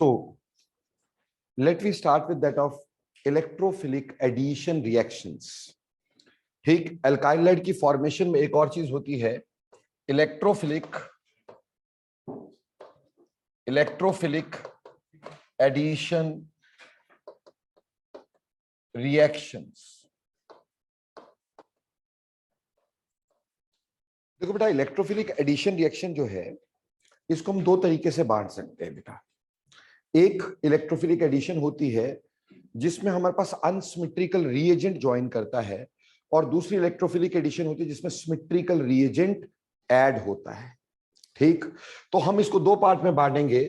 So let me start with that of electrophilic addition reactions. ठीक, अल्काइलाइड की formation में एक और चीज होती है इलेक्ट्रोफिलिक एडिशन रिएक्शंस। देखो बेटा, इलेक्ट्रोफिलिक एडिशन रिएक्शन जो है इसको हम दो तरीके से बांट सकते हैं बेटा। एक इलेक्ट्रोफिलिक एडिशन होती है जिसमें हमारे पास अनसिमेट्रिकल रिएजेंट ज्वाइन करता है, और दूसरी इलेक्ट्रोफिलिक एडिशन होती है जिसमें सिमेट्रिकल रिएजेंट ऐड होता है। ठीक, तो हम इसको दो पार्ट में बांटेंगे,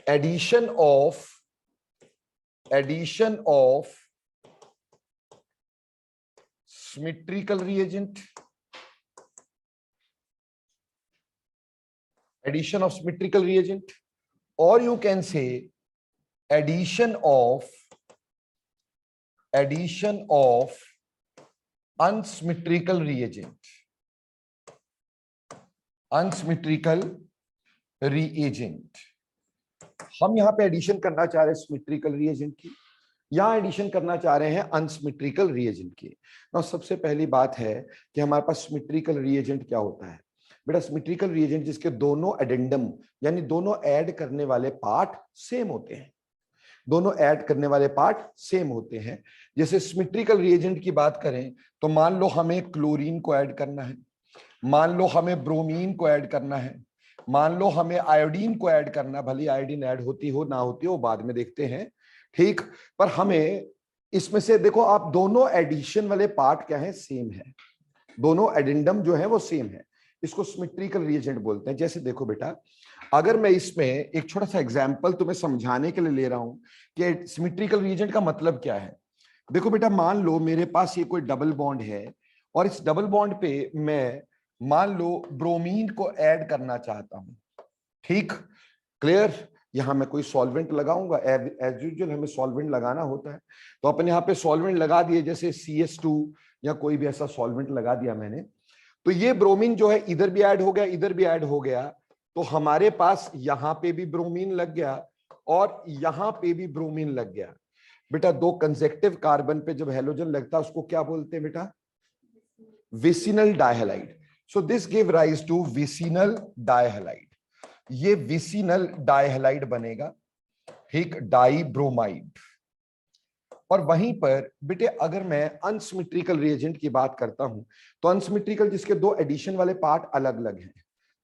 addition of symmetrical reagent, addition of symmetrical reagent, or you can say addition of unsymmetrical reagent, हम यहां पे एडिशन करना चाह रहे हैं सिमेट्रिकल रिएजेंट की, यहां एडिशन करना चाह रहे हैं अनसिमेट्रिकल रिएजेंट की। ना सबसे पहली बात है कि हमारे पास सिमेट्रिकल रिएजेंट क्या होता है बेटा। सिमेट्रिकल रिएजेंट जिसके दोनों एडेंडम यानी दोनों ऐड करने वाले पार्ट सेम होते हैं, दोनों ऐड करने वाले पार्ट सेम होते हैं। जैसे सिमेट्रिकल रिएजेंट की बात करें तो मान लो हमें क्लोरीन को ऐड करना है, मान लो हमें ब्रोमीन को ऐड करना है, मान लो हमें आयोडीन को ऐड करना, भले आयोडीन ऐड होती हो ना होती हो बाद में देखते हैं। ठीक, पर हमें इसमें से देखो आप दोनों एडिशन वाले पार्ट क्या है, सेम है, दोनों एडेंडम जो है वो सेम है, इसको सिमेट्रिकल रिएजेंट बोलते हैं। जैसे देखो बेटा, अगर मैं इसमें एक छोटा सा एग्जांपल तुम्हें समझाने के लिए ले रहा हूं कि सिमेट्रिकल रिएजेंट का मतलब क्या है। देखो बेटा, मान लो मेरे पास ये कोई डबल बॉन्ड है और इस डबल बॉन्ड पे मैं मान लो ब्रोमीन को ऐड करना चाहता हूं। ठीक, क्लियर। यहां मैं कोई सॉल्वेंट लगाऊंगा, एज यूजुअल हमें सॉल्वेंट लगाना होता है, तो अपन यहाँ पे सॉल्वेंट लगा दिए, जैसे CS2 या कोई भी ऐसा सॉल्वेंट लगा दिया मैंने, तो ये ब्रोमीन जो है इधर भी ऐड हो गया, इधर भी ऐड हो गया, तो हमारे पास यहां पे भी ब्रोमीन लग गया और यहां पे भी ब्रोमीन लग गया। बेटा, दो कंसेक्टिव कार्बन पे जब हैलोजन लगता है उसको क्या बोलते हैं बेटा, vicinal dihalide. So this give rise to vicinal dihalide, ये विसिनल डायहलाइड बनेगा। ठीक, डाइब्रोमाइड। और वहीं पर बेटे अगर मैं अनसिमेट्रिकल रिएजेंट की बात करता हूं तो अनसिमेट्रिकल जिसके दो एडिशन वाले पार्ट अलग अलग हैं,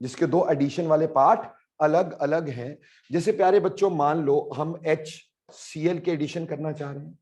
जिसके दो एडिशन वाले पार्ट अलग अलग हैं। जैसे प्यारे बच्चों, मान लो हम HCl के एडिशन करना चाह रहे हैं,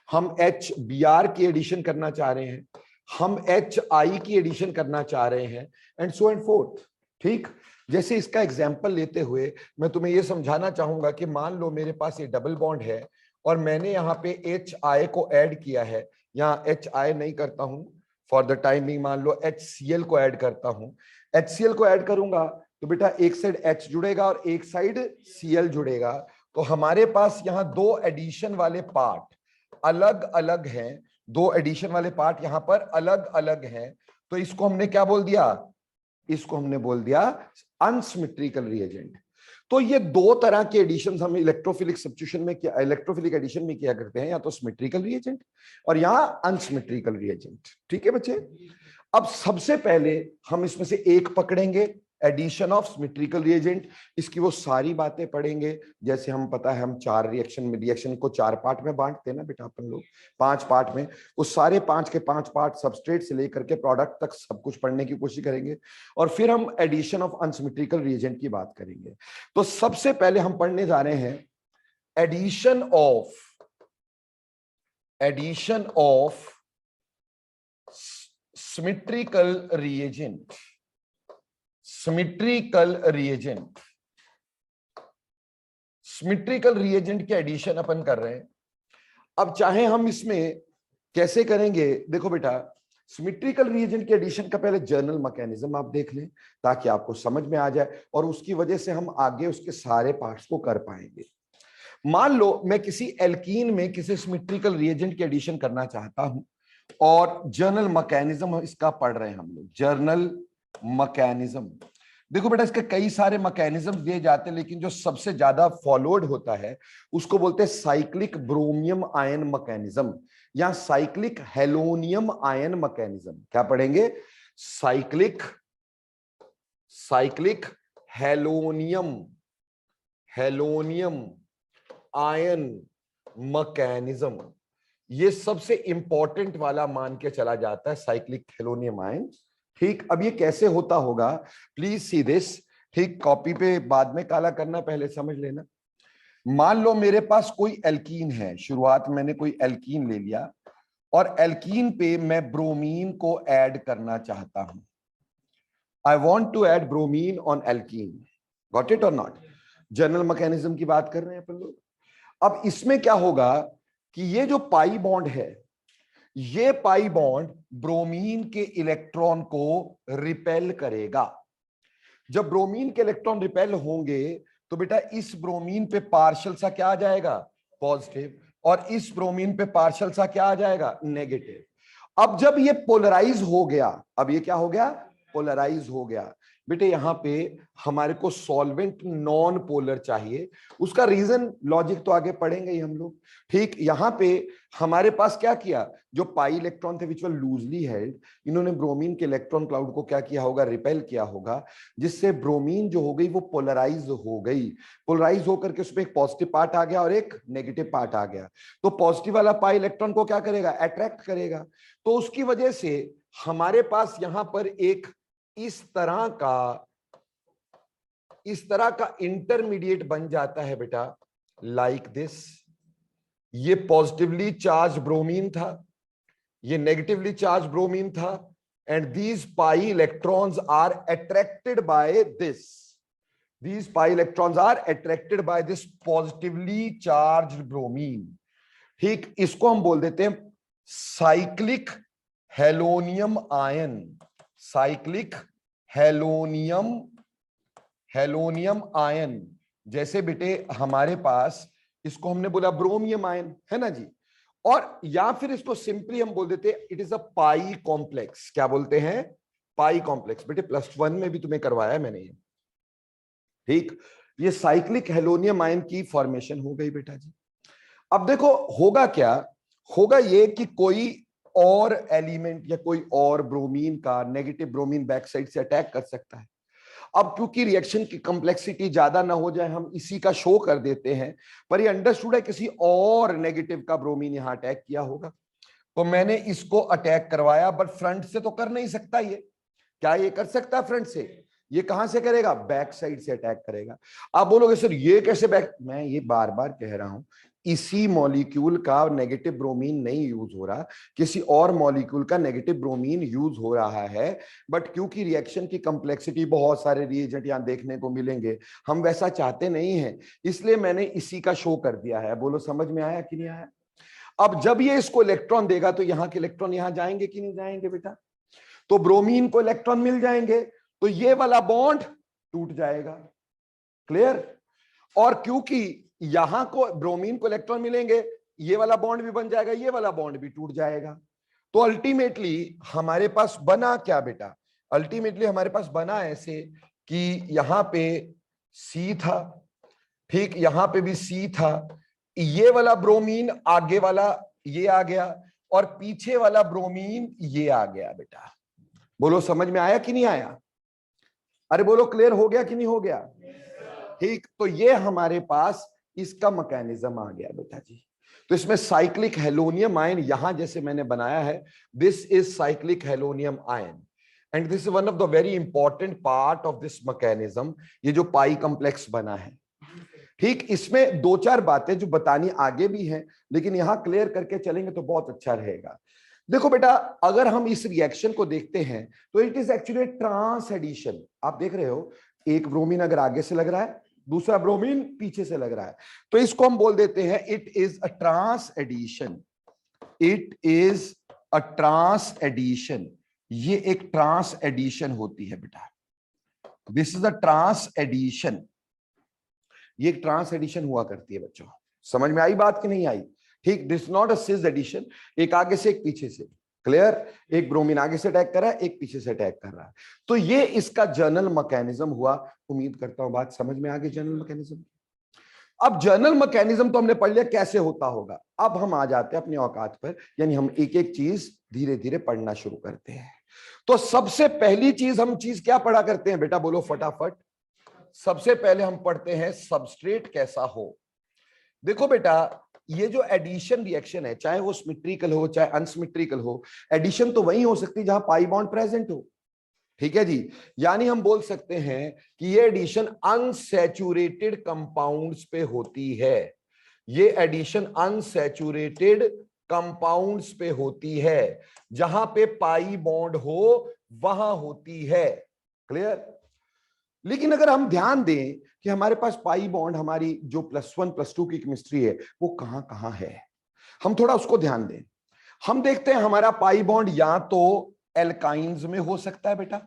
हम HBr की एडिशन करना चाह रहे हैं, हम HI की एडिशन करना चाह रहे हैं, एंड सो एंड फोर्थ। ठीक, जैसे इसका एग्जाम्पल लेते हुए मैं तुम्हें यह समझाना चाहूंगा कि मान लो मेरे पास ये डबल बॉन्ड है और मैंने यहाँ पे HI को ऐड किया है, यहाँ HI नहीं करता हूं फॉर द टाइमिंग, मान लो HCl को ऐड करता हूं। HCl को ऐड करूंगा तो बेटा एक साइड H जुड़ेगा और एक साइड Cl जुड़ेगा, तो हमारे पास यहाँ दो एडिशन वाले पार्ट अलग अलग हैं, दो एडिशन वाले पार्ट यहाँ पर अलग अलग हैं, तो इसको हमने क्या बोल दिया, इसको हमने बोल दिया अनसिमेट्रिकल रिएजेंट। तो ये दो तरह के एडिशंस हम इलेक्ट्रोफिलिक सब्स्टिट्यूशन में किया, इलेक्ट्रोफिलिक एडिशन में किया करते हैं, या तो सिमेट्रिकल रिएजेंट और यहां अनसिमेट्रिकल रिएजेंट। ठीक है बच्चे, अब सबसे पहले हम इसमें से एक पकड़ेंगे, एडिशन ऑफ सिमेट्रिकल रिएजेंट। इसकी वो सारी बातें पढ़ेंगे, जैसे हम पता है हम चार रिएक्शन को चार पार्ट में बांटते हैं ना बेटा अपन लोग, 5 पार्ट में, उस सारे 5 के 5 पार्ट सबस्ट्रेट से लेकर के प्रोडक्ट तक सब कुछ पढ़ने की कोशिश करेंगे, और फिर हम एडिशन ऑफ अनसिमेट्रिकल रिएजेंट की बात करेंगे। तो सबसे पहले हम पढ़ने जा रहे हैं addition of symmetrical reagent. Symmetrical reagent के एडिशन अपन कर रहे हैं। अब चाहे हम इसमें कैसे करेंगे, देखो बेटा, सिमेट्रिकल रिएजेंट के एडिशन का पहले जर्नल मैकेनिज्म आप देख लें ताकि आपको समझ में आ जाए, और उसकी वजह से हम आगे उसके सारे पार्ट्स को कर पाएंगे। मान लो मैं किसी एल्कीन में किसी सिमेट्रिकल रिएजेंट के एडिशन करना चाहता हूं, और जर्नल मैकेनिज्म इसका पढ़ रहे हैं हम लोग, जर्नल मैकेनिज्म। देखो बेटा, इसके कई सारे मैकेनिज्म दिए जाते हैं, लेकिन जो सबसे ज्यादा फॉलोड होता है उसको बोलते हैं साइक्लिक ब्रोमियम आयन मैकेनिज्म या साइक्लिक हेलोनियम आयन मैकेनिज्म। क्या पढ़ेंगे? Cyclic halonium ion mechanism. ये सबसे इंपॉर्टेंट वाला मान के चला जाता है, साइक्लिक हेलोनियम आयन। ठीक, अब ये कैसे होता होगा, प्लीज सी दिस। ठीक, कॉपी पे बाद में काला करना, पहले समझ लेना। मान लो मेरे पास कोई एल्कीन है, शुरुआत मैंने कोई एल्कीन ले लिया और एल्कीन पे मैं ब्रोमीन को ऐड करना चाहता हूं। I want to add bromine on alkene. Got it or not? General mechanism की बात कर रहे हैं अपन लोग। अब इसमें क्या होगा कि ये जो पाई बॉन्ड है, ये पाई बॉन्ड ब्रोमीन के इलेक्ट्रॉन को रिपेल करेगा। जब ब्रोमीन के इलेक्ट्रॉन रिपेल होंगे तो बेटा इस ब्रोमीन पे पार्शियल सा क्या आ जाएगा? पॉजिटिव। और इस ब्रोमीन पे पार्शियल सा क्या आ जाएगा? नेगेटिव। अब जब ये पोलराइज हो गया, अब ये क्या हो गया? पोलराइज हो गया। बेटे यहां पे हमारे को सॉल्वेंट नॉन पोलर चाहिए। उसका रीजन लॉजिक तो आगे पढ़ेंगे ही हम लोग। ठीक, यहां पे हमारे पास क्या किया, जो पाई इलेक्ट्रॉन थे विच वर लूजली हेल्ड, इन्होंने ब्रोमीन के इलेक्ट्रॉन क्लाउड को क्या किया होगा? रिपेल किया होगा, जिससे ब्रोमीन जो हो गई वो पोलराइज हो गई। पोलराइज होकर के उसमें एक पॉजिटिव पार्ट आ गया और एक नेगेटिव पार्ट आ गया। तो पॉजिटिव वाला पाई इलेक्ट्रॉन को क्या करेगा? अट्रैक्ट करेगा। तो उसकी वजह से हमारे पास यहां पर एक इस तरह का इंटरमीडिएट बन जाता है बेटा, लाइक दिस। ये पॉजिटिवली चार्ज ब्रोमीन था, ये नेगेटिवली चार्ज ब्रोमीन था, and these pi electrons are attracted by this. These pi electrons are attracted by this positively charged bromine. ठीक, इसको हम बोल देते हैं cyclic halonium ion. Cyclic halonium ion. जैसे बेटे हमारे पास इसको हमने बोला ब्रोमियम आयन, है ना जी। और या फिर इसको सिंपली हम बोल देते हैं it is a pi complex. क्या बोलते हैं? पाई कॉम्प्लेक्स। बेटे +1 में भी तुम्हें करवाया मैंने ये। ठीक, ये साइक्लिक हेलोनियम आयन की फॉर्मेशन हो गई बेटा जी। अब देखो होगा क्या, होगा ये कि कोई और एलिमेंट या कोई और ब्रोमीन का नेगेटिव ब्रोमीन बैक साइड से अटैक कर सकता है। अब क्योंकि रिएक्शन की कॉम्प्लेक्सिटी ज्यादा ना हो जाए, हम इसी का शो कर देते हैं, पर ये अंडरस्टूड है किसी और नेगेटिव का ब्रोमीन यहां अटैक किया होगा। तो मैंने इसको अटैक करवाया, बट फ्रंट से तो कर नहीं सकता ये। क्या ये कर सकता है फ्रंट से? ये कहां से करेगा? बैक साइड से अटैक करेगा। आप बोलोगे सर ये कैसे बैक? मैं ये बार बार कह रहा हूं, इसी मॉलिक्यूल का नेगेटिव ब्रोमीन नहीं यूज हो रहा, किसी और मॉलिक्यूल का नेगेटिव ब्रोमीन यूज हो रहा है। बट क्योंकि रिएक्शन की कॉम्प्लेक्सिटी, बहुत सारे रिएजेंट यहां देखने को मिलेंगे, हम वैसा चाहते नहीं है, इसलिए मैंने इसी का शो कर दिया है। बोलो समझ में आया कि नहीं आया? अब जब ये इसको इलेक्ट्रॉन देगा तो यहाँ के इलेक्ट्रॉन यहां जाएंगे कि नहीं जाएंगे बेटा? तो ब्रोमीन को इलेक्ट्रॉन मिल जाएंगे, तो ये वाला बॉन्ड टूट जाएगा। क्लियर? और क्योंकि यहां को ब्रोमीन को इलेक्ट्रॉन मिलेंगे, ये वाला बॉन्ड भी बन जाएगा, ये वाला बॉन्ड भी टूट जाएगा। तो अल्टीमेटली हमारे पास बना क्या बेटा? अल्टीमेटली हमारे पास बना ऐसे कि यहां पे C था, ठीक, यहां पे भी C था, ये वाला ब्रोमीन आगे वाला ये आ गया, और पीछे वाला ब्रोमीन ये आ गया बेटा। बोलो समझ में आया कि नहीं आया? अरे बोलो क्लियर हो गया कि नहीं हो गया? ठीक, तो ये हमारे पास इसका मैकेनिज्म आ गया बेटा जी। तो इसमें साइक्लिक हेलोनियम आयन यहां जैसे मैंने बनाया है, this is cyclic halonium ion, and this is one of the very important part of this mechanism. ये जो पाई कॉम्प्लेक्स बना है, ठीक, इसमें 2-4 बातें जो बतानी आगे भी हैं, लेकिन यहां क्लियर करके चलेंगे तो बहुत अच्छा रहेगा। देखो बेटा, अगर हम इस रिएक्शन को देखते हैं तो it is actually trans addition. आप देख रहे हो, एक ब्रोमीन अगर आगे से लग रहा है, दूसरा ब्रोमीन पीछे से लग रहा है, तो इसको हम बोल देते हैं it is a trans addition. It is a trans addition. ये एक ट्रांस एडिशन होती है बेटा। This is a trans addition. ये एक ट्रांस एडिशन हुआ करती है बच्चों। समझ में आई बात कि नहीं आई? ठीक, this not a cis addition, एक आगे से एक पीछे से। क्लियर? एक ब्रोमीन आगे से अटैक कर रहा है, एक पीछे से अटैक कर रहा है। तो ये इसका जर्नल मैकेनिज्म हुआ। उम्मीद करता हूं बात समझ में आ गई जर्नल मैकेनिज्म। अब जर्नल मैकेनिज्म तो हमने पढ़ लिया कैसे होता होगा। अब हम आ जाते हैं अपनी औकात पर, यानी हम एक एक चीज धीरे धीरे पढ़ना शुरू करते हैं। तो सबसे पहली चीज हम चीज क्या पढ़ा करते हैं बेटा, बोलो फटाफट। सबसे पहले हम पढ़ते हैं सबस्ट्रेट कैसा हो। देखो बेटा, ये जो एडिशन रिएक्शन है, चाहे वो सिमेट्रिकल हो चाहे अनसिमेट्रिकल हो, एडिशन तो वही हो सकती है जहां पाई बॉन्ड प्रेजेंट हो। ठीक है जी, यानी हम बोल सकते हैं कि ये एडिशन अनसैचुरेटेड कंपाउंड्स पे होती है। ये एडिशन अनसैचुरेटेड कंपाउंड्स पे होती है, जहां पे पाई बॉन्ड हो वहां होती है। क्लियर? लेकिन अगर हम ध्यान दें कि हमारे पास पाई बॉन्ड, हमारी जो +1 +2 की केमिस्ट्री है, वो कहां कहां है, हम थोड़ा उसको ध्यान दें। हम देखते हैं हमारा पाई बॉन्ड या तो एल्काइंस में हो सकता है बेटा,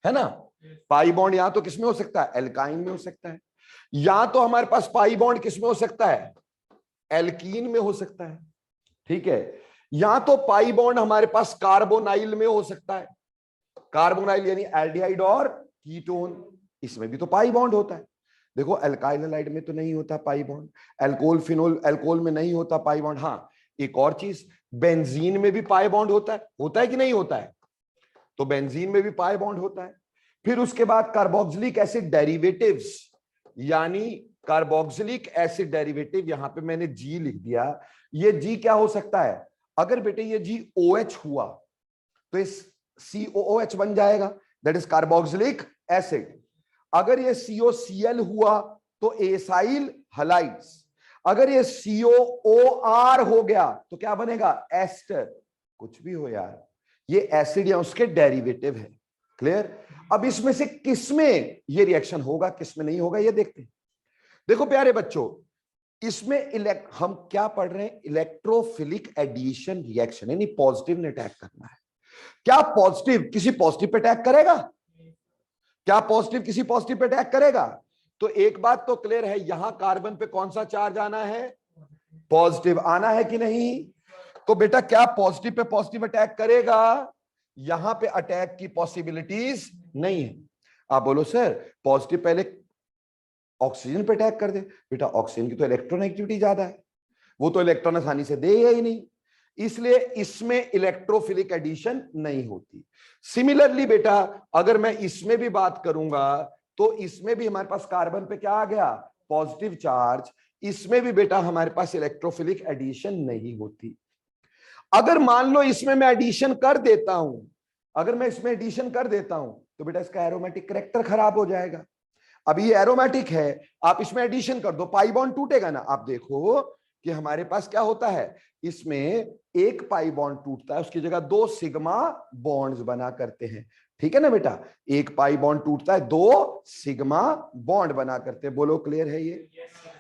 है ना। पाई बॉन्ड या तो किसमें हो सकता है, एल्काइन में हो सकता है। या तो हमारे पास पाई बॉन्ड किसमें हो सकता है, एल्कीन में हो सकता है। ठीक है। या तो पाई बॉन्ड हमारे पास कार्बोनाइल में हो सकता है। कार्बोनाइल यानी एल्डिहाइड और कीटोन, इसमें भी तो पाई बॉन्ड होता है। देखो अल्काइल हैलाइड में तो नहीं होता pi bond, alcohol phenol alcohol में नहीं होता पाई बॉन्ड। हाँ, एक और चीज, बेंजीन में भी पाई बॉन्ड होता है कि नहीं होता है? तो बेंजीन में भी पाई बॉन्ड होता है। फिर उसके बाद कार्बोक्सिलिक एसिड डेरिवेटिव्स, यानी कार्बोक्सिलिक एसिड डेरिवेटिव, यहां पे मैंने जी लिख दिया। ये जी क्या हो सकता है? अगर बेटे ये जी OH हुआ तो इस COOH बन जाएगा, दैट इज कार्बोक्सिलिक एसिड। अगर ये COCl हुआ तो एसाइल हलाइड्स। अगर ये COOR हो गया तो क्या बनेगा? एस्टर। कुछ भी हो यार, ये एसिड या उसके डेरिवेटिव है। क्लियर? अब इसमें से किसमें ये रिएक्शन होगा, किसमें नहीं होगा, ये देखते हैं। देखो प्यारे बच्चों, इसमें हम क्या पढ़ रहे हैं? इलेक्ट्रोफिलिक एडिशन रिएक्शन, यानी पॉजिटिव ने अटैक करना है। क्या पॉजिटिव किसी पॉजिटिव पे अटैक करेगा? क्या पॉजिटिव किसी पॉजिटिव पे अटैक करेगा? तो एक बात तो क्लियर है, यहां कार्बन पे कौन सा चार्ज आना है? पॉजिटिव आना है कि नहीं? तो बेटा क्या पॉजिटिव पे पॉजिटिव अटैक करेगा? यहां पे अटैक की पॉसिबिलिटीज नहीं है। आप बोलो सर पॉजिटिव पहले ऑक्सीजन पे अटैक कर दे। बेटा ऑक्सीजन की तो इलेक्ट्रोनेगेटिविटी ज्यादा है, वो तो इलेक्ट्रॉन आसानी से देगा ही नहीं, इसलिए इसमें इलेक्ट्रोफिलिक एडिशन नहीं होती। सिमिलरली बेटा अगर मैं इसमें भी बात करूंगा तो इसमें भी हमारे पास कार्बन पे क्या आ गया? Positive charge. इसमें भी बेटा हमारे पास इलेक्ट्रोफिलिक एडिशन नहीं होती। अगर मान लो इसमें मैं एडिशन कर देता हूं, अगर मैं इसमें एडिशन कर देता हूं तो बेटा इसका एरोमेटिक कैरेक्टर खराब हो जाएगा। अभी ये एरोमेटिक है, आप इसमें एडिशन कर दो, पाई बॉन्ड टूटेगा ना। आप देखो कि हमारे पास क्या होता है, इसमें एक पाई बॉन्ड टूटता है, उसकी जगह 2 सिग्मा बॉन्ड्स बना करते हैं। ठीक है ना बेटा, एक पाई बॉन्ड टूटता है, 2 सिग्मा बॉन्ड बना करते हैं। बोलो क्लियर है ये?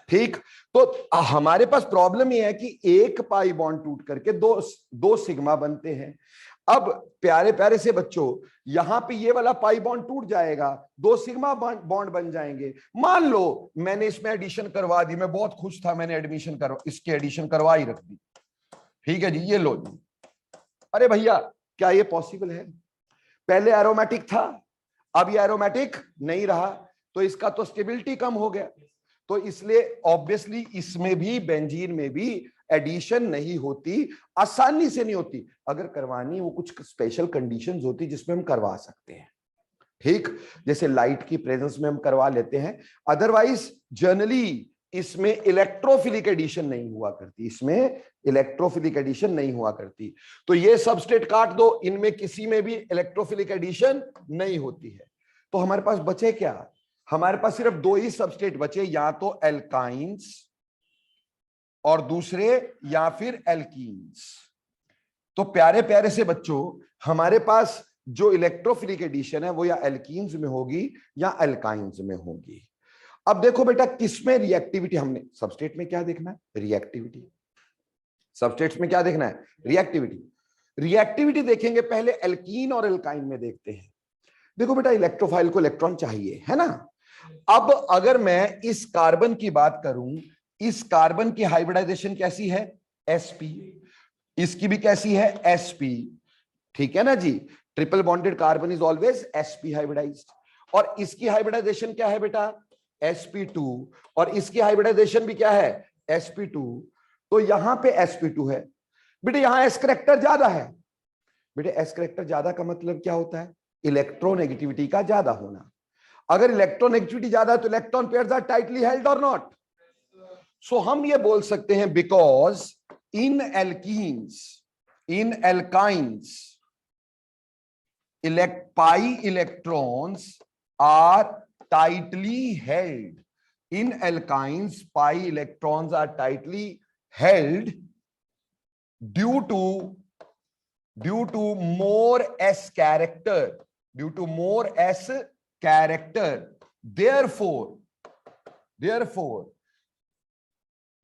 ठीक। तो हमारे पास प्रॉब्लम ये है कि एक पाई बॉन्ड टूट करके दो सिग्मा बनते हैं। अब प्यारे प्यारे से बच्चों, यहां पे ये वाला पाई बॉन्ड टूट जाएगा, 2 सिग्मा बॉन्ड बन जाएंगे। मान लो मैंने इसमें एडिशन करवा दी, मैं बहुत खुश था, मैंने इसके एडिशन करवा ही रख दी। ठीक है जी, ये लो जी। अरे भैया क्या ये पॉसिबल है? पहले एरोमेटिक था, अब ये एरोमेटिक नहीं रहा, तो इसका तो स्टेबिलिटी कम हो गया। तो इसलिए ऑब्वियसली इसमें भी, बेंजीन में भी एडिशन नहीं होती, आसानी से नहीं होती। अगर करवानी वो कुछ स्पेशल कंडीशंस होती जिसमें हम करवा सकते हैं। ठीक, जैसे लाइट की प्रेजेंस में हम करवा लेते हैं, अदरवाइज जनरली इसमें इलेक्ट्रोफिलिक एडिशन नहीं हुआ करती, इसमें इलेक्ट्रोफिलिक एडिशन नहीं हुआ करती। तो ये सबस्ट्रेट काट दो, इनमें किसी में भी इलेक्ट्रोफिलिक एडिशन नहीं होती है। तो हमारे पास बचे क्या? हमारे पास सिर्फ 2 ही सबस्ट्रेट बचे, या तो एल्काइंस और दूसरे या फिर एल्कीन्स। तो प्यारे प्यारे से बच्चों, हमारे पास जो इलेक्ट्रोफिलिक एडिशन है वो या एल्कीन्स में होगी या एल्काइंस में होगी। अब देखो बेटा किसमें रिएक्टिविटी, हमने सबस्ट्रेट में क्या देखना है? रिएक्टिविटी। सबस्ट्रेट्स में क्या देखना है? रिएक्टिविटी। रिएक्टिविटी देखेंगे पहले एल्कीन और एल्काइन में देखते हैं। देखो बेटा इलेक्ट्रोफाइल को इलेक्ट्रॉन चाहिए, है ना। अब अगर मैं इस कार्बन की बात करूं, इस कार्बन की हाइब्रिडाइजेशन कैसी है? sp। इसकी भी कैसी है, sp, ठीक है ना जी। Triple bonded carbon is always sp hybridized. और इसकी हाइब्रिडाइजेशन क्या है बेटा, sp2, और इसकी हाइब्रिडाइजेशन भी क्या है, sp2। तो यहां पे sp2 है बेटे, यहां s करेक्टर ज्यादा है बेटे। s करेक्टर ज्यादा का मतलब क्या होता है, इलेक्ट्रोनेगेटिविटी का ज्यादा होना। अगर इलेक्ट्रोनेगेटिविटी ज्यादा है तो electron pairs are tightly held or not. So हम ये बोल सकते हैं because in alkenes, in alkynes, pi electrons are tightly held. In alkynes, pi electrons are tightly held due to more s character, due to more s character. Therefore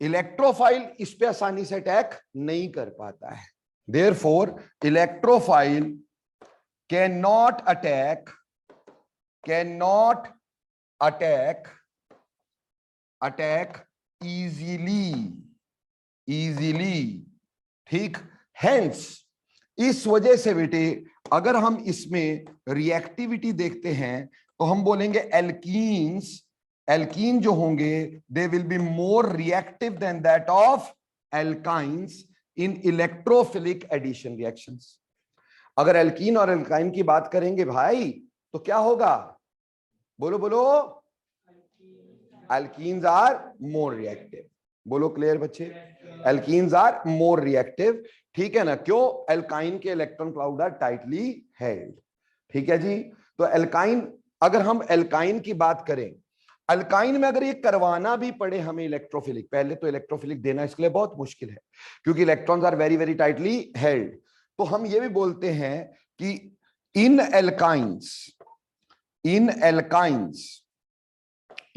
electrophile इस पे आसानी से attack नहीं कर पाता है। Therefore electrophile cannot attack easily, ठीक। Hence इस वजह से बेटे अगर हम इसमें रिएक्टिविटी देखते हैं तो हम बोलेंगे एल्कीन जो होंगे they will be more reactive than that of alkynes in electrophilic addition reactions. अगर एल्कीन और एल्काइन की बात करेंगे भाई तो क्या होगा, बोलो बोलो, एल्कीन्स आर मोर रिएक्टिव। बोलो क्लियर बच्चे, एल्कीन्स आर मोर रिएक्टिव, ठीक है ना। क्यों, एल्काइन के electron cloud are tightly held, ठीक है जी। तो एल्काइन, अगर हम एल्काइन की बात करें, अल्काइन में अगर ये करवाना भी पड़े हमें इलेक्ट्रोफिलिक, पहले तो इलेक्ट्रोफिलिक देना इसके लिए बहुत मुश्किल है क्योंकि electrons are very very tightly held. तो हम ये भी बोलते हैं कि in alkynes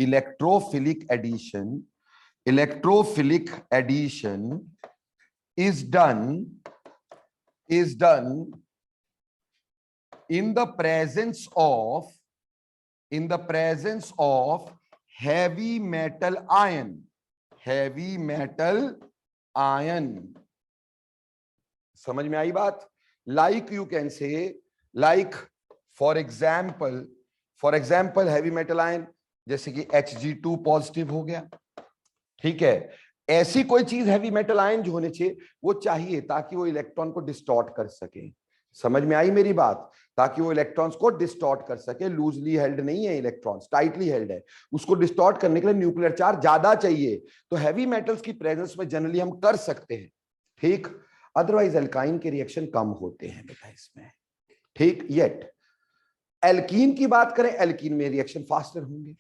electrophilic addition is done in the presence of heavy metal ion, समझ में आई बात। like you can say, like for example heavy metal ion जैसे कि Hg2 पॉजिटिव हो गया, ठीक है। ऐसी कोई चीज हैवी मेटल आयन जो होने चाहिए वो चाहिए ताकि वो इलेक्ट्रॉन को डिस्टॉर्ट कर सके, समझ में आई मेरी बात, ताकि वो इलेक्ट्रॉन्स को डिस्टॉर्ट कर सके। लूजली हेल्ड नहीं है इलेक्ट्रॉन्स, टाइटली हेल्ड है, उसको डिस्टॉर्ट करने के लिए न्यूक्लियर चार्ज ज्यादा चाहिए। तो हैवी मेटल्स की प्रेजेंस में जनरली हम कर सकते हैं, ठीक। अदरवाइज एल्काइन के रिएक्शन कम होते हैं बेटा इसमें, ठीक। येट एल्कीन की बात करें, एल्कीन में रिएक्शन फास्टर होंगे।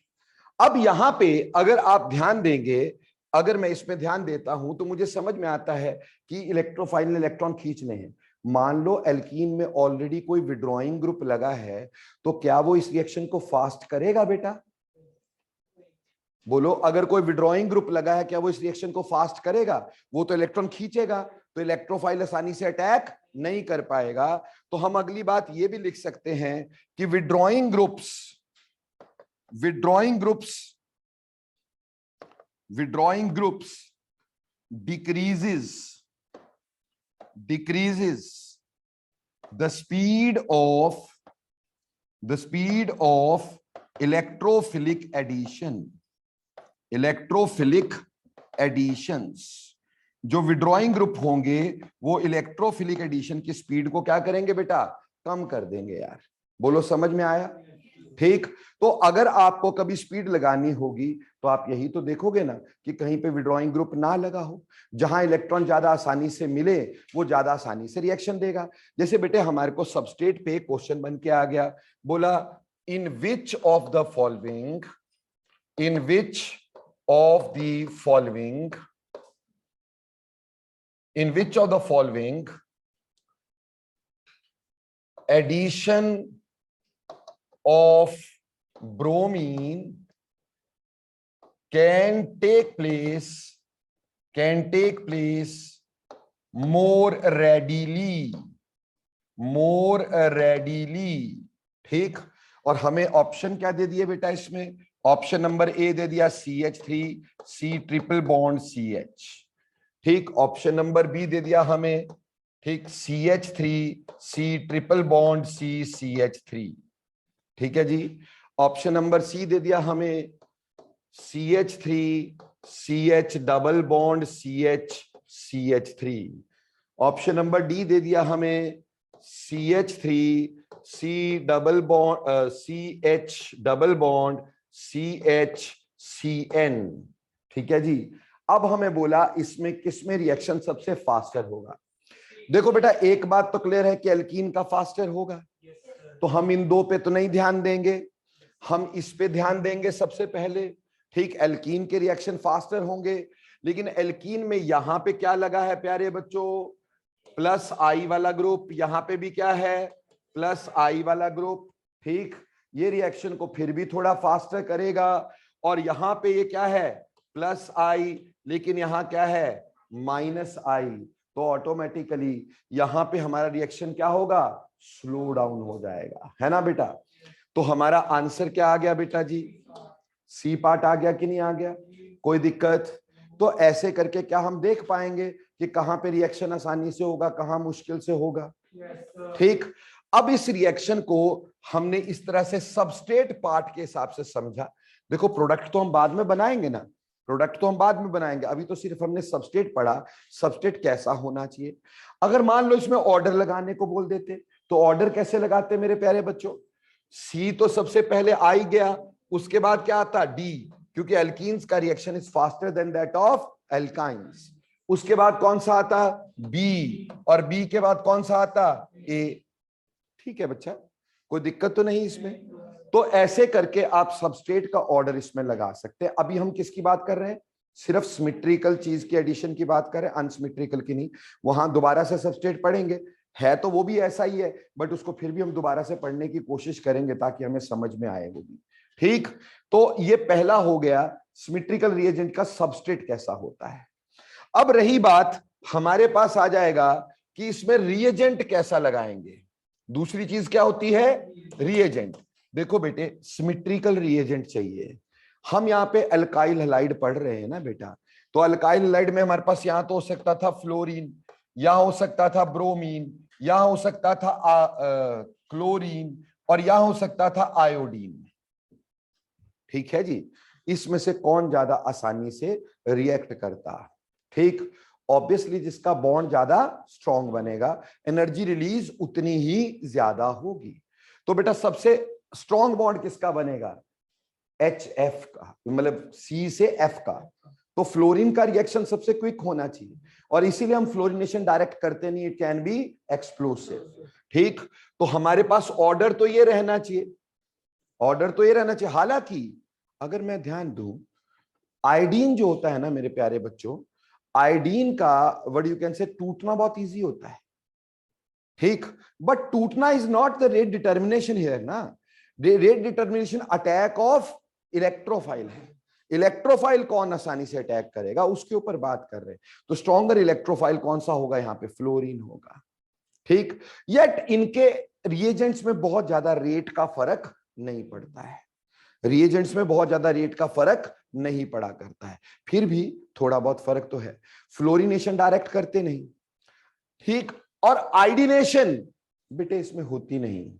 अब यहां पे अगर आप ध्यान देंगे, अगर मैं इसमें ध्यान देता हूं तो मुझे समझ में आता है कि इलेक्ट्रोफाइल ने इलेक्ट्रॉन खींचने हैं। मान लो एल्कीन में ऑलरेडी कोई विड्रॉइंग ग्रुप लगा है तो क्या वो इस रिएक्शन को फास्ट करेगा बेटा, बोलो। अगर कोई विड्रॉइंग ग्रुप लगा है क्या वो इस रिएक्शन को फास्ट करेगा, वो तो इलेक्ट्रॉन खींचेगा, तो इलेक्ट्रोफाइल आसानी से अटैक नहीं कर पाएगा। तो हम अगली बात ये भी लिख सकते हैं कि withdrawing groups decreases the speed of electrophilic additions। जो विड्रॉइंग ग्रुप होंगे वो इलेक्ट्रोफिलिक एडिशन की स्पीड को क्या करेंगे बेटा, कम कर देंगे यार। बोलो समझ में आया, ठीक। तो अगर आपको कभी स्पीड लगानी होगी तो आप यही तो देखोगे ना कि कहीं पे विड्रॉइंग ग्रुप ना लगा हो, जहां इलेक्ट्रॉन ज्यादा आसानी से मिले वो ज्यादा आसानी से रिएक्शन देगा। जैसे बेटे हमारे को सबस्ट्रेट पे क्वेश्चन बन के आ गया, बोला in which of the following addition of bromine can take place more readily, ठीक। और हमें ऑप्शन क्या दे दिए बेटा इसमें, ऑप्शन नंबर ए दे दिया CH3 C triple bond CH, ठीक। ऑप्शन नंबर बी दे दिया हमें ठीक, CH3 C triple bond C CH3, ठीक है जी। ऑप्शन नंबर सी दे दिया हमें CH3 CH double bond CH CH3। Option number D दे दिया हमें CH3 C double bond CH double bond CH CN, ठीक है जी। अब हमें बोला इसमें किसमें रिएक्शन सबसे फास्टर होगा। देखो बेटा एक बात तो क्लियर है कि एल्कीन का फास्टर होगा, तो हम इन दो पे तो नहीं ध्यान देंगे, हम इस पे ध्यान देंगे सबसे पहले। ठीक, एल्कीन के रिएक्शन फास्टर होंगे, लेकिन एल्कीन में यहां पे क्या लगा है प्यारे बच्चों, प्लस आई वाला ग्रुप, यहां पे भी क्या है प्लस आई वाला ग्रुप। ठीक, ये रिएक्शन को फिर भी थोड़ा फास्टर करेगा, और यहां पे ये क्या है प्लस आई, लेकिन यहां क्या है माइनस आई, तो ऑटोमेटिकली यहां पे हमारा रिएक्शन क्या होगा स्लो डाउन हो जाएगा, है ना बेटा। तो हमारा आंसर क्या आ गया बेटा जी, सी पार्ट आ गया कि नहीं आ गया, कोई दिक्कत। तो ऐसे करके क्या हम देख पाएंगे कि कहां पे रिएक्शन आसानी से होगा, कहां मुश्किल से होगा। ठीक, अब इस रिएक्शन को हमने इस तरह से सबस्ट्रेट पार्ट के हिसाब से समझा। देखो प्रोडक्ट तो हम बाद में बनाएंगे ना, प्रोडक्ट तो हम बाद में बनाएंगे, अभी तो सिर्फ हमने सबस्ट्रेट पढ़ा, सबस्ट्रेट कैसा होना चाहिए। अगर मान लो इसमें ऑर्डर लगाने को बोल देते, तो ऑर्डर कैसे लगाते मेरे प्यारे बच्चों, सी तो सबसे पहले आई गया, उसके बाद क्या आता डी, क्योंकि एल्कीन्स का reaction is faster than that of alkynes. उसके बाद कौन सा आता बी, और बी के बाद कौन सा आता ए। ठीक है बच्चा, कोई दिक्कत तो नहीं इसमें। तो ऐसे करके आप सबस्ट्रेट का ऑर्डर इसमें लगा सकते हैं। अभी हम किसकी बात कर रहे हैं, सिर्फ सिमेट्रिकल चीज की एडिशन की बात करें, अनसिमेट्रिकल की नहीं। वहां दोबारा से सबस्ट्रेट पढ़ेंगे, है तो वो भी ऐसा ही है, बट उसको फिर भी हम दोबारा से पढ़ने की कोशिश करेंगे ताकि हमें समझ में आए वो भी। ठीक, तो ये पहला हो गया सिमेट्रिकल रिएजेंट का सबस्ट्रेट कैसा होता है। अब रही बात, हमारे पास आ जाएगा कि इसमें रिएजेंट कैसा लगाएंगे। दूसरी चीज क्या होती है रिएजेंट। देखो बेटे सिमेट्रिकल रिएजेंट चाहिए, हम यहाँ पे अल्काइल हैलाइड पढ़ रहे हैं ना बेटा, तो अल्काइल हैलाइड में हमारे पास यहाँ तो हो सकता था फ्लोरीन, यहाँ हो सकता था ब्रोमीन, यहाँ हो सकता था क्लोरीन, और यहाँ हो सकता था आयोडीन। ठीक है जी, इसमें से कौन ज्यादा आसानी से रिएक्ट करता। ठीक, ऑब्वियसली जिसका बॉन्ड ज्यादा स्ट्रॉन्ग बनेगा, एनर्जी रिलीज उतनी ही ज्यादा होगी। तो बेटा सबसे स्ट्रॉन्ग बॉन्ड किसका बनेगा, HF का, मतलब C से F का। तो फ्लोरीन का रिएक्शन सबसे क्विक होना चाहिए, और इसीलिए हम फ्लोरिनेशन डायरेक्ट करते नहीं, इट कैन बी एक्सप्लोसिव। ठीक, तो हमारे पास ऑर्डर तो ये रहना चाहिए, ऑर्डर तो ये रहना चाहिए। हालांकि अगर मैं ध्यान दूं, आयोडीन जो होता है ना मेरे प्यारे बच्चों, आयोडीन का व्हाट यू कैन से टूटना बहुत इजी होता है। ठीक, बट टूटना is not the rate determination here ना, rate determination attack of electrophile है। इलेक्ट्रोफाइल कौन आसानी से अटैक करेगा उसके ऊपर बात कर रहे हैं, तो स्ट्रॉन्गर इलेक्ट्रोफाइल कौन सा होगा, यहाँ पे फ्लोरीन होगा। ठीक, येट इनके रिएजेंट्स में बहुत ज्यादा रेट का फर्क नहीं पड़ता है, रिएजेंट्स में बहुत ज्यादा रेट का फर्क नहीं पड़ा करता है, फिर भी थोड़ा बहुत फर्क तो है। फ्लोरिनेशन डायरेक्ट करते नहीं। ठीक, और आयोडीनेशन बेटे इसमें होती नहीं।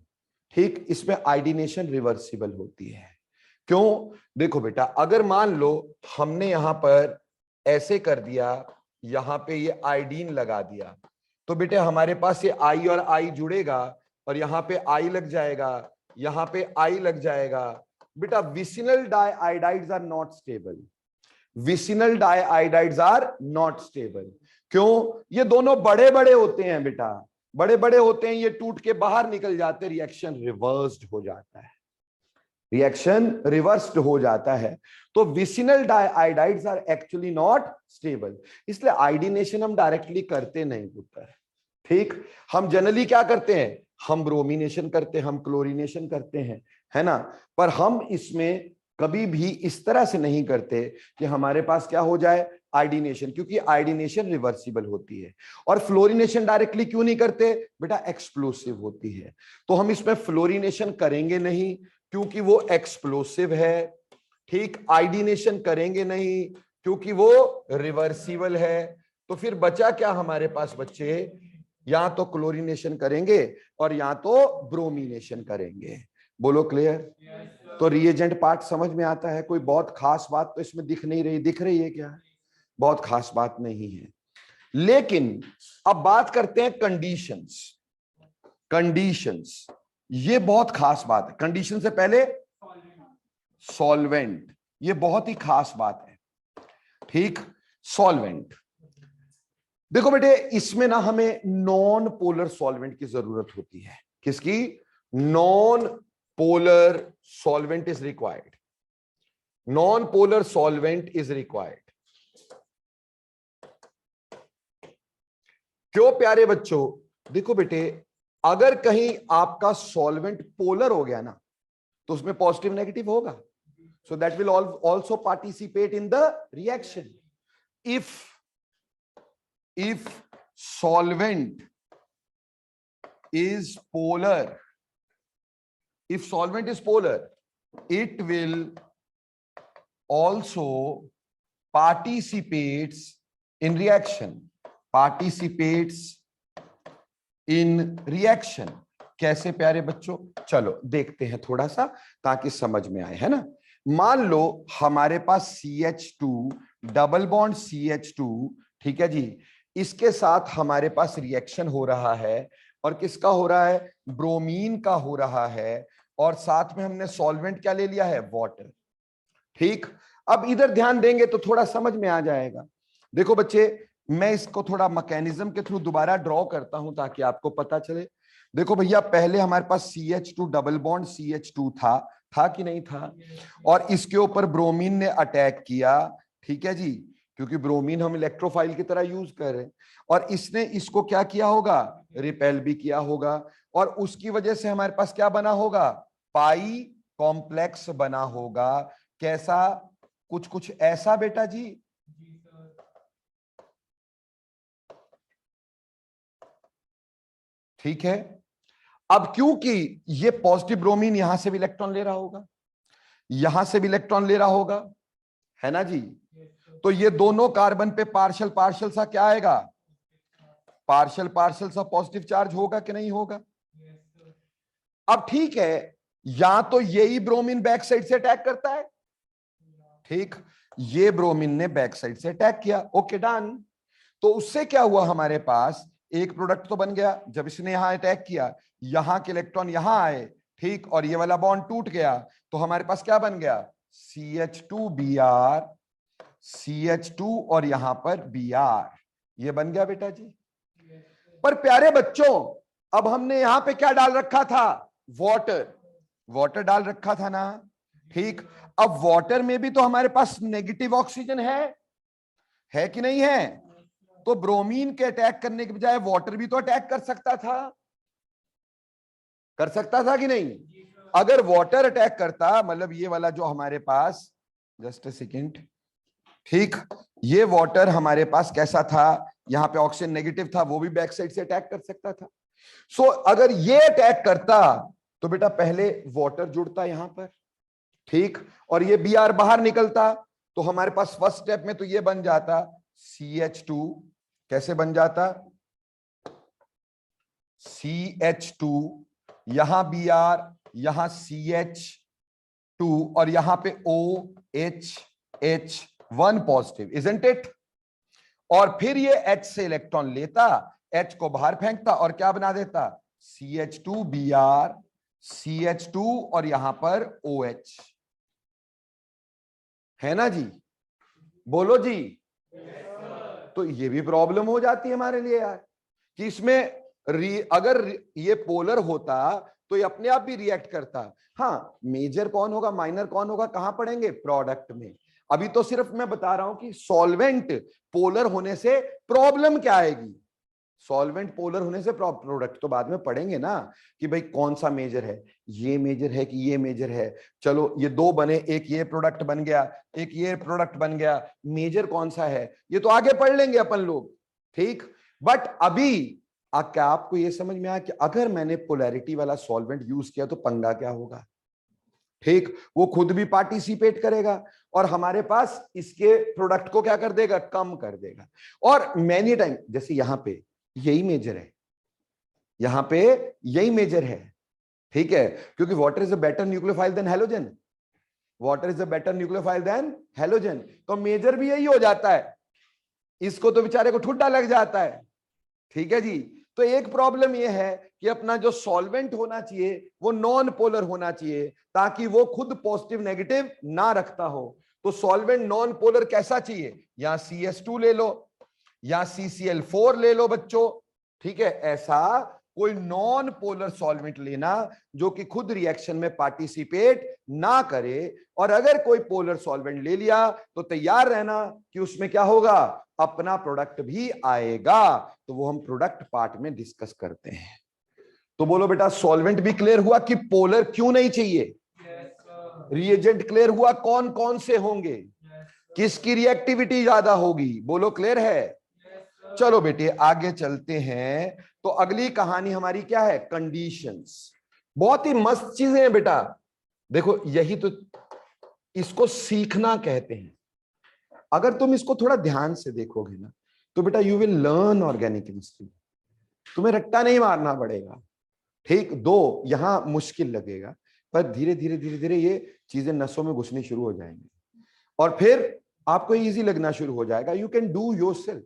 ठीक, इसमें आयोडीनेशन रिवर्सिबल होती है। क्यों, देखो बेटा अगर मान लो हमने यहां पर ऐसे कर दिया, यहां पे ये आयोडीन लगा दिया, तो बेटे हमारे पास ये आई और आई जुड़ेगा, और यहां पे आई लग जाएगा, यहां पे आई लग जाएगा। बेटा vicinal diiodides are not stable, vicinal diiodides are not stable. क्यों, ये दोनों बड़े बड़े होते हैं बेटा, बड़े बड़े होते हैं, ये टूट के बाहर निकल जाते, रिएक्शन रिवर्स्ड हो जाता है, रिएक्शन रिवर्स्ड हो जाता है। तो vicinal diiodides are actually not stable, इसलिए आयोडीनेशन हम डायरेक्टली करते नहीं पुत्र। ठीक, हम जनरली क्या करते हैं, हम ब्रोमिनेशन करते हैं, हम क्लोरिनेशन करते हैं, है ना, पर हम इसमें कभी भी इस तरह से नहीं करते कि हमारे पास क्या हो जाए आयोडीनेशन, क्योंकि आयोडीनेशन रिवर्सिबल होती है। और फ्लोरिनेशन डायरेक्टली क्यों नहीं करते बेटा, एक्सप्लोसिव होती है, तो हम इसमें फ्लोरिनेशन करेंगे नहीं क्योंकि वो एक्सप्लोसिव है। ठीक, आयोडीनेशन करेंगे नहीं क्योंकि वो रिवर्सिबल है। तो फिर बचा क्या हमारे पास बच्चे, या तो क्लोरीनेशन करेंगे और या तो ब्रोमीनेशन करेंगे। बोलो क्लियर? तो रिएजेंट पार्ट समझ में आता है? कोई बहुत खास बात तो इसमें दिख नहीं रही, दिख रही है क्या? बहुत खास बात नहीं है। लेकिन अब बात करते हैं कंडीशंस। कंडीशंस ये बहुत खास बात है। कंडीशन से पहले सॉल्वेंट, ये बहुत ही खास बात है। ठीक, सॉल्वेंट देखो बेटे, इसमें ना हमें नॉन पोलर सॉल्वेंट की जरूरत होती है। किसकी? Non polar solvent is required. Non polar solvent is required. क्यों प्यारे बच्चों? देखो बेटे, अगर कहीं आपका सॉल्वेंट पोलर हो गया ना तो उसमें पॉजिटिव नेगेटिव होगा, so that will also participate in the reaction. If solvent is polar, if solvent is polar, it will also participates in reaction. Participates in reaction. कैसे प्यारे बच्चों? चलो देखते हैं थोड़ा सा ताकि समझ में आए, है ना। मान लो हमारे पास CH2 डबल बॉन्ड CH2, ठीक है जी, इसके साथ हमारे पास रिएक्शन हो रहा है। और किसका हो रहा है? ब्रोमीन का हो रहा है। और साथ में हमने सॉल्वेंट क्या ले लिया है? वाटर। ठीक, अब इधर ध्यान देंगे तो थोड़ा समझ में आ जाएगा। देखो बच्चे, मैं इसको थोड़ा मैकेनिज्म के थ्रू दोबारा ड्रॉ करता हूं ताकि आपको पता चले। देखो भैया, पहले हमारे पास CH2 डबल बॉन्ड CH2 था कि नहीं था? और इसके ऊपर ब्रोमीन ने अटैक किया, ठीक है जी, क्योंकि ब्रोमीन हम इलेक्ट्रोफाइल की तरह यूज कर रहे हैं। और इसने इसको क्या किया होगा? रिपेल भी किया होगा। और उसकी वजह से हमारे पास क्या बना होगा? पाई कॉम्प्लेक्स बना होगा। कैसा? कुछ कुछ ऐसा बेटा जी। ठीक है, अब क्योंकि ये पॉजिटिव ब्रोमीन यहां से भी इलेक्ट्रॉन ले रहा होगा, यहां से भी इलेक्ट्रॉन ले रहा होगा, है ना जी, तो ये दोनों कार्बन पे पार्शियल पार्शियल सा क्या आएगा? पार्शियल पार्शियल सा पॉजिटिव चार्ज होगा कि नहीं होगा? अब ठीक है, या तो यही ब्रोमीन बैक साइड से अटैक करता है, ठीक, ये ब्रोमीन ने बैक साइड से अटैक किया, ओके डन। तो उससे क्या हुआ? हमारे पास एक प्रोडक्ट तो बन गया। जब इसने यहां अटैक किया, यहां के इलेक्ट्रॉन यहां आए, ठीक, और ये वाला बॉन्ड टूट गया, तो हमारे पास क्या बन गया? CH2Br, CH2 और यहां पर Br, ये बन गया बेटा जी। पर प्यारे बच्चों, अब हमने यहां पे क्या डाल रखा था? वाटर। वाटर डाल रखा था ना, ठीक। अब वाटर में भी तो हमारे पास नेगेटिव ऑक्सीजन है कि नहीं है? तो ब्रोमीन के अटैक करने के बजाय वाटर भी तो अटैक कर सकता था, कर सकता था कि नहीं? अगर वाटर अटैक करता, मतलब ये वाला जो हमारे पास, जस्ट अ सेकेंड, ठीक, ये वाटर हमारे पास कैसा था? यहां पे ऑक्सीजन नेगेटिव था, वो भी बैक साइड से अटैक कर सकता था। सो अगर ये अटैक करता तो बेटा पहले वाटर जुड़ता यहां पर, ठीक, और ये Br बाहर निकलता, तो हमारे पास फर्स्ट स्टेप में तो ये बन जाता CH2, कैसे बन जाता? CH2, यहां Br, यहां CH2 और यहां पे OH1 पॉजिटिव, इजंट इट? और फिर ये H से इलेक्ट्रॉन लेता, H को बाहर फेंकता और क्या बना देता? CH2Br, CH2 और यहां पर OH, है ना जी? बोलो जी। तो ये भी प्रॉब्लम हो जाती है हमारे लिए यार, कि इसमें अगर ये पोलर होता तो ये अपने आप भी रिएक्ट करता। हाँ, मेजर कौन होगा, माइनर कौन होगा, कहां पढ़ेंगे? प्रोडक्ट में। अभी तो सिर्फ मैं बता रहा हूं कि सॉल्वेंट पोलर होने से प्रॉब्लम क्या आएगी। सॉल्वेंट पोलर होने से प्रोडक्ट तो बाद में पढ़ेंगे ना, कि भाई कौन सा मेजर है, ये मेजर है कि ये मेजर है। चलो ये दो बने, एक ये प्रोडक्ट बन गया, एक ये प्रोडक्ट बन गया, मेजर कौन सा है ये तो आगे पढ़ लेंगे अपन लोग, ठीक। बट अभी क्या आपको ये समझ में आया कि अगर मैंने पोलैरिटी वाला सॉल्वेंट यूज किया तो पंगा क्या होगा, ठीक। वो खुद भी पार्टिसिपेट करेगा और हमारे पास इसके प्रोडक्ट को क्या कर देगा? कम कर देगा। और मैनी टाइम, जैसे यहां पे यही मेजर है, यहां पे यही मेजर है, ठीक है, क्योंकि water is a better nucleophile than halogen, water is a better nucleophile than halogen, तो मेजर भी यही हो जाता है। इसको तो बेचारे को ठुड्डा लग जाता है, ठीक है जी। तो एक प्रॉब्लम यह है कि अपना जो सॉल्वेंट होना चाहिए वो नॉन पोलर होना चाहिए, ताकि वो खुद पॉजिटिव नेगेटिव ना रखता हो। तो सॉल्वेंट नॉन पोलर कैसा चाहिए, या CS2 ले लो या CCl4 ले लो बच्चों, ठीक है, ऐसा कोई नॉन पोलर सॉल्वेंट लेना जो कि खुद रिएक्शन में पार्टिसिपेट ना करे। और अगर कोई पोलर सॉल्वेंट ले लिया तो तैयार रहना कि उसमें क्या होगा, अपना प्रोडक्ट भी आएगा, तो वो हम प्रोडक्ट पार्ट में डिस्कस करते हैं। तो बोलो बेटा, सॉल्वेंट भी क्लियर हुआ कि पोलर क्यों नहीं चाहिए, रिएजेंट क्लियर हुआ कौन कौन से होंगे, किसकी रिएक्टिविटी ज्यादा होगी, बोलो क्लियर है। चलो बेटे आगे चलते हैं। तो अगली कहानी हमारी क्या है, कंडीशंस। बहुत ही मस्त चीजें हैं बेटा, देखो यही तो इसको सीखना कहते हैं। अगर तुम इसको थोड़ा ध्यान से देखोगे ना तो बेटा you will learn organic chemistry, तुम्हें रट्टा नहीं मारना पड़ेगा, ठीक। दो यहां मुश्किल लगेगा, पर धीरे धीरे धीरे धीरे ये चीजें नसों में घुसनी शुरू हो जाएंगी और फिर आपको इजी लगना शुरू हो जाएगा। You can do yourself.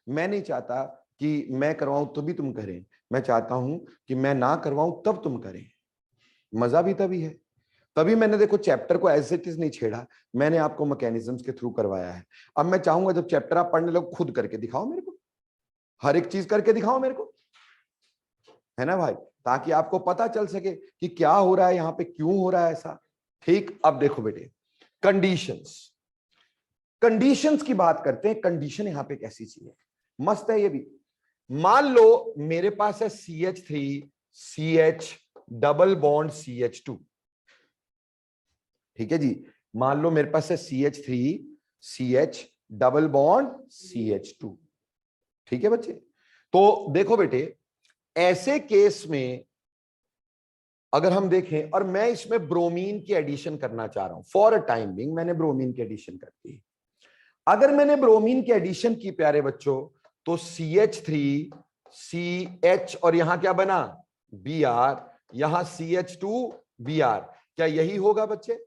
मैं नहीं चाहता कि मैं करवाऊं तो भी तुम करें, मैं चाहता हूं कि मैं ना करवाऊं तब तुम करें, मजा भी तभी है। तभी मैंने देखो चैप्टर को एज इट इज नहीं छेड़ा, मैंने आपको मैकेनिज्म्स के थ्रू करवाया है। अब मैं चाहूंगा जब चैप्टर आप पढ़ने लगो खुद करके दिखाओ मेरे को, हर एक चीज करके दिखाओ मेरे को, है ना भाई, ताकि आपको पता चल सके कि क्या हो रहा है यहाँ पे, क्यों हो रहा है ऐसा, ठीक। अब देखो बेटे, कंडीशंस, कंडीशंस की बात करते हैं। कंडीशन यहाँ पे कैसी चीज है, मस्त है ये भी। मान लो मेरे पास है CH3CH डबल बॉन्ड CH2, ठीक है जी। मान लो मेरे पास है CH3CH डबल बॉन्ड CH2, ठीक है बच्चे। तो देखो बेटे, ऐसे केस में अगर हम देखें, और मैं इसमें ब्रोमीन की एडिशन करना चाह रहा हूं, फॉर अ टाइम बिंग मैंने ब्रोमीन की एडिशन कर दी। अगर मैंने ब्रोमीन की एडिशन की प्यारे बच्चों, तो CH3CH और यहां क्या बना Br, यहां CH2Br, क्या यही होगा बच्चे।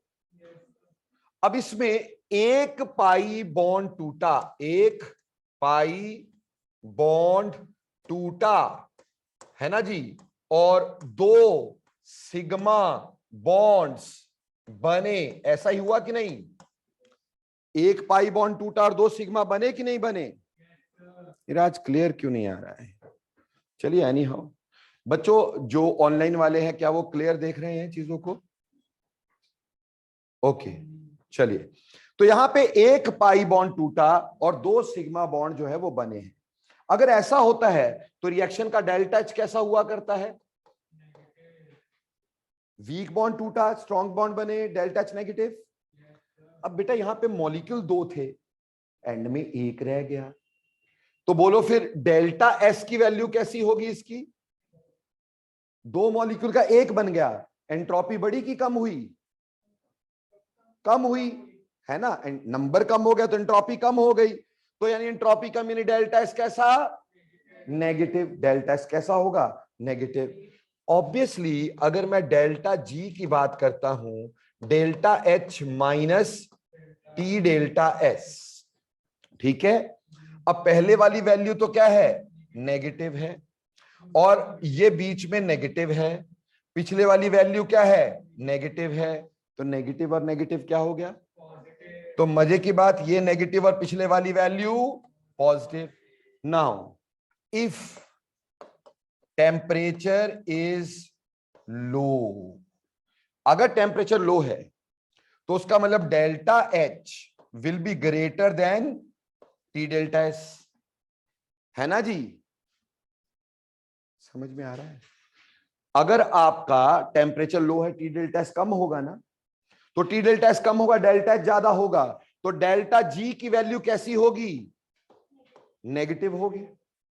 अब इसमें एक पाई बॉन्ड टूटा, एक पाई बॉन्ड टूटा, है ना जी, और दो सिग्मा बॉन्ड्स बने, ऐसा ही हुआ कि नहीं। एक पाई बॉन्ड टूटा और दो सिग्मा बने कि नहीं बने। आज क्लियर क्यों नहीं आ रहा है, चलिए एनी हाउ। बच्चों जो ऑनलाइन वाले हैं क्या वो क्लियर देख रहे हैं चीजों को, ओके चलिए। तो यहां पे एक पाई बॉन्ड टूटा और दो सिग्मा बॉन्ड जो है वो बने हैं। अगर ऐसा होता है तो रिएक्शन का डेल्टा एच कैसा हुआ करता है, वीक बॉन्ड टूटा स्ट्रॉन्ग बॉन्ड बने, डेल्टा एच नेगेटिव। अब बेटा यहां पे मॉलिक्यूल दो थे, एंड में एक रह गया, तो बोलो फिर डेल्टा एस की वैल्यू कैसी होगी इसकी, दो मॉलिक्यूल का एक बन गया, एंट्रोपी बढ़ी कि कम हुई, कम हुई, है ना, नंबर कम हो गया तो एंट्रोपी कम हो गई, तो यानी एंट्रोपी कम यानी डेल्टा एस कैसा, नेगेटिव। डेल्टा एस कैसा होगा, नेगेटिव। ऑब्वियसली अगर मैं डेल्टा जी की बात करता हूं, delta H minus T delta S, ठीक है। अब पहले वाली वैल्यू तो क्या है, नेगेटिव है, और ये बीच में नेगेटिव है, पिछले वाली वैल्यू क्या है, नेगेटिव है, तो नेगेटिव और नेगेटिव क्या हो गया, तो मजे की बात ये नेगेटिव और पिछले वाली value positive. Now if temperature is low, अगर टेम्परेचर लो है तो उसका मतलब delta H will be greater than T delta S, है ना जी, समझ में आ रहा है। अगर आपका टेम्परेचर लो है, टी डेल्टा एस कम होगा ना, तो टी डेल्टा एस कम होगा, डेल्टा एच ज्यादा होगा, तो डेल्टा जी की वैल्यू कैसी होगी, नेगेटिव होगी,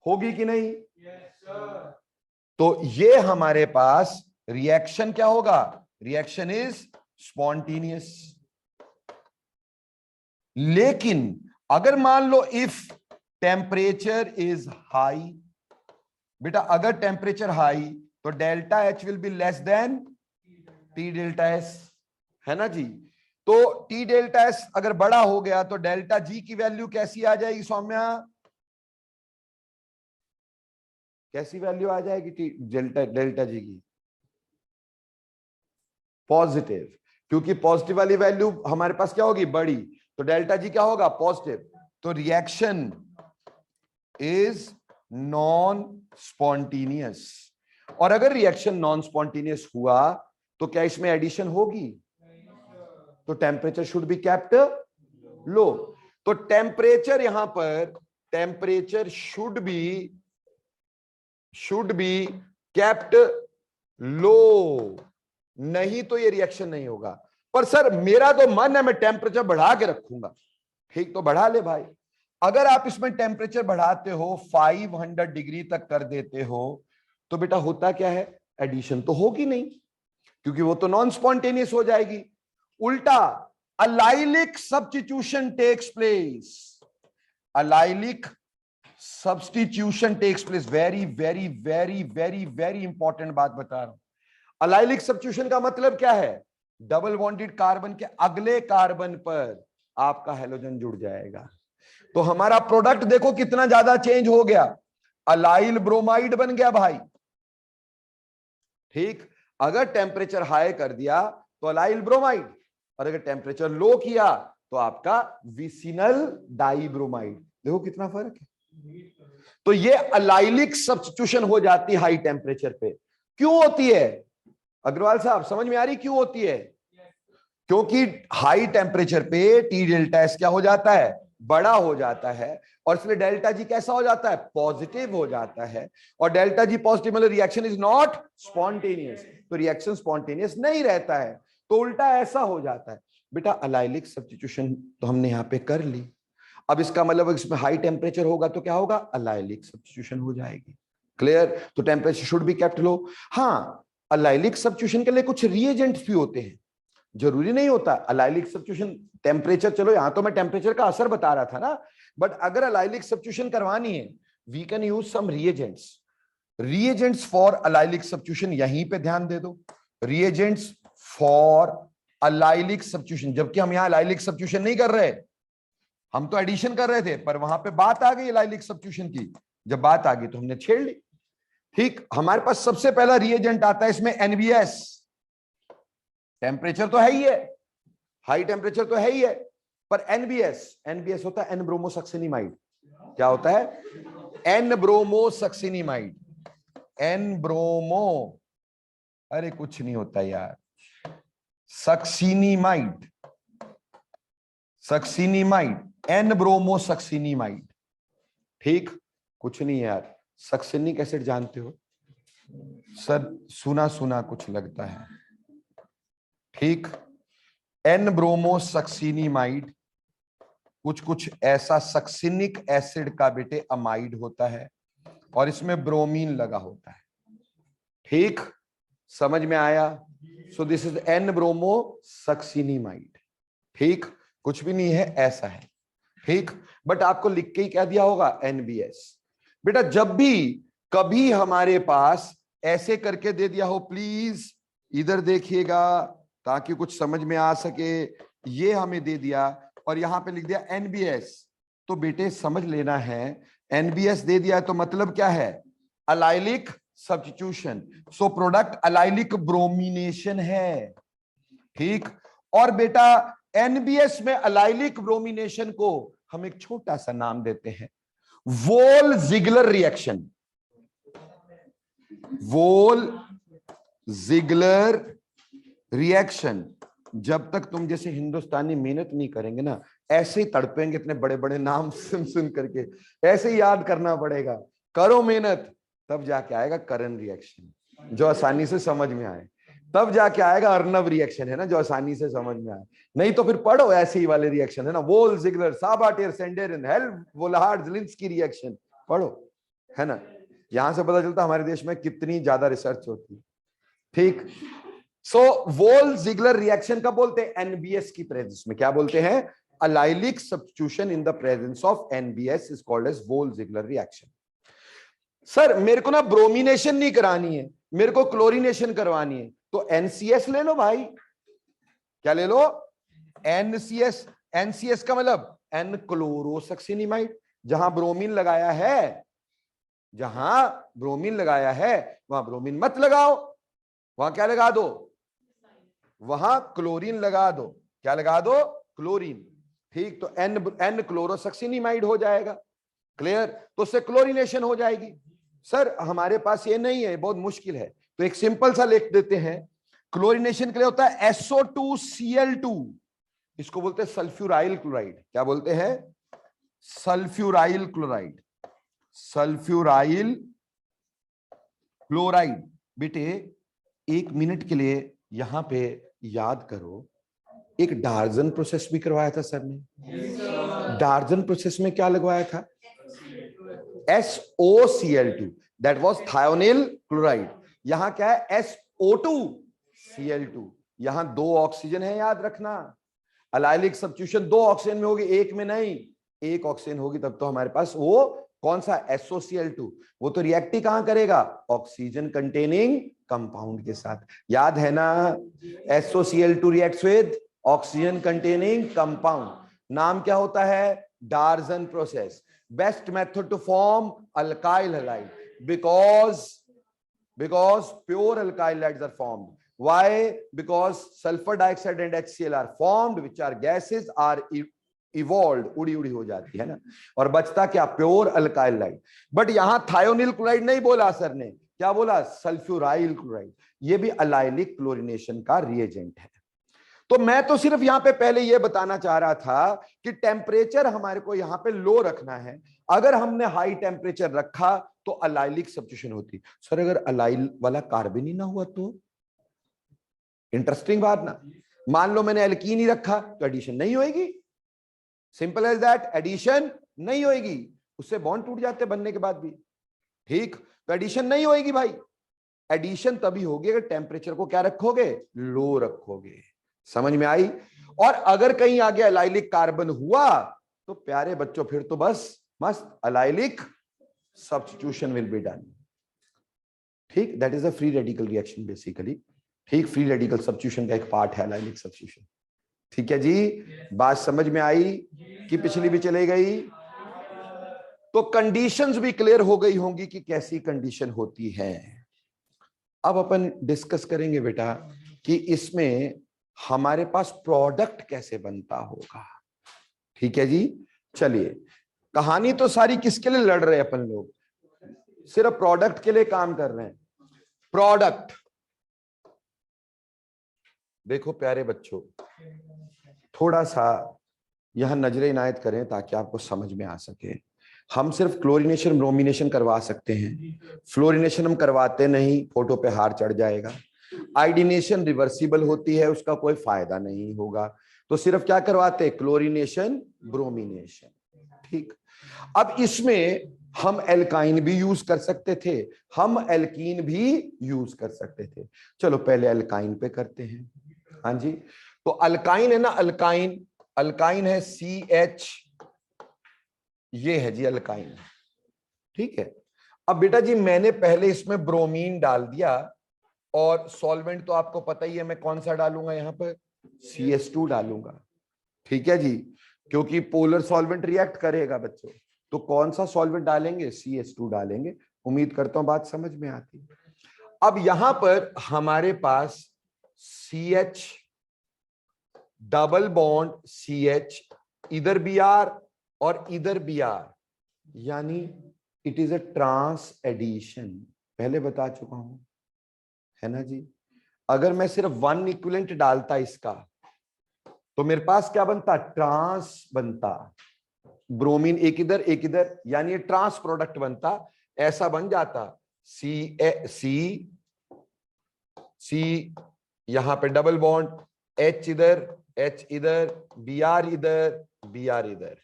होगी कि नहीं। तो ये हमारे पास रिएक्शन क्या होगा, रिएक्शन इज स्पॉन्टेनियस। लेकिन अगर मान लो इफ टेम्परेचर इज हाई, बेटा अगर टेम्परेचर हाई तो delta H will be less than T delta S, है ना जी। तो टी डेल्टा एस अगर बड़ा हो गया तो डेल्टा जी की वैल्यू कैसी आ जाएगी सौम्या? कैसी वैल्यू आ जाएगी टी डेल्टा जी की? पॉजिटिव, क्योंकि पॉजिटिव वाली वैल्यू हमारे पास क्या होगी? बड़ी, तो डेल्टा जी क्या होगा? पॉजिटिव। तो रिएक्शन इज नॉन स्पॉन्टेनियस, और अगर रिएक्शन नॉन स्पॉन्टेनियस हुआ तो क्या इसमें एडिशन होगी? तो टेम्परेचर शुड बी केप्ट लो। तो टेम्परेचर यहां पर, टेम्परेचर शुड बी केप्ट लो, नहीं तो ये रिएक्शन नहीं होगा। पर सर मेरा तो मन है मैं टेम्परेचर बढ़ा के रखूंगा। ठीक, तो बढ़ा ले भाई। अगर आप इसमें टेम्परेचर बढ़ाते हो 500 डिग्री तक कर देते हो तो बेटा होता क्या है? एडिशन तो होगी नहीं, क्योंकि वो तो नॉन स्पॉन्टेनियस हो जाएगी। उल्टा allylic substitution takes place, allylic substitution takes place. Very very very very very important बात बता रहा हूं। अलाइलिक सब्स्टिट्यूशन का मतलब क्या है? डबल बॉन्डेड कार्बन के अगले कार्बन पर आपका हैलोजन जुड़ जाएगा। तो हमारा प्रोडक्ट देखो कितना ज्यादा चेंज हो गया, अलाइल ब्रोमाइड बन गया भाई। ठीक, अगर टेम्परेचर हाई कर दिया तो अलाइल ब्रोमाइड, और अगर टेम्परेचर लो किया तो आपका विसिनल डाइब्रोमाइड। देखो कितना फर्क है। तो ये अलाइलिक सब्स्टिट्यूशन हो जाती है हाई टेम्परेचर पे। क्यों होती है अग्रवाल साहब, समझ में आ रही क्यों होती है? क्योंकि हाई टेम्परेचर पे टी डेल्टा एस क्या हो जाता है? बड़ा हो जाता है, और इसलिए डेल्टा जी कैसा हो जाता है? पॉजिटिव हो जाता है। और डेल्टा जी पॉजिटिव मतलब रिएक्शन इज नॉट स्पॉन्टेनियस, तो रिएक्शन स्पॉन्टेनियस नहीं रहता है, तो उल्टा ऐसा हो जाता है। बेटा अलाइलिक सब्स्टिट्यूशन तो हमने यहां पे कर ली, अब इसका मतलब इसमें हाई टेम्परेचर होगा तो क्या होगा? अलाइलिक सब्स्टिट्यूशन हो जाएगी। क्लियर? तो टेम्परेचर शुड बी केप्ट लो। हाँ, अलाइलिक सब्स्टिट्यूशन के लिए कुछ रिएजेंट्स भी होते हैं, जरूरी नहीं होता अलाइलिक सब्स्टिट्यूशन टेम्परेचर। चलो यहां तो मैं टेम्परेचर का असर बता रहा था ना, बट अगर अलाइलिक सब्स्टिट्यूशन करवानी है we can use some reagents for allylic substitution. यहीं पे ध्यान दे दो, रिएजेंट्स फॉर अलाइलिक सब्स्टिट्यूशन, जबकि हम यहां अलाइलिक सब्स्टिट्यूशन नहीं कर रहे, हम तो एडिशन कर रहे थे, पर वहां पे बात आ गई अलाइलिक सब्स्टिट्यूशन की। जब बात आ गई तो हमने छेड़ ली। ठीक, हमारे पास सबसे पहला रिएजेंट आता है इसमें एनबीएस। टेम्परेचर तो है ही है, हाई टेम्परेचर तो है ही है, पर एनबीएस होता है एन ब्रोमोसक्सिनिमाइड। क्या होता है? N bromosuccinimide. एन ब्रोमो, अरे कुछ नहीं होता यार, सक्सिनिमाइड, सक्सिनिमाइड, एन ब्रोमोसक्सिनिमाइड। ठीक, कुछ नहीं यार। सक्सिनिक एसिड जानते हो सर? सुना सुना कुछ लगता है। ठीक, एन ब्रोमोसक्सिनिमाइड कुछ कुछ ऐसा सक्सिनिक एसिड का बेटे अमाइड होता है, और इसमें ब्रोमीन लगा होता है। ठीक, समझ में आया? So this is N bromosuccinimide. ठीक, कुछ भी नहीं है, ऐसा है। ठीक, बट आपको लिख के ही क्या दिया होगा? एनबीएस। बेटा जब भी कभी हमारे पास ऐसे करके दे दिया हो, प्लीज इधर देखिएगा ताकि कुछ समझ में आ सके। ये हमें दे दिया और यहां पे लिख दिया एनबीएस, तो बेटे समझ लेना है एनबीएस दे दिया तो मतलब क्या है? Allylic substitution. So product allylic bromination है। ठीक, और बेटा एनबीएस में अलाइलिक ब्रोमिनेशन को हम एक छोटा सा नाम देते हैं, वोल जिगलर रिएक्शन। वोल जिगलर रिएक्शन। जब तक तुम जैसे हिंदुस्तानी मेहनत नहीं करेंगे ना, ऐसे ही तड़पेंगे इतने बड़े बड़े नाम सुन सुन करके, ऐसे ही याद करना पड़ेगा। करो मेहनत, तब जाके आएगा करण रिएक्शन जो आसानी से समझ में आए, तब जाके आएगा अर्नव रिएक्शन, है ना, जो आसानी से समझ में आए। नहीं तो फिर पढ़ो ऐसे ही वाले रिएक्शन, है ना, वोल जिगलर, साबाटेर सेंडेरिन, हेल्वोल्हार्ड ज़िलिंस्की रिएक्शन पढ़ो, है ना। यहां से पता चलता हमारे देश में कितनी ज्यादा रिसर्च होती है। ठीक, सो वोल जिगलर रिएक्शन का बोलते हैं एनबीएस की प्रेजेंस में। क्या बोलते हैं? Allylic substitution in the presence of NBS is called as Wohl Ziegler reaction. Sir मेरे को ना ब्रोमिनेशन नहीं करानी है, मेरे को क्लोरीनेशन करवानी है, तो NCS ले लो भाई। क्या ले लो? NCS। NCS का मतलब एन क्लोरोसक्सिनिमाइड। जहां ब्रोमीन लगाया है, जहां ब्रोमीन लगाया है वहां ब्रोमीन मत लगाओ, वहां क्या लगा दो? वहां क्लोरीन लगा दो। क्या लगा दो? क्लोरीन। ठीक, तो एन क्लोरोसक्सिनिमाइड हो जाएगा। क्लियर? तो उससे क्लोरीनेशन हो जाएगी। सर हमारे पास ये नहीं है, बहुत मुश्किल है, तो एक सिंपल सा लिख देते हैं। क्लोरीनेशन के लिए होता है SO2Cl2, इसको बोलते हैं सल्फ्यूराइल क्लोराइड। क्या बोलते हैं? Sulphuryl chloride. Sulphuryl chloride. बेटे 1 मिनट के लिए यहां पे याद करो, एक डार्जन प्रोसेस भी करवाया था सर ने। डार्जन प्रोसेस में क्या लगवाया था? SOCl2, that was thionyl chloride. यहां क्या है? SO2Cl2। यहां 2 ऑक्सीजन है, याद रखना। अलाइलिक सब्स्टिट्यूशन 2 ऑक्सीजन में होगी, एक में नहीं। 1 ऑक्सीजन होगी तब तो हमारे पास वो कौन सा? SOCl2। वो तो रिएक्ट ही कहां करेगा? ऑक्सीजन कंटेनिंग कंपाउंड के साथ। याद है ना? SOCl2 reacts with oxygen containing compound. नाम क्या होता है? Darzens process. Best method to form alkyl halide because pure alkyl halides are formed. Why? Because sulfur dioxide and HCl are formed, which are gases are evolved, उड़ी उड़ी हो जाती है ना, और बचता क्या? Pure alkyl hide. बट यहां थायोनिल क्लोराइड नहीं बोला सर ने, क्या बोला? Sulphuryl chloride. ये भी अलाइलिक क्लोरीनेशन का रिएजेंट है। तो मैं तो सिर्फ यहां पे पहले यह बताना चाह रहा था कि टेम्परेचर हमारे को यहां पे लो रखना है। अगर हमने हाई टेम्परेचर रखा तो अलाइलिक सब्स्टिट्यूशन होती। सर अगर अलाइल वाला कार्बन ही ना हुआ तो? इंटरेस्टिंग बात ना। मान लो मैंने एल्कीन ही रखा तो एडिशन नहीं होगी। सिंपल एज दैट, एडिशन नहीं होगी। उससे बॉन्ड टूट जाते बनने के बाद भी। ठीक, तो एडिशन नहीं होगी भाई। एडिशन तभी होगी अगर टेम्परेचर को क्या रखोगे? लो रखोगे। समझ में आई? और अगर कहीं आगे अलाइलिक कार्बन हुआ तो प्यारे बच्चों फिर तो बस मस्त allylic substitution will be done. ठीक, that is a free radical reaction basically. ठीक, फ्री रेडिकल सब्स्टिट्यूशन का एक पार्ट है अलाइलिक सब्स्टिट्यूशन। ठीक है जी, बात समझ में आई कि पिछली भी चले गई? तो कंडीशंस भी क्लियर हो गई होंगी कि कैसी कंडीशन होती है। अब अपन डिस्कस करेंगे बेटा कि इसमें हमारे पास प्रोडक्ट कैसे बनता होगा। ठीक है जी, चलिए। कहानी तो सारी किसके लिए लड़ रहे हैं अपन लोग? सिर्फ प्रोडक्ट के लिए काम कर रहे हैं। प्रोडक्ट देखो प्यारे बच्चों, थोड़ा सा यहां नजरें इनायत करें ताकि आपको समझ में आ सके। हम सिर्फ क्लोरीनेशन ब्रोमिनेशन करवा सकते हैं, फ्लोरिनेशन हम करवाते नहीं, फोटो पे हार चढ़ जाएगा। आइडिनेशन रिवर्सिबल होती है, उसका कोई फायदा नहीं होगा। तो सिर्फ क्या करवाते? Chlorination bromination. ठीक, अब इसमें हम एल्काइन भी यूज कर सकते थे, हम एल्कीन भी यूज कर सकते थे। चलो पहले एल्काइन पे करते हैं। हाँ जी, तो अल्काइन है ना, अल्काइन। अल्काइन है CH, ये है जी अल्काइन। ठीक है, अब बेटा जी मैंने पहले इसमें ब्रोमीन डाल दिया, और सॉल्वेंट तो आपको पता ही है मैं कौन सा डालूंगा यहां पर? CS2 डालूंगा। ठीक है जी, क्योंकि पोलर सॉल्वेंट रिएक्ट करेगा बच्चों, तो कौन सा सॉल्वेंट डालेंगे? CS2 डालेंगे। उम्मीद करता हूं बात समझ में आती है। अब यहां पर हमारे पास CH डबल बॉन्ड CH, इधर Br और इधर Br, यानी it is a trans addition. पहले बता चुका हूं, है ना जी। अगर मैं सिर्फ 1 इक्विवेलेंट डालता इसका तो मेरे पास क्या बनता? ट्रांस बनता। ब्रोमीन एक इधर एक इधर, यानी ये ट्रांस प्रोडक्ट बनता। ऐसा बन जाता सी यहां पे डबल बॉन्ड, H इधर H इधर, Br इधर Br इधर।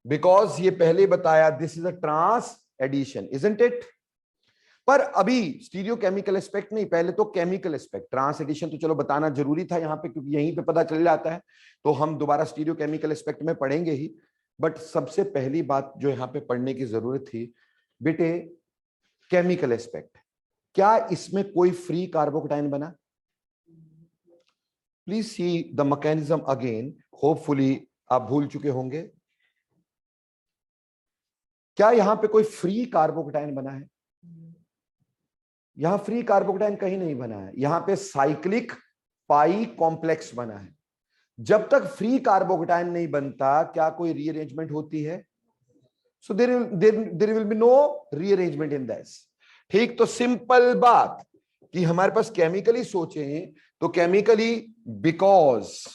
बिकॉज ये पहले बताया this is a trans addition, isn't it? पर अभी स्टीरियो केमिकल एस्पेक्ट नहीं, पहले तो केमिकल एस्पेक्ट। ट्रांस एडिशन तो चलो बताना जरूरी था यहाँ पे, क्योंकि यहीं पे पता चल जाता है, तो हम दोबारा स्टीरियो केमिकल एस्पेक्ट में पढ़ेंगे ही। बट सबसे पहली बात जो यहाँ पे पढ़ने की जरूरत थी बेटे, केमिकल एस्पेक्ट, क्या इसमें कोई फ्री कार्बोकटाइन बना? Please see the mechanism again, hopefully आप भूल चुके होंगे। क्या यहां पे कोई फ्री कार्बोकटाइन बना है? यहां फ्री कार्बोकटाइन कहीं नहीं बना है, यहां पे साइक्लिक पाई कॉम्प्लेक्स बना है। जब तक फ्री कार्बोकटाइन नहीं बनता क्या कोई रीअरेंजमेंट होती है? So there will be no rearrangement in this. ठीक, तो सिंपल बात कि हमारे पास केमिकली सोचें तो chemically because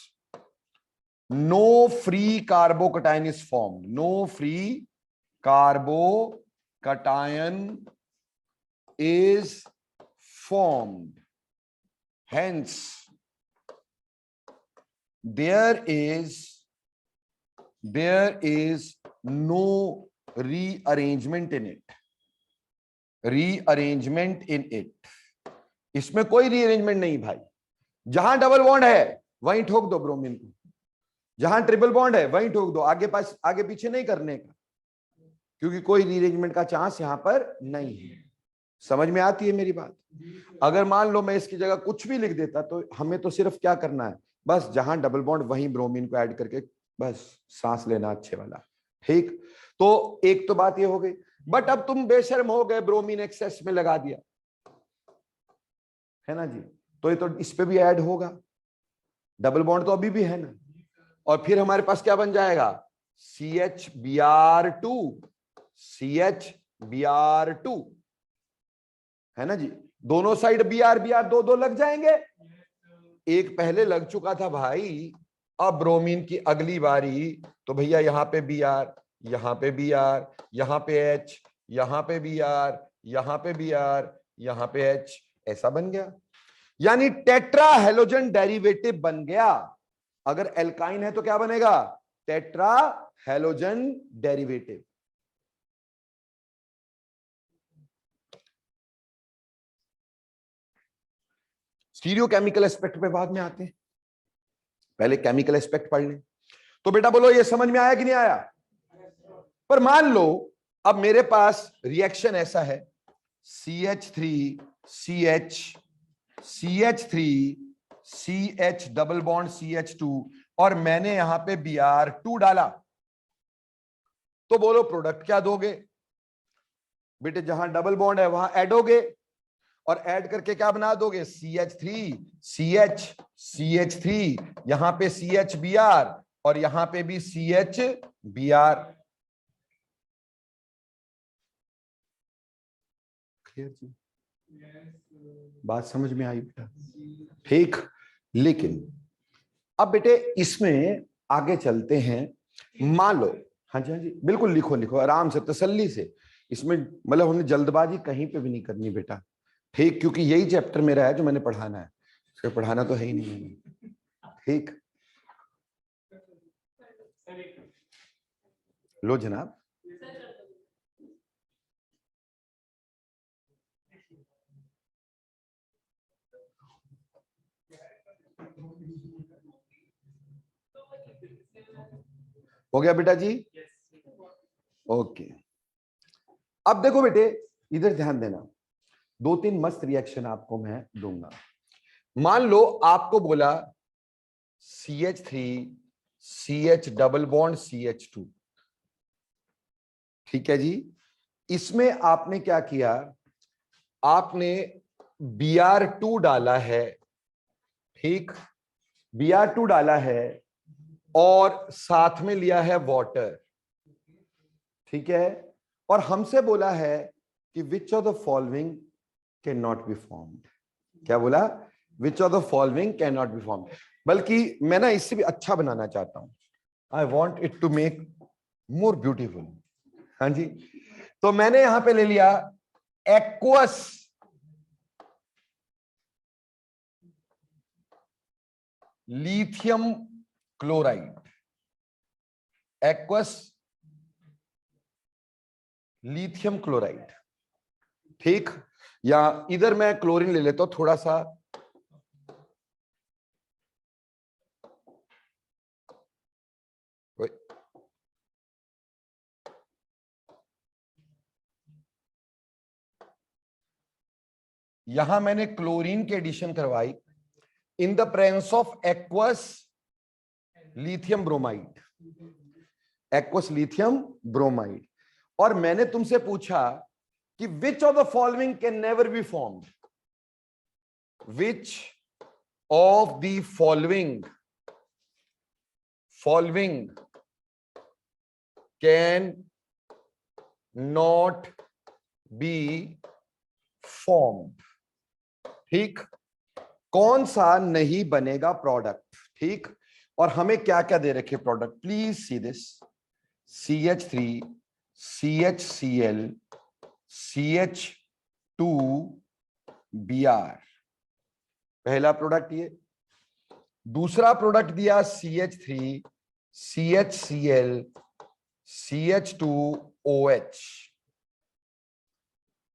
no free carbocation is formed, no free carbocation is formed, hence there is no rearrangement in it, इसमें कोई रीअरेंजमेंट नहीं भाई। जहां डबल बॉन्ड है वहीं ठोक दो ब्रोमीन को, जहां ट्रिपल बॉन्ड है वहीं ठोक दो, आगे पीछे नहीं करने का, क्योंकि कोई रीअरेंजमेंट का चांस यहां पर नहीं है। समझ में आती है मेरी बात? अगर मान लो मैं इसकी जगह कुछ भी लिख देता तो हमें तो सिर्फ क्या करना है, बस जहां डबल बॉन्ड वहीं ब्रोमीन को ऐड करके बस सांस लेना अच्छे वाला। ठीक, तो एक तो बात ये हो गई। बट अब तुम बेशर्म हो गए, ब्रोमीन एक्सेस में लगा दिया है ना जी, तो ये तो इस पे भी ऐड होगा, डबल बॉन्ड तो अभी भी है ना, और फिर हमारे पास क्या बन जाएगा, CHBr2, CHBr2 है ना जी। दोनों साइड Br Br दो दो लग जाएंगे, एक पहले लग चुका था भाई, अब ब्रोमीन की अगली बारी तो भैया यहाँ पे Br, यहाँ पे Br, यहाँ पे H, यहाँ पे Br, यहाँ पे Br, यहाँ पे H, ऐसा बन गया, यानी टेट्रा हेलोजन डेरिवेटिव बन गया। अगर एल्काइन है तो क्या बनेगा, tetra halogen derivative. Stereo chemical aspect पे बाद में आते हैं, पहले केमिकल एस्पेक्ट पढ़ लें। तो बेटा बोलो ये समझ में आया कि नहीं आया? पर मान लो अब मेरे पास रिएक्शन ऐसा है, CH3 CH CH3 CH double bond CH2 और मैंने यहां पे Br2 डाला, तो बोलो प्रोडक्ट क्या दोगे? बेटे जहां डबल बॉन्ड है वहां ऐडोगे, और ऐड करके क्या बना दोगे, CH3 CH CH3, यहां पे CHBr और यहां पे भी CHBr। क्लियर जी? बात समझ में आई बेटा? ठीक, लेकिन अब बेटे इसमें आगे चलते हैं। मान लो, हाँ जी हाँ जी बिल्कुल, लिखो लिखो आराम से तसल्ली से, इसमें मतलब हमने जल्दबाजी कहीं पे भी नहीं करनी बेटा। ठीक, क्योंकि यही चैप्टर मेरा है जो मैंने पढ़ाना है, उसको पढ़ाना तो है ही नहीं मैंने। ठीक, लो जनाब। हो गया बेटा जी? ओके, अब देखो बेटे इधर ध्यान देना, दो तीन मस्त रिएक्शन आपको मैं दूंगा। मान लो आपको बोला CH3 CH double bond CH2, ठीक है जी। इसमें आपने क्या किया, आपने Br2 डाला है, ठीक, Br2 डाला है और साथ में लिया है वाटर, ठीक है, और हमसे बोला है कि which of the following can not be formed. क्या बोला? Which of the following can not be formed. बल्कि मैं ना इससे भी अच्छा बनाना चाहता हूं, I want it to make more beautiful. हाँ जी, तो मैंने यहां पे ले लिया aqueous lithium chloride, aqueous lithium chloride, ठीक, या इधर मैं क्लोरीन ले लेता हूं थोड़ा सा, यहां मैंने क्लोरीन की एडिशन करवाई इन the presence of aqueous lithium bromide, aqueous lithium bromide, और मैंने तुमसे पूछा कि which of the following can never be formed, which of the following can not be formed, ठीक, कौन सा नहीं बनेगा प्रोडक्ट, ठीक। और हमें क्या क्या दे रखे product, please see this, CH3 CHCl CH2Br, पहला प्रोडक्ट ये। दूसरा प्रोडक्ट दिया CH3 CHCl CH2OH,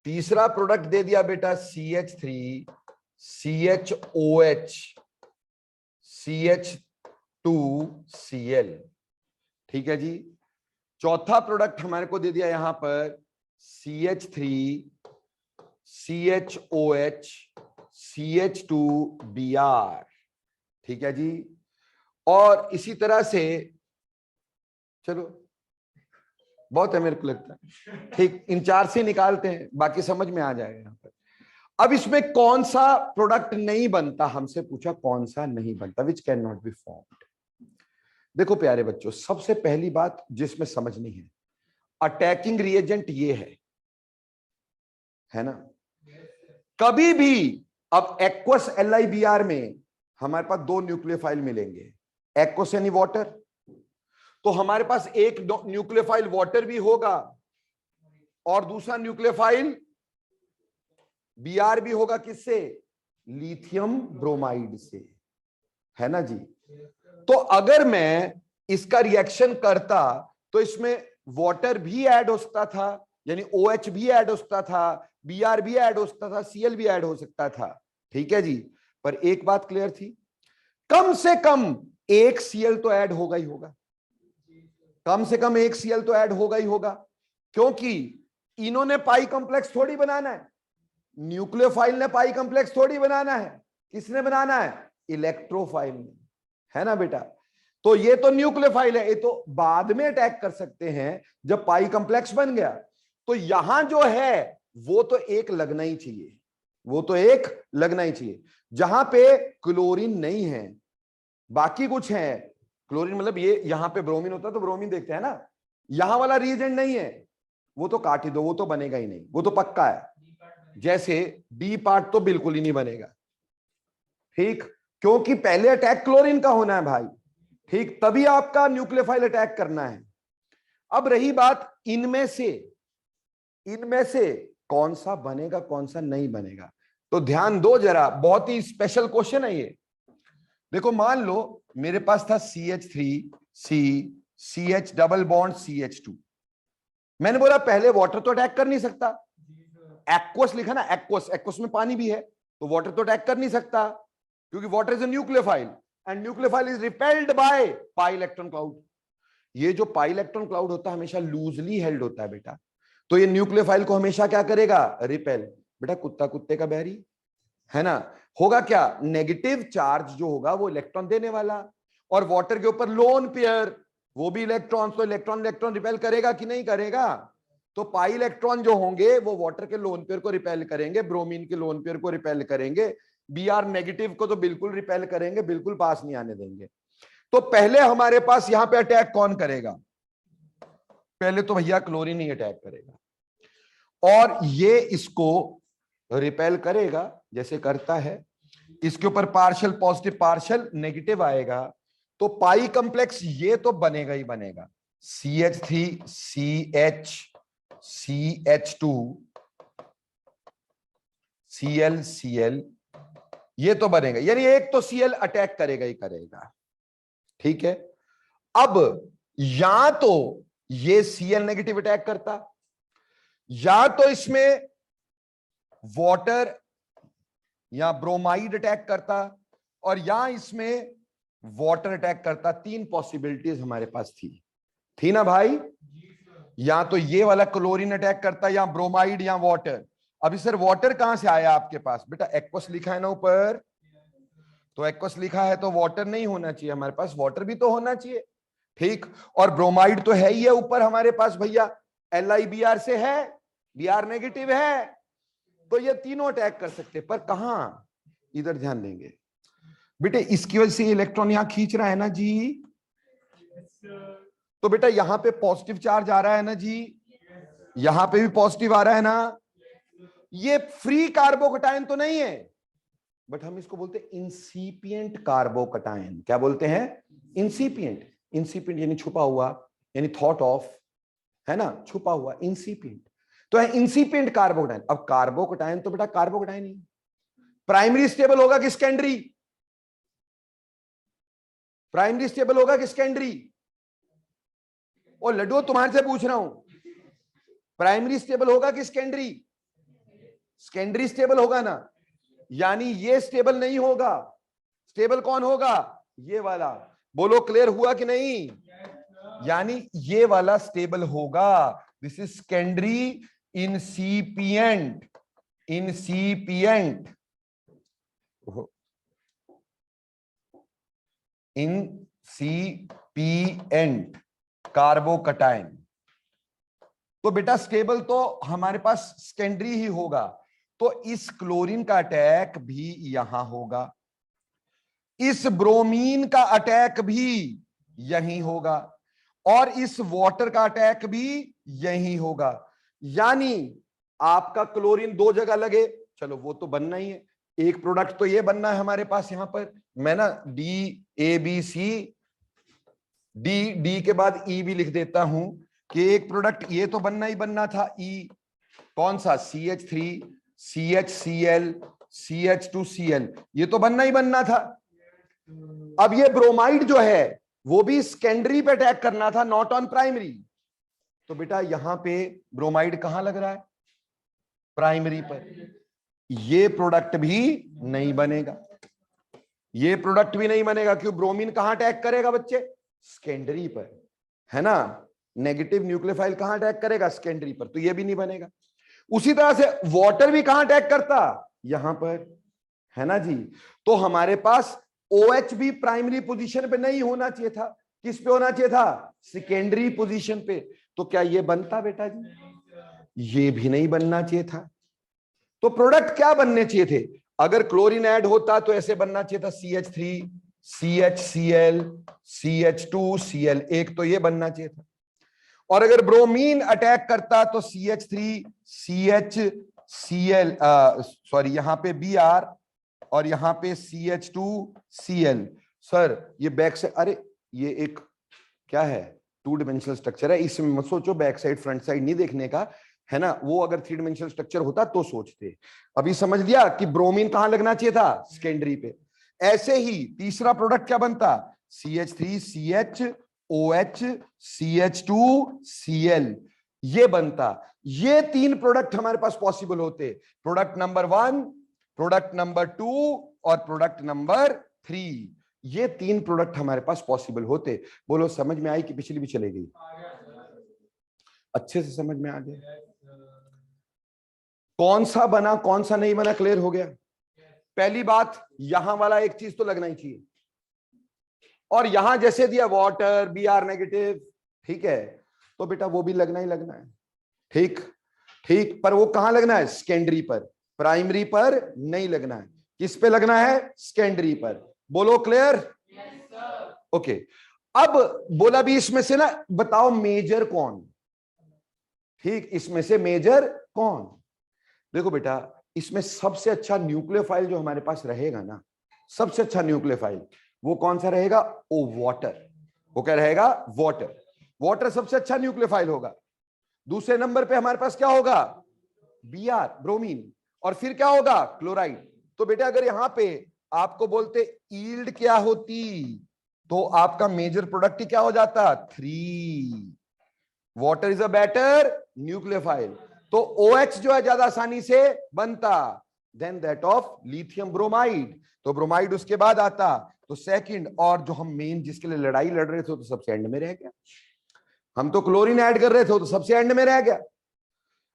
तीसरा प्रोडक्ट दे दिया बेटा CH3 CHOH CH2Cl, ठीक है जी। चौथा प्रोडक्ट हमारे को दे दिया यहां पर CH3 CHOH CH2Br, ठीक है जी। और इसी तरह से चलो बहुत है मेरे को लगता है, ठीक, इन चार से निकालते हैं, बाकी समझ में आ जाएगा यहां पर। अब इसमें कौन सा प्रोडक्ट नहीं बनता, हमसे पूछा कौन सा नहीं बनता, which can not be formed. देखो प्यारे बच्चों, सबसे पहली बात जिसमें समझनी है, अटैकिंग रिएजेंट ये है ना। कभी भी अब एक्वस LiBr में हमारे पास दो न्यूक्लियोफाइल मिलेंगे, एक्वस यानी वाटर, तो हमारे पास एक न्यूक्लियोफाइल वाटर भी होगा और दूसरा न्यूक्लियोफाइल Br भी होगा, किससे, लिथियम ब्रोमाइड से, है ना जी। तो अगर मैं इसका रिएक्शन करता तो इसमें वाटर भी ऐड हो सकता था, यानी OH भी ऐड हो सकता था, Br भी ऐड हो सकता था, Cl भी ऐड हो सकता था, ठीक है जी। पर एक बात क्लियर थी, कम से कम एक Cl तो ऐड होगा ही होगा, कम से कम एक Cl तो ऐड होगा ही होगा, क्योंकि इन्होंने पाई कॉम्प्लेक्स थोड़ी बनाना है, न्यूक्लियोफाइल ने पाई कॉम्प्लेक्स थोड़ी बनाना है, किसने बनाना है, इलेक्ट्रोफाइल ने, है ना बेटा। तो ये तो न्यूक्लियोफाइल है, ये तो बाद में अटैक कर सकते हैं जब पाई कॉम्प्लेक्स बन गया। तो यहां जो है वो तो एक लगना ही चाहिए, वो तो एक लगना ही चाहिए। जहां पे क्लोरीन नहीं है, बाकी कुछ है, क्लोरीन मतलब ये यहां पे ब्रोमीन होता है तो ब्रोमीन देखते हैं ना, यहां वाला रिएजेंट नहीं है, वो तो काट ही दो, वो तो बनेगा ही नहीं, वो तो पक्का है। जैसे डी पार्ट तो बिल्कुल ही नहीं बनेगा, ठीक, क्योंकि पहले अटैक क्लोरीन का होना है भाई, ठीक, तभी आपका न्यूक्लियोफाइल अटैक करना है। अब रही बात इनमें से कौन सा बनेगा कौन सा नहीं बनेगा, तो ध्यान दो जरा, बहुत ही स्पेशल क्वेश्चन है ये। देखो मान लो मेरे पास था CH3C CH double bond CH2, मैंने बोला पहले वाटर तो अटैक कर नहीं सकता, एक्वस लिखा ना, एक्वस में पानी भी है, तो वाटर तो अटैक कर नहीं सकता, क्योंकि water is a nucleophile and nucleophile is repelled by pi electron cloud. ये जो पाई इलेक्ट्रॉन क्लाउड होता है हमेशा लूजली हेल्ड होता है बेटा, तो ये न्यूक्लियोफाइल को हमेशा क्या करेगा, रिपेल। बेटा कुत्ता कुत्ते का बैरी, है ना, होगा क्या, नेगेटिव चार्ज जो होगा वो इलेक्ट्रॉन देने वाला, और वाटर के ऊपर लोन पेयर, वो भी इलेक्ट्रॉन, तो इलेक्ट्रॉन रिपेल करेगा कि नहीं करेगा, तो पाई इलेक्ट्रॉन जो होंगे वो वाटर के लोन पेयर को रिपेल करेंगे, ब्रोमीन के लोन पेयर को रिपेल करेंगे, Br नेगेटिव को तो बिल्कुल रिपेल करेंगे, बिल्कुल पास नहीं आने देंगे। तो पहले हमारे पास यहां पे अटैक कौन करेगा, पहले तो भैया क्लोरीन ही अटैक करेगा, और ये इसको रिपेल करेगा जैसे करता है, इसके ऊपर पार्शियल पॉजिटिव पार्शियल नेगेटिव आएगा, तो पाई कॉम्प्लेक्स ये तो बनेगा ही बनेगा, CH3 CH CH2 Cl Cl, ये तो बनेगा, यानी एक तो Cl अटैक करेगा ही करेगा, ठीक है। अब या तो ये Cl नेगेटिव अटैक करता, या तो इसमें वाटर या ब्रोमाइड अटैक करता, और या इसमें वाटर अटैक करता। तीन पॉसिबिलिटीज हमारे पास थी ना भाई, या तो ये वाला क्लोरीन अटैक करता, या ब्रोमाइड या वाटर, अभी सर वाटर कहां से आया आपके पास? बेटा एक्वस लिखा है ना ऊपर, तो एक्वस लिखा है तो वाटर नहीं होना चाहिए हमारे पास, वाटर भी तो होना चाहिए, ठीक। और ब्रोमाइड तो है ही है ऊपर हमारे पास भैया, LiBr से है, Br नेगेटिव है, तो ये तीनों अटैक कर सकते हैं, पर कहां? इधर ध्यान देंगे बेटे, इसकी वजह से इलेक्ट्रॉन यहां खींच रहा है ना जी, तो बेटा यहां पे पॉजिटिव चार्ज आ रहा है ना जी, यहां पे भी पॉजिटिव आ रहा है ना। ये फ्री कार्बोकटायन तो नहीं है, बट हम इसको बोलते हैं इंसिपिएंट कार्बोकटायन। क्या बोलते हैं? इंसिपिएंट। इंसिपिएंट यानी छुपा हुआ, यानी थॉट ऑफ, है ना, छुपा हुआ, इंसिपिएंट। तो है इंसिपिएंट कार्बोकटायन। अब कार्बोकटायन तो बेटा कार्बोकटायन ही, प्राइमरी स्टेबल होगा कि सेकेंडरी? प्राइमरी स्टेबल होगा कि सेकेंडरी? और लड्डू तुम्हारे से पूछ रहा हूं, प्राइमरी स्टेबल होगा कि सेकेंडरी? सेकेंडरी स्टेबल होगा ना, यानी ये स्टेबल नहीं होगा। स्टेबल कौन होगा? ये वाला। बोलो क्लियर हुआ कि नहीं? यानी ये वाला स्टेबल होगा। This is secondary incipient, incipient, incipient carbocation. तो बेटा स्टेबल तो हमारे पास सेकेंडरी ही होगा, तो इस क्लोरीन का अटैक भी यहां होगा, इस ब्रोमीन का अटैक भी यहीं होगा, और इस वाटर का अटैक भी यहीं होगा। यानी आपका क्लोरीन दो जगह लगे, चलो वो तो बनना ही है, एक प्रोडक्ट तो ये बनना है हमारे पास। यहां पर मैं ना DABC, डी के बाद E भी लिख देता हूं कि एक प्रोडक्ट ये तो बनना ही बनना था, E कौन सा? CH3 CHCl CH2Cl, ये तो बनना ही बनना था। अब ये ब्रोमाइड जो है वो भी सेकेंडरी पे अटैक करना था, नॉट ऑन प्राइमरी। तो बेटा यहां पे ब्रोमाइड कहां लग रहा है? प्राइमरी पर। ये प्रोडक्ट भी नहीं बनेगा, ये प्रोडक्ट भी नहीं बनेगा, क्यों? ब्रोमीन कहां अटैक करेगा बच्चे? सेकेंडरी पर, है ना। नेगेटिव न्यूक्लियोफाइल कहां अटैक करेगा? सेकेंडरी पर, तो ये भी नहीं बनेगा। उसी तरह से वाटर भी कहां अटैक करता? यहां पर, है ना जी। तो हमारे पास OH भी प्राइमरी पोजीशन पे नहीं होना चाहिए था, किस पे होना चाहिए था? सेकेंडरी पोजीशन पे। तो क्या ये बनता बेटा जी? ये भी नहीं बनना चाहिए था। तो प्रोडक्ट क्या बनने चाहिए थे? अगर क्लोरीन ऐड होता तो ऐसे बनना चाहिए था, CH3 CHCl CH2Cl, एक तो ये बनना चाहिए था। और अगर ब्रोमीन अटैक करता तो CH3 CHCl, सॉरी यहां पे Br और यहां पे CH2Cl। सर ये बैक से, अरे ये एक क्या है? 2 डायमेंशनल स्ट्रक्चर है, इसमें मत सोचो बैक साइड फ्रंट साइड नहीं देखने का, है ना। वो अगर 3 डायमेंशनल स्ट्रक्चर होता तो सोचते। अभी समझ लिया कि ब्रोमीन कहां लगना चाहिए था? सेकेंडरी पे। ऐसे ही तीसरा प्रोडक्ट क्या बनता? CH3 CHOH CH2Cl, ये बनता। ये 3 प्रोडक्ट हमारे पास पॉसिबल होते, प्रोडक्ट नंबर 1, प्रोडक्ट नंबर 2 और प्रोडक्ट नंबर 3। ये 3 प्रोडक्ट हमारे पास पॉसिबल होते। बोलो समझ में आई कि पिछली भी चले गई? अच्छे से समझ में आ गया? कौन सा बना कौन सा नहीं बना क्लियर हो गया? पहली बात, यहां वाला एक चीज तो लगना ही चाहिए, और यहां जैसे दिया वाटर Br नेगेटिव, ठीक है, तो बेटा वो भी लगना ही लगना है, ठीक ठीक। पर वो कहां लगना है? सेकेंडरी पर, प्राइमरी पर नहीं लगना है। किस पे लगना है? सेकेंडरी पर। बोलो क्लियर? ओके। अब बोला भी इसमें से ना बताओ मेजर कौन, ठीक, इसमें से मेजर कौन? देखो बेटा, इसमें सबसे अच्छा न्यूक्लियोफाइल जो हमारे पास रहेगा ना, सबसे अच्छा न्यूक्लियोफाइल वो कौन सा रहेगा? ओ वाटर। वो क्या रहेगा? वाटर। वाटर सबसे अच्छा न्यूक्लियोफाइल होगा। दूसरे नंबर पे हमारे पास क्या होगा? Br ब्रोमीन, और फिर क्या होगा? क्लोराइड। तो बेटा अगर यहां पे आपको बोलते यील्ड क्या होती, तो आपका मेजर प्रोडक्ट क्या हो जाता? 3। Water is a better nucleophile, तो OH जो है ज्यादा आसानी से बनता than that of lithium bromide. तो ब्रोमाइड उसके बाद आता, तो सेकंड, और जो हम मेन जिसके लिए लड़ाई लड़ रहे थे तो सबसे एंड में रह गया। हम तो क्लोरीन ऐड कर रहे थे तो सबसे एंड में रह गया।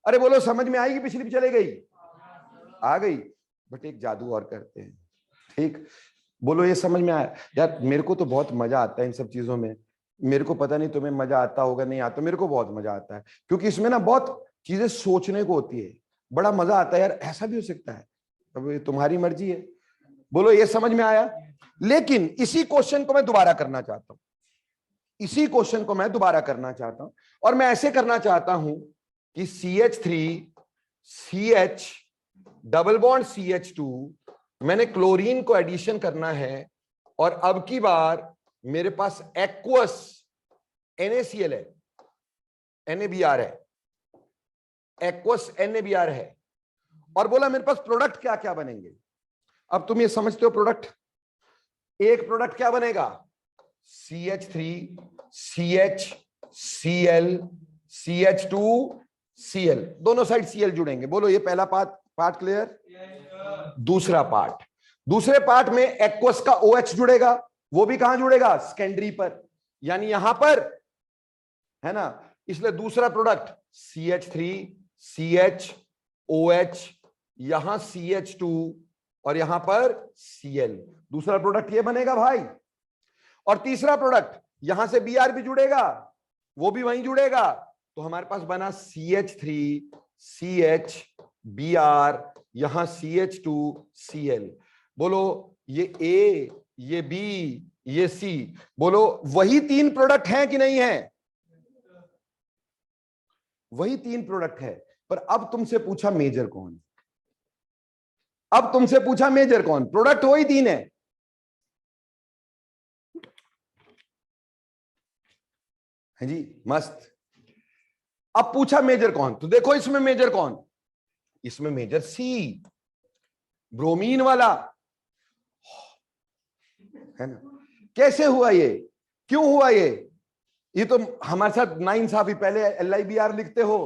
अरे बोलो समझ में आएगी? पिछली भी चले गई? आ गई, बट एक जादू और करते हैं। ठीक, बोलो ये समझ में आया? यार मेरे को तो बहुत मजा आता है इन सब चीजों में। मेरे को पता नहीं तुम्हें मजा आता होगा नहीं आता, मेरे को बहुत मजा आता है, क्योंकि इसमें ना बहुत चीजें सोचने को होती है, बड़ा मजा आता है यार, ऐसा भी हो सकता है। अब ये तुम्हारी मर्जी है। बोलो ये समझ में आया? लेकिन इसी क्वेश्चन को मैं दोबारा करना चाहता हूं, इसी क्वेश्चन को मैं दोबारा करना चाहता हूं, और मैं ऐसे करना चाहता हूं कि CH3 CH double bond CH2, मैंने क्लोरीन को एडिशन करना है, और अब की बार मेरे पास एक्वस NaCl है, NaBr है, एक्वस NaBr है, और बोला मेरे पास प्रोडक्ट क्या क्या बनेंगे। अब तुम ये समझते हो प्रोडक्ट, एक प्रोडक्ट क्या बनेगा, CH3 CH Cl CH2 Cl, दोनों साइड Cl जुड़ेंगे। बोलो ये पहला पार्ट क्लियर? दूसरा पार्ट, दूसरे पार्ट में एक्वस का OH जुड़ेगा, वो भी कहां जुड़ेगा, सेकेंडरी पर, यानी यहां पर, है ना। इसलिए दूसरा प्रोडक्ट CH3 CH OH, यहां CH2 और यहां पर Cl, दूसरा प्रोडक्ट ये बनेगा भाई। और तीसरा प्रोडक्ट यहां से Br भी जुड़ेगा, वो भी वहीं जुड़ेगा, तो हमारे पास बना CH3 CH Br, यहां CH2 Cl। बोलो ये A, ये B, ये C, बोलो वही तीन प्रोडक्ट हैं कि नहीं है? वही तीन प्रोडक्ट है, पर अब तुमसे पूछा मेजर कौन, अब तुमसे पूछा मेजर कौन, प्रोडक्ट वही तीन है। है जी, मस्त। अब पूछा मेजर कौन, तो देखो इसमें मेजर कौन, इसमें मेजर C, ब्रोमीन वाला, है ना। कैसे हुआ ये, क्यों हुआ ये तो हमारे साथ ना इंसाफी, पहले LiBr लिखते हो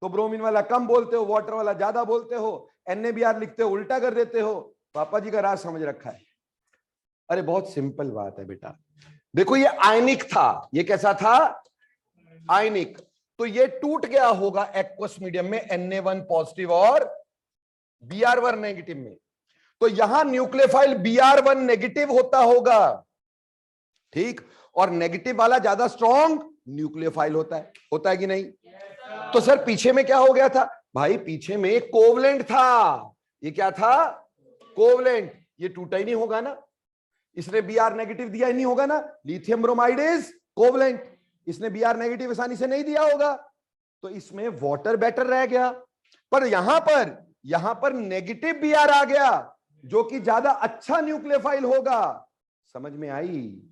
तो ब्रोमीन वाला कम बोलते हो, वाटर वाला ज्यादा बोलते हो, NaBr लिखते हो उल्टा कर देते हो। पापा जी का राज समझ रखा है। अरे बहुत सिंपल बात है बेटा, देखो ये आयनिक था, ये कैसा था, आयनिक, तो ये टूट गया होगा एक्वस मीडियम में Na1 पॉजिटिव और Br1 नेगेटिव में, तो यहां न्यूक्लियोफाइल Br1 नेगेटिव होता होगा, ठीक, और नेगेटिव वाला ज्यादा स्ट्रॉन्ग न्यूक्लियोफाइल होता है कि नहीं? तो सर पीछे में क्या हो गया था भाई, पीछे में कोवलेंट था, ये क्या था, कोवलेंट, ये टूटा ही नहीं होगा ना, इसने Br नेगेटिव दिया ही नहीं होगा ना, लिथियम ब्रोमाइड इज कोवलेंट, इसने Br नेगेटिव आसानी से नहीं दिया होगा, तो इसमें वाटर बेटर रह गया, पर यहां पर नेगेटिव Br आ गया, जो कि ज्यादा अच्छा न्यूक्लियोफाइल होगा। समझ में आई?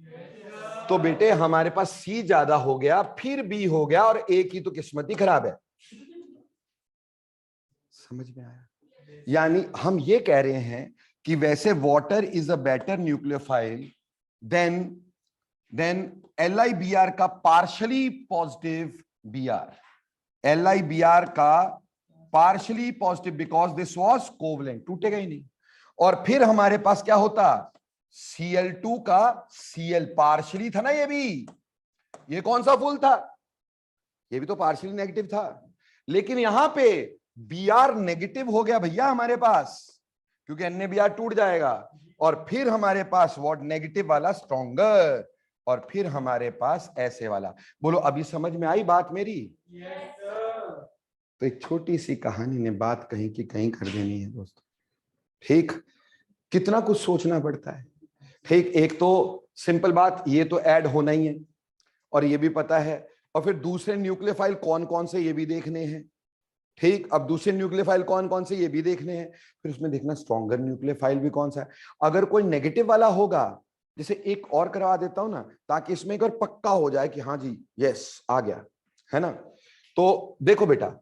तो बेटे हमारे पास C ज्यादा हो गया, फिर B हो गया, और A की तो किस्मत ही खराब है। समझ में आया? यानी हम ये कह रहे हैं कि वैसे water is a better nucleophile than LiBr का पार्शली पॉजिटिव Br, LiBr का partially positive, because this was covalent, टूटेगा ही नहीं। और फिर हमारे पास क्या होता, Cl2 का Cl पार्शली था ना, ये भी, ये कौन सा फुल था, ये भी तो पार्शली नेगेटिव था, लेकिन यहां पे Br नेगेटिव हो गया भैया हमारे पास, क्योंकि NaBr टूट जाएगा, और फिर हमारे पास व्हाट, नेगेटिव वाला स्ट्रॉन्गर, और फिर हमारे पास ऐसे वाला। बोलो अभी समझ में आई बात मेरी? तो एक छोटी सी कहानी ने बात कहीं की कहीं कर देनी है दोस्तों, ठीक, कितना कुछ सोचना पड़ता है, ठीक। एक तो सिंपल बात, ये तो ऐड होना ही है, और ये भी पता है, और फिर दूसरे न्यूक्लियोफाइल कौन कौन से ये भी देखने हैं, ठीक। अब दूसरे न्यूक्लियोफाइल कौन कौन से ये भी देखने हैं, फिर उसमें देखना स्ट्रॉन्गर न्यूक्लियोफाइल भी कौन सा है। अगर कोई नेगेटिव वाला होगा, जैसे एक और करवा देता हूं ना, ताकि इसमें एक और पक्का हो जाए कि हाँ जी यस आ गया, है ना। तो देखो बेटा,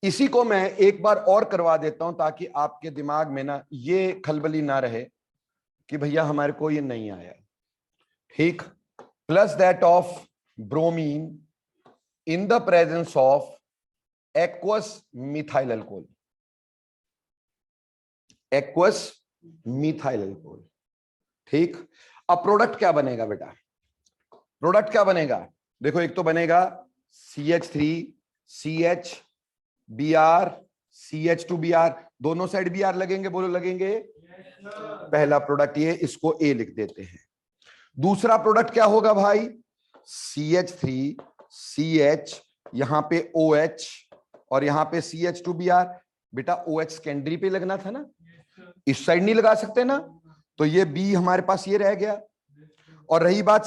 इसी को मैं एक बार और करवा देता हूं, ताकि आपके दिमाग में ना ये खलबली ना रहे कि भैया हमारे को ये नहीं आया, ठीक। Plus that of bromine in the presence of aqueous methyl alcohol, aqueous methyl alcohol, ठीक। अब प्रोडक्ट क्या बनेगा बेटा, प्रोडक्ट क्या बनेगा, देखो एक तो बनेगा CH3 CH Br CH2 Br, दोनों साइड बी आर लगेंगे, बोलो लगेंगे। पहला प्रोडक्ट ये, इसको ए लिख देते हैं। दूसरा प्रोडक्ट क्या होगा भाई, CH3 CH, यहां पे OH और यहां पे CH2Br। बेटा OH सेकेंडरी पे लगना था ना, इस साइड नहीं लगा सकते ना, तो ये B हमारे पास ये रह गया। और रही बात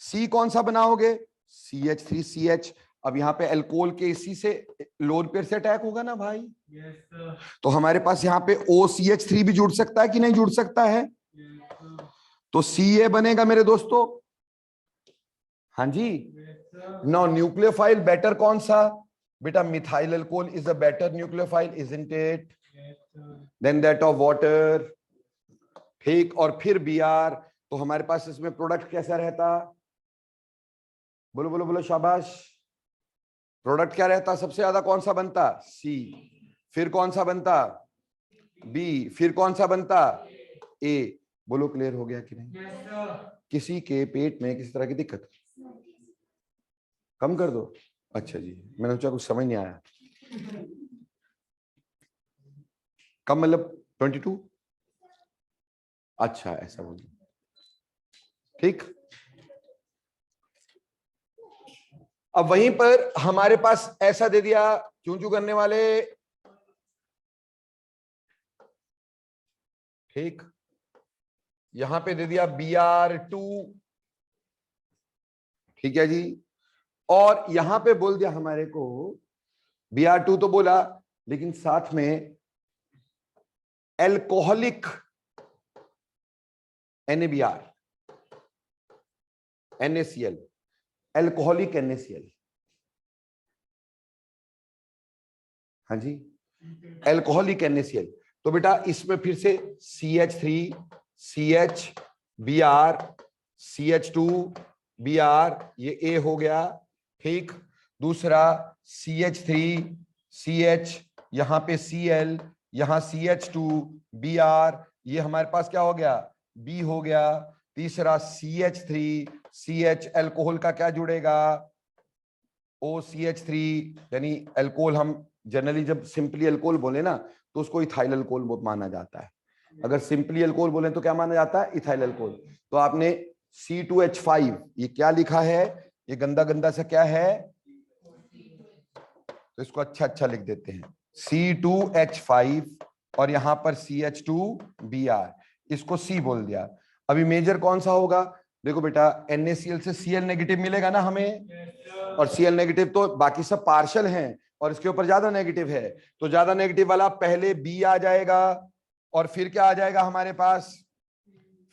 C कौन सा बनाओगे, CH3 CH। अब यहाँ पे अल्कोहल के इसी से लोन पेयर से अटैक होगा ना भाई, तो हमारे पास यहाँ पे OCH3 भी जुड़ सकता है कि नहीं जुड़ सकता है, तो Ca बनेगा मेरे दोस्तों। हाँ जी, नाउ न्यूक्लियोफाइल बेटर कौन सा, बेटा methyl alcohol is a better nucleophile, isn't it, than that of water. ठीक, और फिर Br, तो हमारे पास इसमें प्रोडक्ट कैसा रहता, बोलो बोलो बोलो शाबाश। प्रोडक्ट क्या रहता, सबसे ज्यादा कौन सा बनता, C, फिर कौन सा बनता B, फिर कौन सा बनता A। बोलो क्लियर हो गया कि नहीं। किसी के पेट में किसी तरह की दिक्कत, कम कर दो। अच्छा जी, मैंने सोचा कुछ समझ नहीं आया। कम मतलब 22, अच्छा ऐसा बोलिए, ठीक। अब वहीं पर हमारे पास ऐसा दे दिया, चूं चूं करने वाले, ठीक, यहां पे दे दिया Br2, ठीक है जी, और यहां पे बोल दिया हमारे को Br2 तो बोला, लेकिन साथ में alcoholic NaBr NaCl, alcoholic NaCl, हाँ जी, एल्कोहलिक NaCl। तो बेटा इसमें फिर से CH3 CH Br CH2 Br, ये A हो गया, ठीक। दूसरा CH3 CH, यहां पे Cl, यहां CH2 Br, ये हमारे पास क्या हो गया, B हो गया। तीसरा CH3 CH, अल्कोहल का क्या जुड़ेगा, OCH3, यानी अल्कोहल, हम जनरली जब सिंपली अल्कोहल बोले ना तो उसको इथाइल अल्कोहल माना जाता है। अगर सिंपली अल्कोहल बोले तो क्या माना जाता है, इथाइल अल्कोहल। तो आपने C2H5, ये क्या लिखा है, ये गंदा गंदा सा क्या है, तो इसको अच्छा अच्छा लिख देते हैं C2H5, और यहां पर CH2Br, इसको C बोल दिया। अभी मेजर कौन सा होगा, देखो बेटा NaCl से Cl नेगेटिव मिलेगा ना हमें, और Cl नेगेटिव तो बाकी सब पार्शल हैं और इसके ऊपर ज्यादा नेगेटिव है, तो ज्यादा नेगेटिव वाला पहले B आ जाएगा, और फिर क्या आ जाएगा हमारे पास,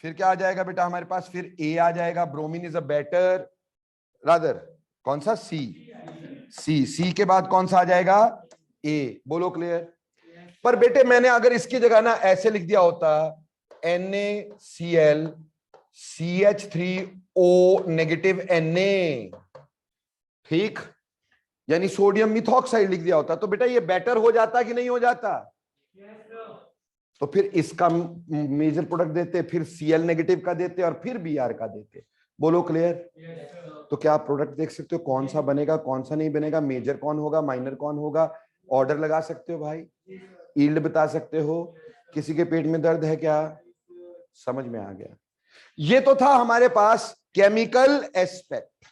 फिर क्या आ जाएगा बेटा हमारे पास, फिर A आ जाएगा। Bromine is a better, rather कौन सा, C के बाद कौन सा आ जाएगा, A। बोलो क्लियर। पर बेटे मैंने अगर इसकी जगह ना ऐसे लिख दिया होता, NaCl CH3O नेगेटिव Na, ठीक, यानी सोडियम मिथॉक्साइड लिख दिया होता, तो बेटा ये बेटर हो जाता कि नहीं हो जाता। तो फिर इसका मेजर प्रोडक्ट देते, फिर Cl नेगेटिव का देते, और फिर Br का देते। बोलो क्लियर। तो क्या आप प्रोडक्ट देख सकते हो कौन सा बनेगा कौन सा नहीं बनेगा, मेजर कौन होगा माइनर कौन होगा, ऑर्डर लगा सकते हो भाई, यील्ड बता सकते हो, किसी के पेट में दर्द है क्या, समझ में आ गया। ये तो था हमारे पास केमिकल एस्पेक्ट,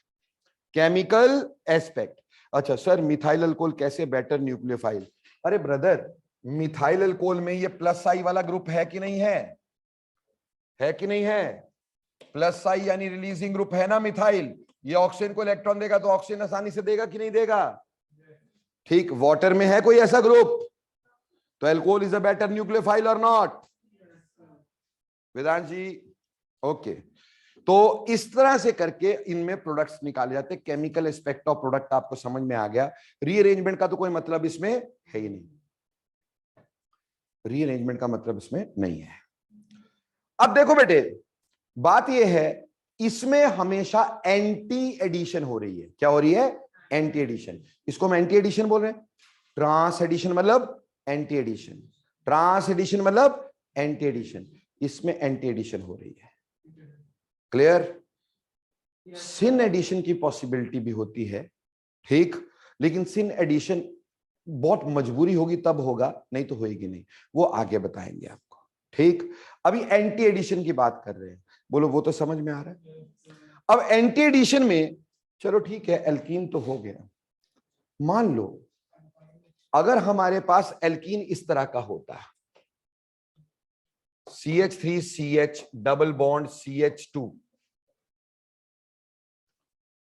केमिकल एस्पेक्ट। अच्छा सर मिथाइल अल्कोहल कैसे बेटर न्यूक्लियोफाइल, अरे ब्रदर मिथाइल अल्कोहल में ये प्लस आई वाला ग्रुप है कि नहीं है कि नहीं है, प्लस आई यानी रिलीजिंग ग्रुप है ना मिथाइल, ये ऑक्सीजन को इलेक्ट्रॉन देगा तो ऑक्सीजन आसानी से देगा कि नहीं देगा, ठीक। वाटर में है कोई ऐसा ग्रुप, तो alcohol is a better nucleophile और नॉट, वेदांत जी, ओके। तो इस तरह से करके इनमें प्रोडक्ट्स निकाले जाते हैं। केमिकल एस्पेक्ट ऑफ प्रोडक्ट आपको समझ में आ गया, रीअरेंजमेंट का तो कोई मतलब इसमें है ही नहीं, रीअरेंजमेंट का मतलब इसमें नहीं है। अब देखो बेटे बात यह है, इसमें हमेशा एंटी एडिशन हो रही है, क्या हो रही है, एंटी एडिशन, इसको हम एंटी एडिशन बोल रहे हैं। ट्रांस एडिशन मतलब एंटी एडिशन, ट्रांस एडिशन मतलब एंटी एडिशन, इसमें एंटी एडिशन हो रही है, क्लियर। सिन एडिशन की पॉसिबिलिटी भी होती है, ठीक, लेकिन सिन एडिशन बहुत मजबूरी होगी तब होगा, नहीं तो होएगी नहीं, वो आगे बताएंगे आपको। ठीक, अभी एंटी एडिशन की बात कर रहे हैं, बोलो वो तो समझ में आ रहा है। अब एंटी एडिशन में चलो ठीक है, एल्कीन तो हो गया, मान लो अगर हमारे पास एल्कीन इस तरह का होता है, CH3CH डबल बॉन्ड CH2,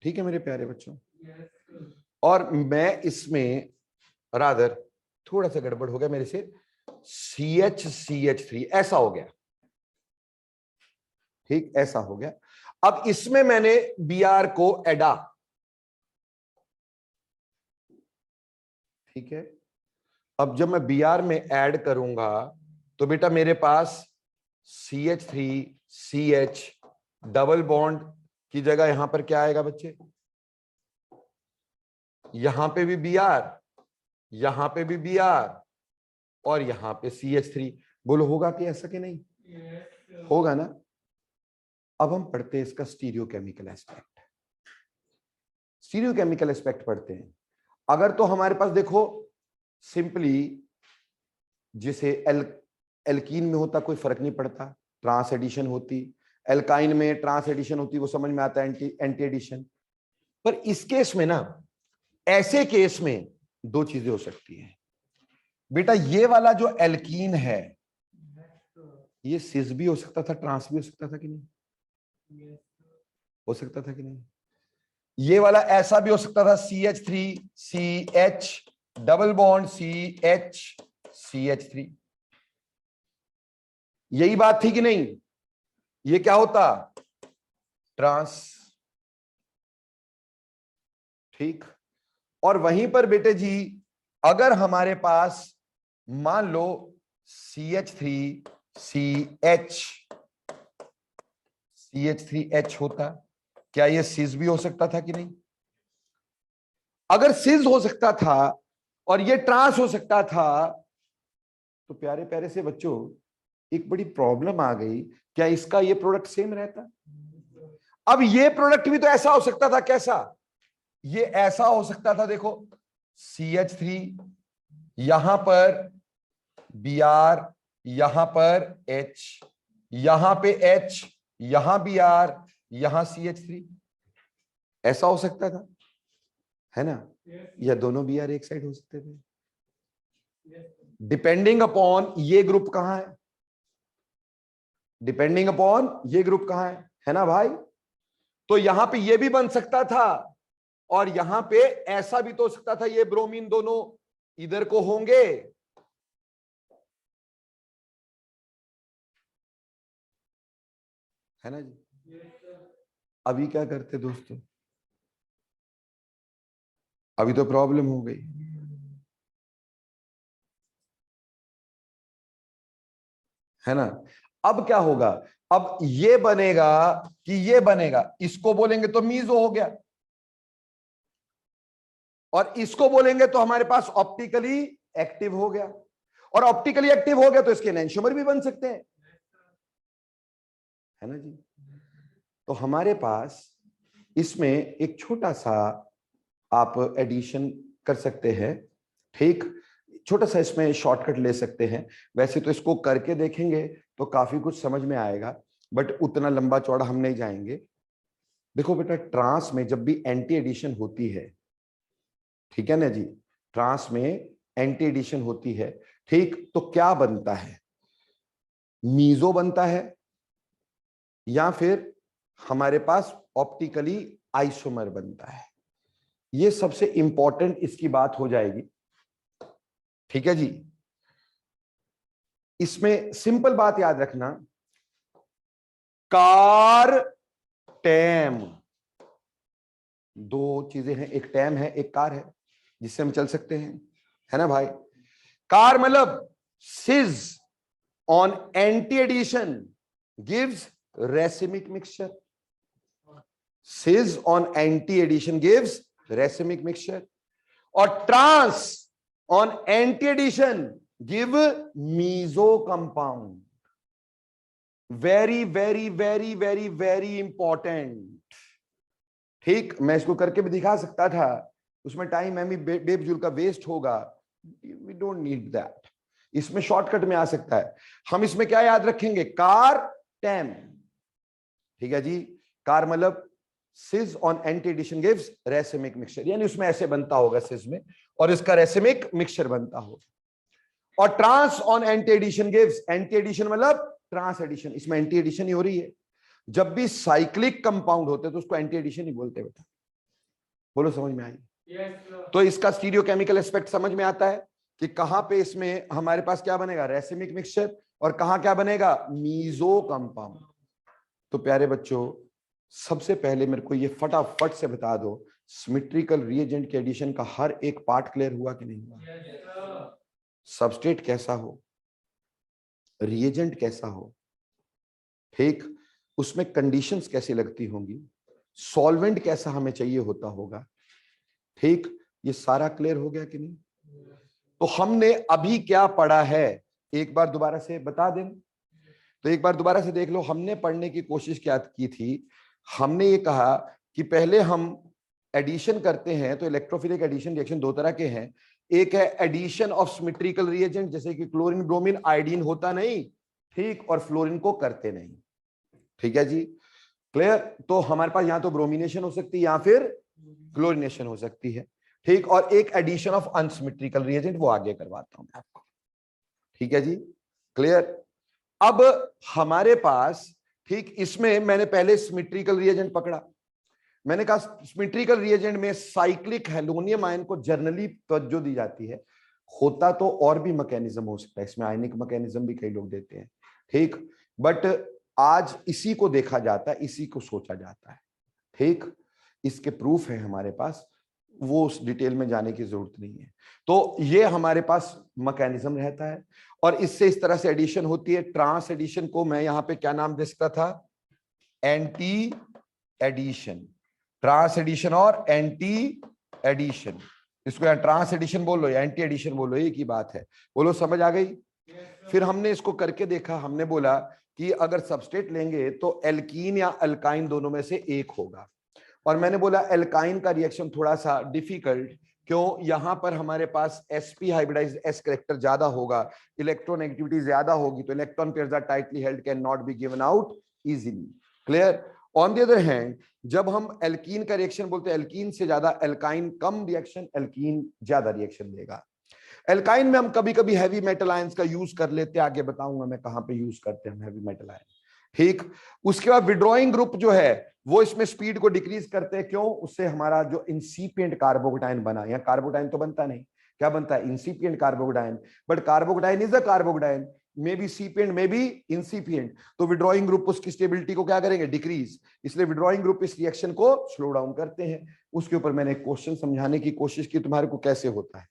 ठीक है मेरे प्यारे बच्चों, और मैं इसमें रादर थोड़ा सा गड़बड़ हो गया मेरे से, CH3 ऐसा हो गया, ठीक ऐसा हो गया। अब इसमें मैंने Br को एडा, ठीक है, अब जब मैं Br में ऐड करूंगा तो बेटा मेरे पास CH3CH डबल बॉन्ड की जगह यहां पर क्या आएगा बच्चे, यहां पे भी Br, यहां पे भी Br और यहां पे CH3। बोलो होगा कि ऐसा कि नहीं? होगा ना। अब हम पढ़ते हैं इसका स्टीरियोकेमिकल एस्पेक्ट, स्टीरियोकेमिकल एस्पेक्ट पढ़ते हैं। अगर तो हमारे पास देखो सिंपली जिसे एल्कीन में होता कोई फर्क नहीं पड़ता, ट्रांस एडिशन होती, एल्काइन में ट्रांस एडिशन होती, वो समझ में आता है एंटी एडिशन। पर इस केस में ना, ऐसे केस में दो चीजें हो सकती हैं बेटा, ये वाला जो एल्कीन है ये सिस भी हो सकता था, ट्रांस भी हो सकता था कि नहीं? हो सकता था कि नहीं? ये वाला ऐसा भी हो सकता था, CH3CH डबल बॉन्ड CH3, यही बात थी कि नहीं? ये क्या होता? ट्रांस, ठीक। और वहीं पर बेटे जी अगर हमारे पास मान लो CH3CH होता, क्या ये सिस भी हो सकता था कि नहीं? अगर सिस हो सकता था और ये ट्रांस हो सकता था तो प्यारे प्यारे से बच्चों एक बड़ी प्रॉब्लम आ गई, क्या इसका ये प्रोडक्ट सेम रहता? अब ये प्रोडक्ट भी तो ऐसा हो सकता था, कैसा? ये ऐसा हो सकता था, देखो CH3 यहां पर Br, यहां पर H, यहां पे H, यहां Br, यहां CH3, ऐसा हो सकता था, है ना? या दोनों Br एक साइड हो सकते थे, डिपेंडिंग अपॉन ये ग्रुप कहां है, डिपेंडिंग अपॉन ये ग्रुप कहां है ना भाई? तो यहां पे ये भी बन सकता था और यहां पे ऐसा भी तो हो सकता था, ये ब्रोमीन दोनों इधर को होंगे, है ना जी? अभी क्या करते दोस्तों, अभी तो प्रॉब्लम हो गई, है ना? अब क्या होगा, अब ये बनेगा कि ये बनेगा, इसको बोलेंगे तो मीजो हो गया, और इसको बोलेंगे तो हमारे पास ऑप्टिकली एक्टिव हो गया, और ऑप्टिकली एक्टिव हो गया तो इसके एनेंटियोमर भी बन सकते हैं, है ना जी? तो हमारे पास इसमें एक छोटा सा आप एडिशन कर सकते हैं, ठीक, छोटा सा इसमें शॉर्टकट ले सकते हैं। वैसे तो इसको करके देखेंगे तो काफी कुछ समझ में आएगा, बट उतना लंबा चौड़ा हम नहीं जाएंगे। देखो बेटा ट्रांस में जब भी एंटी एडिशन होती है, ठीक है ना जी, ट्रांस में एंटी एडिशन होती है, ठीक, तो क्या बनता है? मीजो बनता है या फिर हमारे पास ऑप्टिकली आइसोमर बनता है। ये सबसे इंपॉर्टेंट इसकी बात हो जाएगी, ठीक है जी। इसमें सिंपल बात याद रखना, कार टैम, दो चीजें हैं, एक टैम है एक कार है जिससे हम चल सकते हैं, है ना भाई? कार मतलब cis on anti addition gives racemic mixture, cis on anti addition gives racemic mixture, और trans on anti addition give meso compound. Very very very very very important, ठीक। मैं इसको करके भी दिखा सकता था, उसमें टाइम एम बेफजूल का वेस्ट होगा, वी डोंट नीड दैट। इसमें शॉर्टकट में आ सकता है। हम इसमें क्या याद रखेंगे, कार टेम, ठीक है जी। कार मतलब cis on anti addition gives racemic mixture, यानी उसमें ऐसे बनता होगा सिज में, और इसका रेसिमिक मिक्सचर बनता होगा। और trans on anti addition gives, anti addition मतलब ट्रांस एडिशन, इसमें एंटी एडिशन ही हो रही है। जब भी साइक्लिक कंपाउंड होते तो उसको एंटी एडिशन ही बोलते बेटा। बोलो समझ में आई? तो इसका स्टीरियोकेमिकल एस्पेक्ट समझ में आता है कि कहां पे इसमें हमारे पास क्या बनेगा, रेसिमिक मिक्सचर, और कहां क्या बनेगा, मीजो कंपाउंड। तो प्यारे बच्चों, सबसे पहले मेरे को ये फटाफट से बता दो, सिमेट्रिकल रिएजेंट के एडिशन का हर एक पार्ट क्लियर हुआ कि नहीं हुआ? सबस्ट्रेट कैसा हो, रिएजेंट कैसा हो, ठीक, उसमें कंडीशंस कैसी लगती होंगी, सॉल्वेंट कैसा हमें चाहिए होता होगा, ठीक, ये सारा क्लियर हो गया कि नहीं? तो हमने अभी क्या पढ़ा है, एक बार दोबारा से बता दें। तो एक बार दोबारा से देख लो, हमने पढ़ने की कोशिश क्या की थी। हमने ये कहा कि पहले हम एडिशन करते हैं तो इलेक्ट्रोफिलिक एडिशन रिएक्शन दो तरह के हैं। एक है एडिशन ऑफ सिमेट्रिकल रिएजेंट, जैसे कि क्लोरीन ब्रोमीन आयोडीन होता नहीं, ठीक, और फ्लोरीन को करते नहीं, ठीक है जी, क्लियर। तो हमारे पास यहां तो ब्रोमिनेशन हो सकती है या फिर क्लोरिनेशन हो सकती है, ठीक। और एक एडिशन ऑफ अनसिमेट्रिकल रिएजेंट, वो आगे करवाता हूं मैं आपको, ठीक है जी, क्लियर। अब हमारे पास, ठीक, इसमें मैंने पहले सिमेट्रिकल रिएजेंट पकड़ा। मैंने कहा सिमेट्रिकल रिएजेंट में साइक्लिक हेलोनियम आयन को जर्नली तवज्जो दी जाती है। होता तो और भी मैकेनिज्म हो सकता है, इसमें आयनिक मैकेनिज्म भी कई लोग देते हैं, ठीक, बट आज इसी को देखा जाता है, इसी को सोचा जाता है, ठीक। इसके प्रूफ है हमारे पास, वो उस डिटेल में जाने की जरूरत नहीं है। तो ये हमारे पास मैकेनिज्म रहता है, और इससे इस तरह से एडिशन होती है। ट्रांस एडिशन को मैं यहां पे क्या नाम दे सकता था, एंटी एडिशन, ट्रांस एडिशन और एंटी एडिशन। इसको या ट्रांस एडिशन बोल लो या एंटी एडिशन बोलो, एक ही बात है। बोलो समझ आ गई? फिर हमने इसको करके देखा, हमने बोला कि अगर सबस्ट्रेट लेंगे तो एल्कीन या अल्काइन दोनों में से एक होगा। और मैंने बोला एल्काइन का रिएक्शन थोड़ा सा डिफिकल्ट, क्यों, यहां पर हमारे पास sp हाइब्रिडाइज्ड s कैरेक्टर ज्यादा होगा, इलेक्ट्रोनेगेटिविटी ज्यादा होगी, तो electron pairs are tightly held, can not be given out easily, clear. On the other hand, जब हम एल्कीन का रिएक्शन बोलते हैं, एल्कीन से ज्यादा एल्काइन कम रिएक्शन, एल्कीन ज्यादा रिएक्शन देगा। एल्काइन में हम कभी कभी हैवी मेटल आयंस का यूज कर लेते हैं, आगे बताऊंगा मैं कहां पे यूज करते हैं हैवी मेटल आयन, ठीक। उसके बाद विड्रॉइंग ग्रुप जो है वो इसमें स्पीड को डिक्रीज करते हैं, क्यों, उससे हमारा जो इंसिपिएंट कार्बोकेटाइन बना, यहाँ कार्बोकेटाइन तो बनता नहीं, क्या बनता है, incipient carbocation, but carbocation is a carbocation, may be incipient may be incipient, तो विड्रॉइंग ग्रुप उसकी स्टेबिलिटी को क्या करेंगे, डिक्रीज, इसलिए विड्रॉइंग ग्रुप इस रिएक्शन को स्लो डाउन करते हैं। उसके ऊपर मैंने क्वेश्चन समझाने की कोशिश की तुम्हारे को कैसे होता है।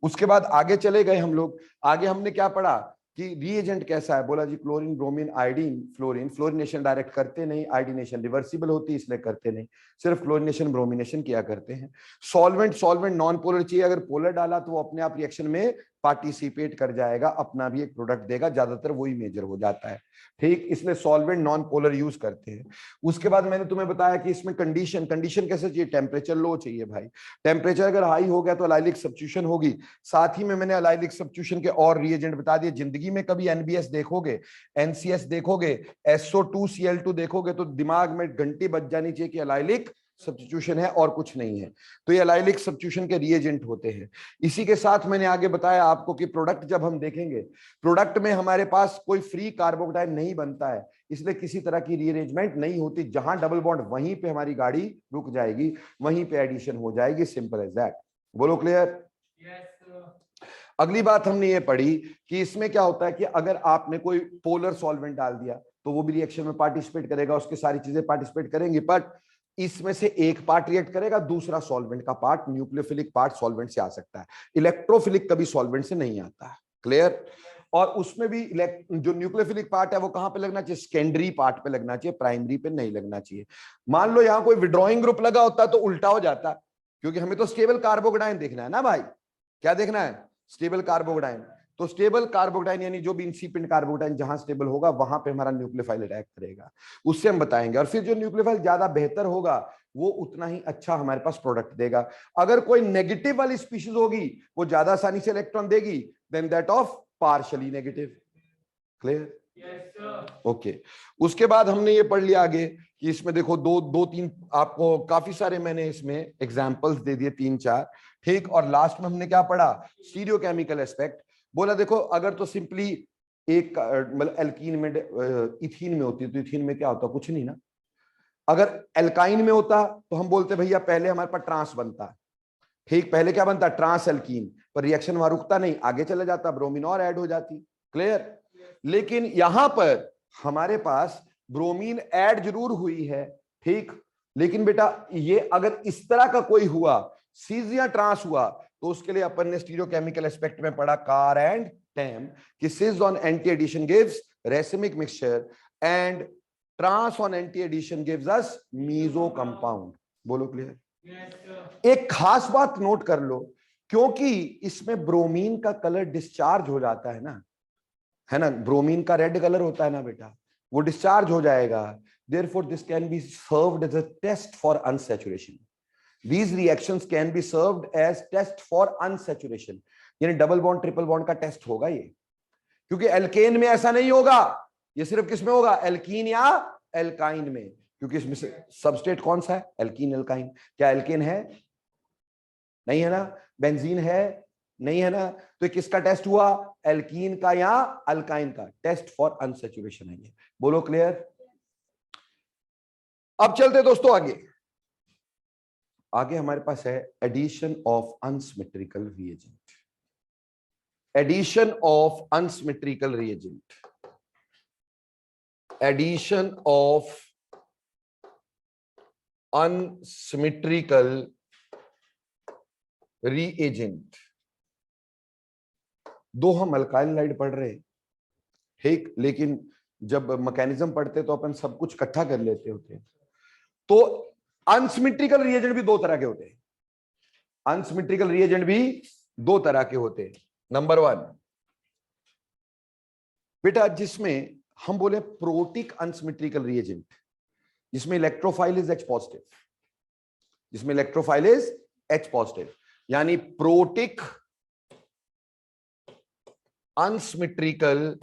उसके बाद आगे चले गए हम लोग, आगे हमने क्या पढ़ा कि रिएजेंट कैसा है, बोला जी chlorine bromine iodine fluorine, fluorination direct करते नहीं, आयोडीनेशन रिवर्सिबल होती है इसलिए करते नहीं, सिर्फ क्लोरिनेशन ब्रोमिनेशन किया करते हैं। सॉल्वेंट, सॉल्वेंट नॉन पोलर चाहिए, अगर पोलर डाला तो वो अपने आप रिएक्शन में पार्टिसिपेट कर जाएगा, अपना भी एक प्रोडक्ट देगा, ज्यादातर वही मेजर हो जाता है, ठीक, इसलिए सॉल्वेंट नॉन पोलर यूज करते हैं। उसके बाद मैंने तुम्हें बताया कि इसमें कंडीशन, कंडीशन कैसे चाहिए, टेम्परेचर लो चाहिए भाई, टेम्परेचर अगर हाई हो गया तो एलाइलिक सब्स्टिट्यूशन होगी। साथ ही में मैंने एलाइलिक सब्स्टिट्यूशन के और रिएजेंट बता दिए। जिंदगी में कभी एनबीएस देखोगे, एनसीएस देखोगे, SO2Cl2 देखोगे तो दिमाग में घंटी बज जानी चाहिए कि एलाइलिक सब्स्टिट्यूशन है और कुछ नहीं है, तो ये एलाइलिक सब्स्टिट्यूशन के रिएजेंट होते हैं। इसी के साथ मैंने आगे बताया आपको कि प्रोडक्ट जब हम देखेंगे, प्रोडक्ट में हमारे पास कोई फ्री कार्बोकेटाइन नहीं बनता है, इसलिए किसी तरह की रीअरेंजमेंट नहीं होती, जहां डबल बॉन्ड वहीं पे हमारी गाड़ी रुक जाएगी, वहीं पे एडिशन हो जाएगी, सिंपल एज दैट। बोलो क्लियर? अगली बात हमने ये पढ़ी कि इसमें क्या होता है कि अगर आपने कोई पोलर सॉल्वेंट डाल दिया तो वो भी रिएक्शन में पार्टिसिपेट करेगा, उसकी सारी चीजें पार्टिसिपेट करेंगी, बट इसमें से एक पार्ट रिएक्ट करेगा, दूसरा सॉल्वेंट का पार्ट, न्यूक्लियोफिलिक पार्ट सॉल्वेंट से आ सकता है, इलेक्ट्रोफिलिक कभी सॉल्वेंट से नहीं आता है, क्लियर। और उसमें भी जो न्यूक्लियोफिलिक पार्ट है वो कहां पे लगना चाहिए, सेकेंडरी पार्ट पे लगना चाहिए, प्राइमरी पे नहीं लगना चाहिए। मान लो यहां कोई विड्रॉइंग ग्रुप लगा होता तो उल्टा हो जाता, क्योंकि हमें तो स्टेबल कार्बोकेटाइन देखना है ना भाई, क्या देखना है, स्टेबल कार्बोकेटाइन। तो स्टेबल कार्बोकेटाइन यानी जो भी इंसिपिएंट कार्बोकेटाइन जहां स्टेबल होगा वहां पे हमारा न्यूक्लियोफाइल अटैक करेगा, उससे हम बताएंगे। और फिर जो न्यूक्लियोफाइल ज्यादा बेहतर होगा वो उतना ही अच्छा हमारे पास प्रोडक्ट देगा। अगर कोई नेगेटिव वाली स्पीशीज होगी वो ज्यादा आसानी से इलेक्ट्रॉन देगी than that of partially negative. Clear? Okay. उसके बाद हमने ये पढ़ लिया आगे कि इसमें देखो दो तीन आपको काफी सारे मैंने इसमें एग्जांपल्स दे दिए, 3-4, ठीक। और लास्ट में हमने क्या पढ़ा? Stereochemical aspect. बोला देखो अगर तो सिंपली एक मतलब एल्कीन में इथीन में होती है तो इथीन में क्या होता? कुछ नहीं ना। अगर एल्काइन में होता तो हम बोलते भैया पहले हमारे पास ट्रांस बनता, ठीक, पहले क्या बनता? ट्रांस एल्कीन, पर रिएक्शन वहां रुकता नहीं, आगे चला जाता, ब्रोमीन और ऐड हो जाती। क्लियर? लेकिन यहां पर हमारे पास ब्रोमीन ऐड जरूर हुई है, ठीक, लेकिन बेटा ये अगर इस तरह का कोई हुआ, सीज या ट्रांस हुआ, तो उसके लिए अपन ने स्टीरियोकेमिकल एस्पेक्ट में पढ़ा कार एंड टैम कि cis on anti addition gives racemic mixture and trans on anti addition gives us meso compound. बोलो क्लियर? एक खास बात नोट कर लो, क्योंकि इसमें ब्रोमीन का कलर डिस्चार्ज हो जाता है ना, ब्रोमीन का रेड कलर होता है ना बेटा, वो डिस्चार्ज हो जाएगा। Therefore, this can be served as a test for unsaturation. These reactions can be served as test for unsaturation. यानी डबल बॉन्ड ट्रिपल बॉन्ड का टेस्ट होगा ये, क्योंकि एल्केन में ऐसा नहीं होगा, ये सिर्फ किस में होगा? एल्कीन या एल्काइन में, क्योंकि इसमें से सबस्टेट कौन सा है? Alkene alkyne. क्या एल्केन है? नहीं है ना। बेंजीन है? नहीं है ना। तो किसका टेस्ट हुआ? एल्कीन का या अल्काइन का? टेस्ट फॉर अनसैचुरेशन है ये। बोलो क्लियर? अब चलते दोस्तों आगे। आगे हमारे पास है addition of unsymmetrical reagent. Addition of unsymmetrical reagent, addition of unsymmetrical reagent. दो हम अल्काइल लाइड पढ़ रहे, ठीक, लेकिन जब मैकेनिज्म पढ़ते तो अपन सब कुछ इकट्ठा कर लेते होते हैं। तो अनसिमेट्रिकल रिएजेंट भी दो तरह के होते हैं। अनसिमेट्रिकल रिएजेंट भी दो तरह के होते हैं। नंबर 1 बेटा, जिसमें हम बोले प्रोटिक अनसिमेट्रिकल रिएजेंट, जिसमें इलेक्ट्रोफाइल इज H पॉजिटिव, जिसमें इलेक्ट्रोफाइल इज H पॉजिटिव, यानी प्रोटिक अनसिमेट्रिकल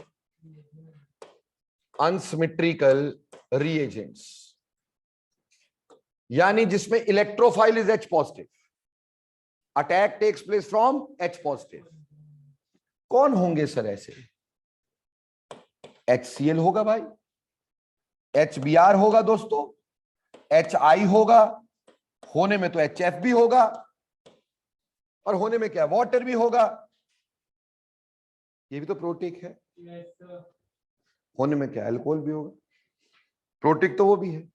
रिएजेंट्स, यानी जिसमें electrophile is H positive, attack takes place from H positive. कौन होंगे सर ऐसे? HCl होगा भाई, HBr होगा दोस्तों, HI होगा, होने में तो HF भी होगा, और होने में क्या? वाटर भी होगा। ये भी तो प्रोटिक है। होने में क्या? अल्कोहल भी होगा। प्रोटिक तो वो भी है,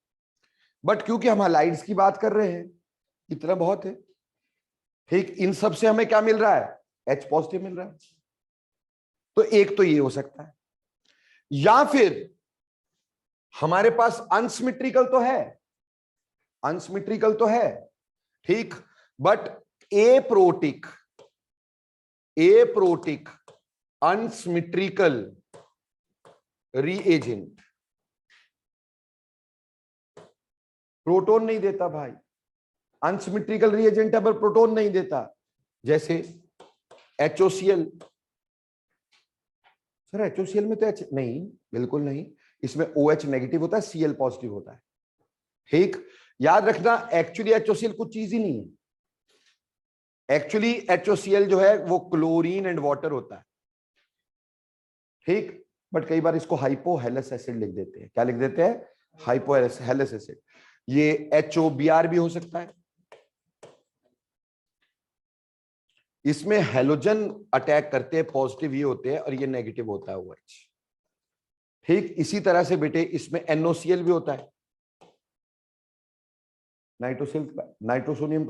बट क्योंकि हम हाइलाइट्स की बात कर रहे हैं, इतना बहुत है, ठीक। इन सब से हमें क्या मिल रहा है? H पॉजिटिव मिल रहा है। तो एक तो ये हो सकता है, या फिर हमारे पास अनसिमेट्रिकल तो है, अनसिमेट्रिकल तो है, ठीक, but aprotic unsymmetrical reagent proton नहीं देता भाई। अनसिमेट्रिकल रिएजेंट है पर प्रोटॉन नहीं देता, जैसे HOCl। सर HOCl में तो H नहीं, बिल्कुल नहीं, इसमें OH नेगेटिव होता है, Cl पॉजिटिव होता है, ठीक। याद रखना, एक्चुअली HOCl कुछ चीज ही नहीं है। एक्चुअली HOCl जो है वो क्लोरीन एंड वाटर होता है, ठीक, बट कई बार इसको हाइपोहेलस एसिड लिख देते हैं। क्या लिख देते हैं? Hypohalous acid. ये HOBr भी हो सकता है। इसमें हेलोजन अटैक करते हैं, पॉजिटिव ये होते हैं, और ये नेगेटिव होता है OH, ठीक। इसी तरह से बेटे इसमें NOCl भी होता है, नाइट्रोसोनियम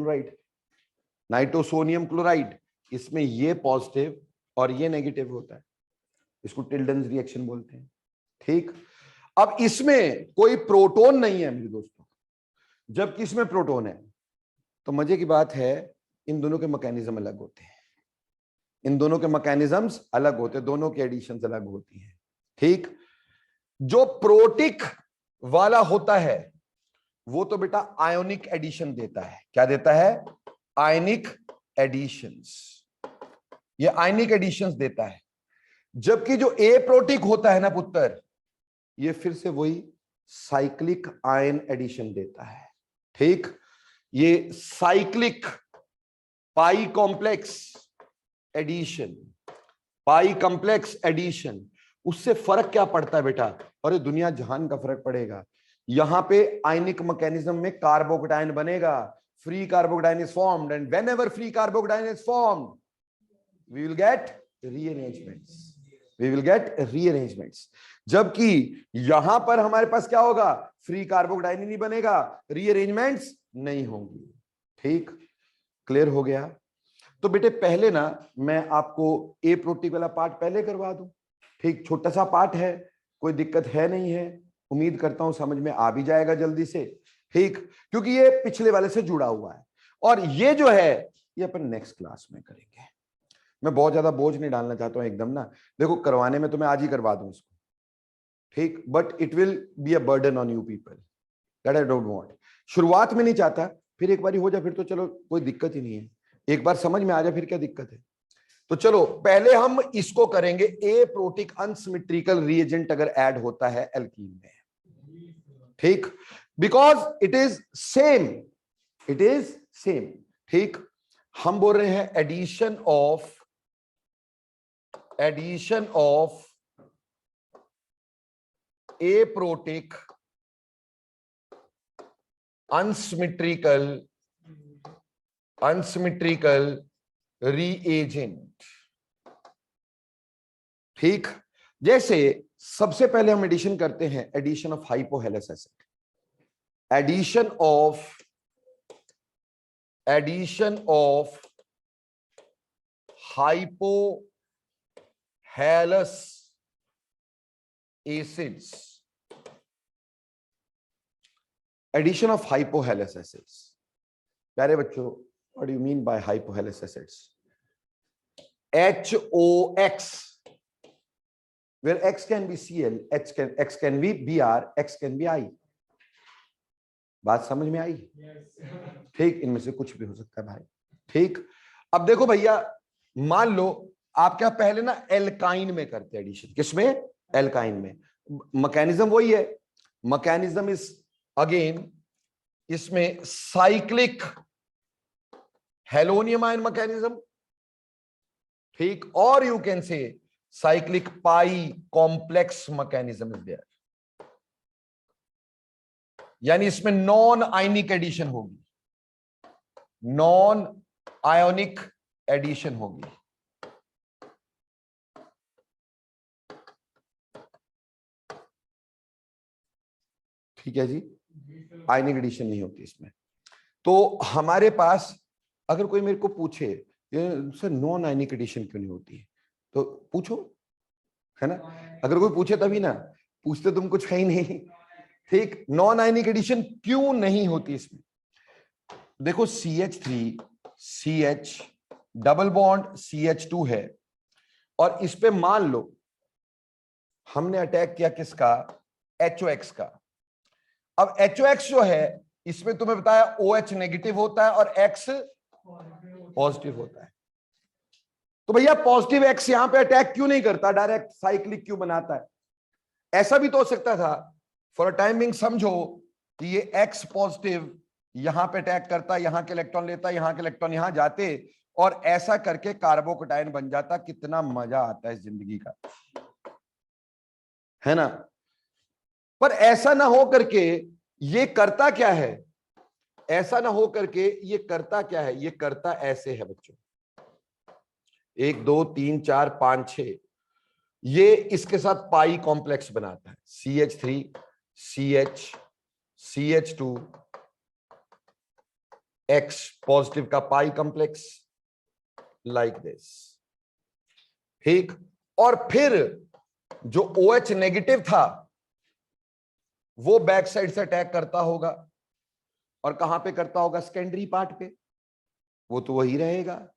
क्लोराइड, इसमें ये पॉजिटिव और ये नेगेटिव होता है, इसको टिल्डन्स रिएक्शन बोलते हैं, ठीक। अब इसमें कोई प्रोटॉन नहीं है मेरे दोस्तों, जबकि इसमें प्रोटॉन है। तो मजे की बात है, इन दोनों के मैकेनिज्म अलग होते हैं, इन दोनों के मैकेनिज्म्स अलग होते हैं, दोनों की एडिशंस अलग होती हैं, ठीक। जो प्रोटिक वाला होता है वो तो बेटा आयोनिक एडिशन देता है। क्या देता है? आयनिक एडिशंस। ये आयनिक एडिशंस देता है। जबकि जो एप्रोटिक होता है ना पुत्र, ये फिर से वही साइक्लिक आयन एडिशन देता है। ठीक, ये साइक्लिक पाई कॉम्प्लेक्स एडिशन, पाई कॉम्प्लेक्स एडिशन। उससे फर्क क्या पड़ता है बेटा? अरे दुनिया जहान का फर्क पड़ेगा। यहां पे आयनिक मैकेनिज्म में कार्बोकेटायन बनेगा, free carbocation is formed, and whenever free carbocation is formed we will get rearrangements, we will get rearrangements. जबकि यहां पर हमारे पास क्या होगा? फ्री कार्बोकेटायन ही नहीं बनेगा, रीअरेंजमेंट्स नहीं होंगी। ठीक, क्लियर हो गया? तो बेटे पहले ना मैं आपको एप्रोटिक वाला पार्ट पहले करवा दूं। ठीक, छोटा सा पार्ट है, कोई दिक्कत है नहीं है, उम्मीद करता हूं समझ में आ भी जाएगा जल्दी से। ठीक, क्योंकि ये पिछले वाले से जुड़ा हुआ है, और ये जो है ये अपन नेक्स्ट क्लास में करेंगे। मैं बहुत ज्यादा बोझ नहीं डालना चाहता हूं एकदम ना। देखो करवाने में तो मैं आज ही करवा दूं इसको, ठीक, but it will be a burden on you people, that I don't want. शुरुआत में नहीं चाहता, फिर एक बार हो जाए फिर तो चलो कोई दिक्कत ही नहीं है, एक बार समझ में आ जाए फिर क्या दिक्कत है। तो चलो पहले हम इसको करेंगे। एप्रोटिक अनसिमेट्रिकल रिएजेंट अगर ऐड होता है एल्कीन में, ठीक, because it is same, it is same. ठीक, हम बोल रहे हैं addition of aprotic unsymmetrical reagent. ठीक, जैसे सबसे पहले हम एडिशन करते हैं, addition of hypohalous acid, addition of hypohalous acids, addition of hypohalous acids. प्यारे बच्चों, what do you mean by hypohalous acids? HOX, where X can be Cl, X can be Br, X can be I। बात समझ में आई? ठीक, इनमें से कुछ भी हो सकता है भाई। ठीक, अब देखो भैया, मान लो आप क्या पहले ना एल्काइन में करते हैं एडिशन। किसमें? एल्काइन में। मैकेनिज्म वही है, मैकेनिज्म इज अगेन इसमें साइक्लिक हेलोनियम आयन मैकेनिज्म, ठीक, और you can say cyclic pi complex mechanism is there, यानी इसमें नॉन आयनिक एडिशन होगी, नॉन आयोनिक एडिशन होगी। ठीक है जी, आयनिक एडिशन नहीं होती इसमें। तो हमारे पास अगर कोई मेरे को पूछे सर नॉन आयनिक एडिशन क्यों नहीं होती है, तो पूछो, है ना। अगर कोई पूछे तभी ना, पूछते तुम कुछ है ही नहीं। ठीक, नॉन आयनिक एडिशन क्यों नहीं होती इसमें? देखो CH3 CH double bond CH2 है, और इस पे मान लो हमने अटैक किया किसका? HOX का। अब HOX जो है इसमें तुम्हें बताया OH नेगेटिव होता है और X पॉजिटिव होता है। तो भैया पॉजिटिव X यहां पे अटैक क्यों नहीं करता, डायरेक्ट साइक्लिक क्यों बनाता है? ऐसा भी तो हो सकता था, फॉर अ टाइम बिंग समझो कि ये X पॉजिटिव यहां पे अटैक करता, यहां के इलेक्ट्रॉन लेता, यहां के इलेक्ट्रॉन यहां जाते, और ऐसा करके कार्बोकेटायन बन जाता। कितना मजा आता है इस जिंदगी का, है ना। पर ऐसा ना हो करके ये करता क्या है, ऐसा ना हो करके ये करता क्या है, ये करता ऐसे है बच्चों, 1 2 3 4 5 6, ये इसके साथ पाई कॉम्प्लेक्स बनाता है, CH3 CH CH2 X positive का पाई कॉम्प्लेक्स, लाइक दिस। ठीक, और फिर जो OH नेगेटिव था वो बैक साइड से अटैक करता होगा, और कहां पे करता होगा? सेकेंडरी पार्ट पे। वो तो वही रहेगा,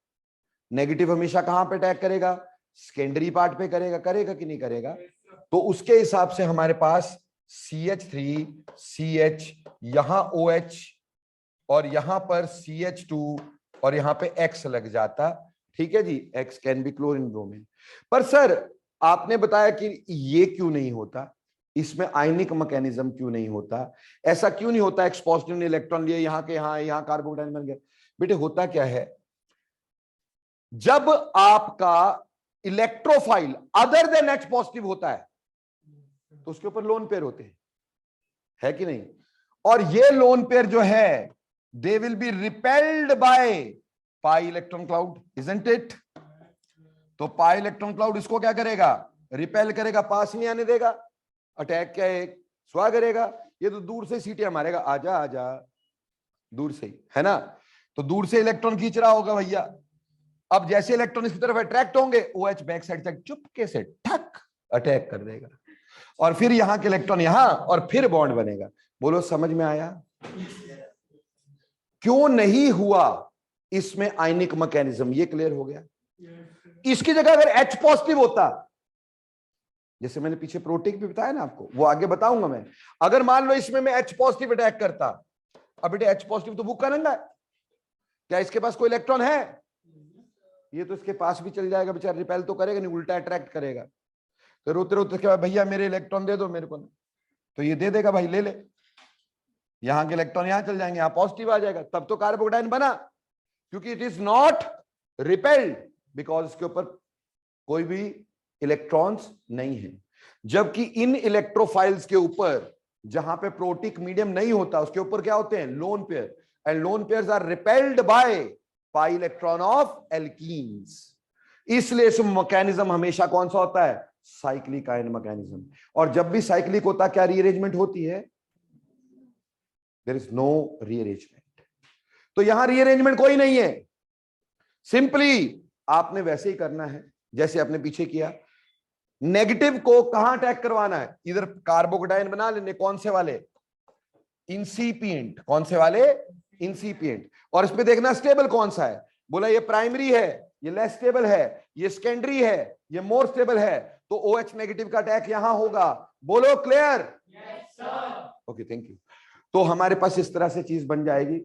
नेगेटिव हमेशा कहां पे अटैक करेगा? सेकेंडरी पार्ट पे करेगा। करेगा कि नहीं करेगा? तो उसके हिसाब से हमारे पास CH3 CH, यहां OH और यहां पर CH2 और यहां पे X लग जाता। ठीक है जी, X can be chlorine bromine. पर सर आपने बताया कि ये क्यों नहीं होता, इसमें आयनिक मैकेनिज्म क्यों नहीं होता, ऐसा क्यों नहीं होता? X पॉजिटिव ने इलेक्ट्रॉन लिए यहां के यहां कार्बोकेटाइन बन गया। बेटे होता क्या है, जब आपका electrophile other than H positive होता है तो उसके ऊपर लोन पेयर होते हैं, है कि नहीं? और ये लोन पेयर जो है they will be repelled by pi electron cloud, isn't it? तो पाई इलेक्ट्रॉन क्लाउड इसको क्या करेगा? रिपेल करेगा, पास नहीं आने देगा। अटैक क्या है, स्वा करेगा। ये तो दूर से सीटियां मारेगा, आजा आजा, दूर से ही, है ना? तो दूर से इलेक्ट्रॉन खींच रहा होगा भैया। अब जैसे इलेक्ट्रॉन इसकी तरफ अट्रैक्ट होंगे, OH बैक साइड तक चुपके से ठक अटैक कर देगा, और फिर यहां के इलेक्ट्रॉन यहां, और फिर बॉन्ड बनेगा। बोलो समझ में आया? क्यों नहीं हुआ इसमें आयनिक मैकेनिज्म, ये क्लियर हो गया। इसकी जगह अगर H पॉजिटिव होता, जैसे मैंने पीछे प्रोटीन भी बताया ना आपको, वो आगे बताऊंगा मैं। अगर मान लो इसमें मैं H पॉजिटिव अटैक करता, अब बेटे H पॉजिटिव तो भूखा नंगा है, क्या इसके पास कोई इलेक्ट्रॉन है? ये तो इसके पास भी चल जाएगा बेचारा, रिपेल तो करेगा नहीं, उल्टा अट्रैक्ट करेगा। तो रोते रोते क्या, भैया मेरे इलेक्ट्रॉन दे दो मेरे को, तो ये दे देगा, भाई ले ले। यहां के इलेक्ट्रॉन यहां चल जाएंगे, यहां पॉजिटिव आ जाएगा, तब तो कार्बोकेटाइन बना, क्योंकि it is not repelled, because इसके ऊपर कोई भी इलेक्ट्रॉन्स नहीं है। जबकि इन इलेक्ट्रोफाइल्स के ऊपर जहां पे प्रोटिक मीडियम नहीं होता, उसके ऊपर क्या होते हैं? Lone pair, and lone pairs are repelled by pi electron of alkenes. इसलिए इस मैकेनिज्म हमेशा कौन सा होता है? Cyclic ion mechanism. और जब भी साइक्लिक होता, क्या रीअरेंजमेंट होती है? There is no rearrangement. तो यहां रीअरेंजमेंट कोई नहीं है, सिंपली आपने वैसे ही करना है जैसे आपने पीछे किया। नेगेटिव को कहां अटैक करवाना है? इधर कार्बोकेटाइन बना लेने, कौन से वाले? इंसिपिएंट। कौन से वाले? इंसिपिएंट। और इसमें देखना स्टेबल कौन सा है। बोला ये प्राइमरी है, ये लेस स्टेबल है, ये सेकेंडरी है, ये मोर स्टेबल है, तो OH नेगेटिव का अटैक यहां होगा। बोलो क्लियर? Okay, thank you. तो हमारे पास इस तरह से चीज बन जाएगी,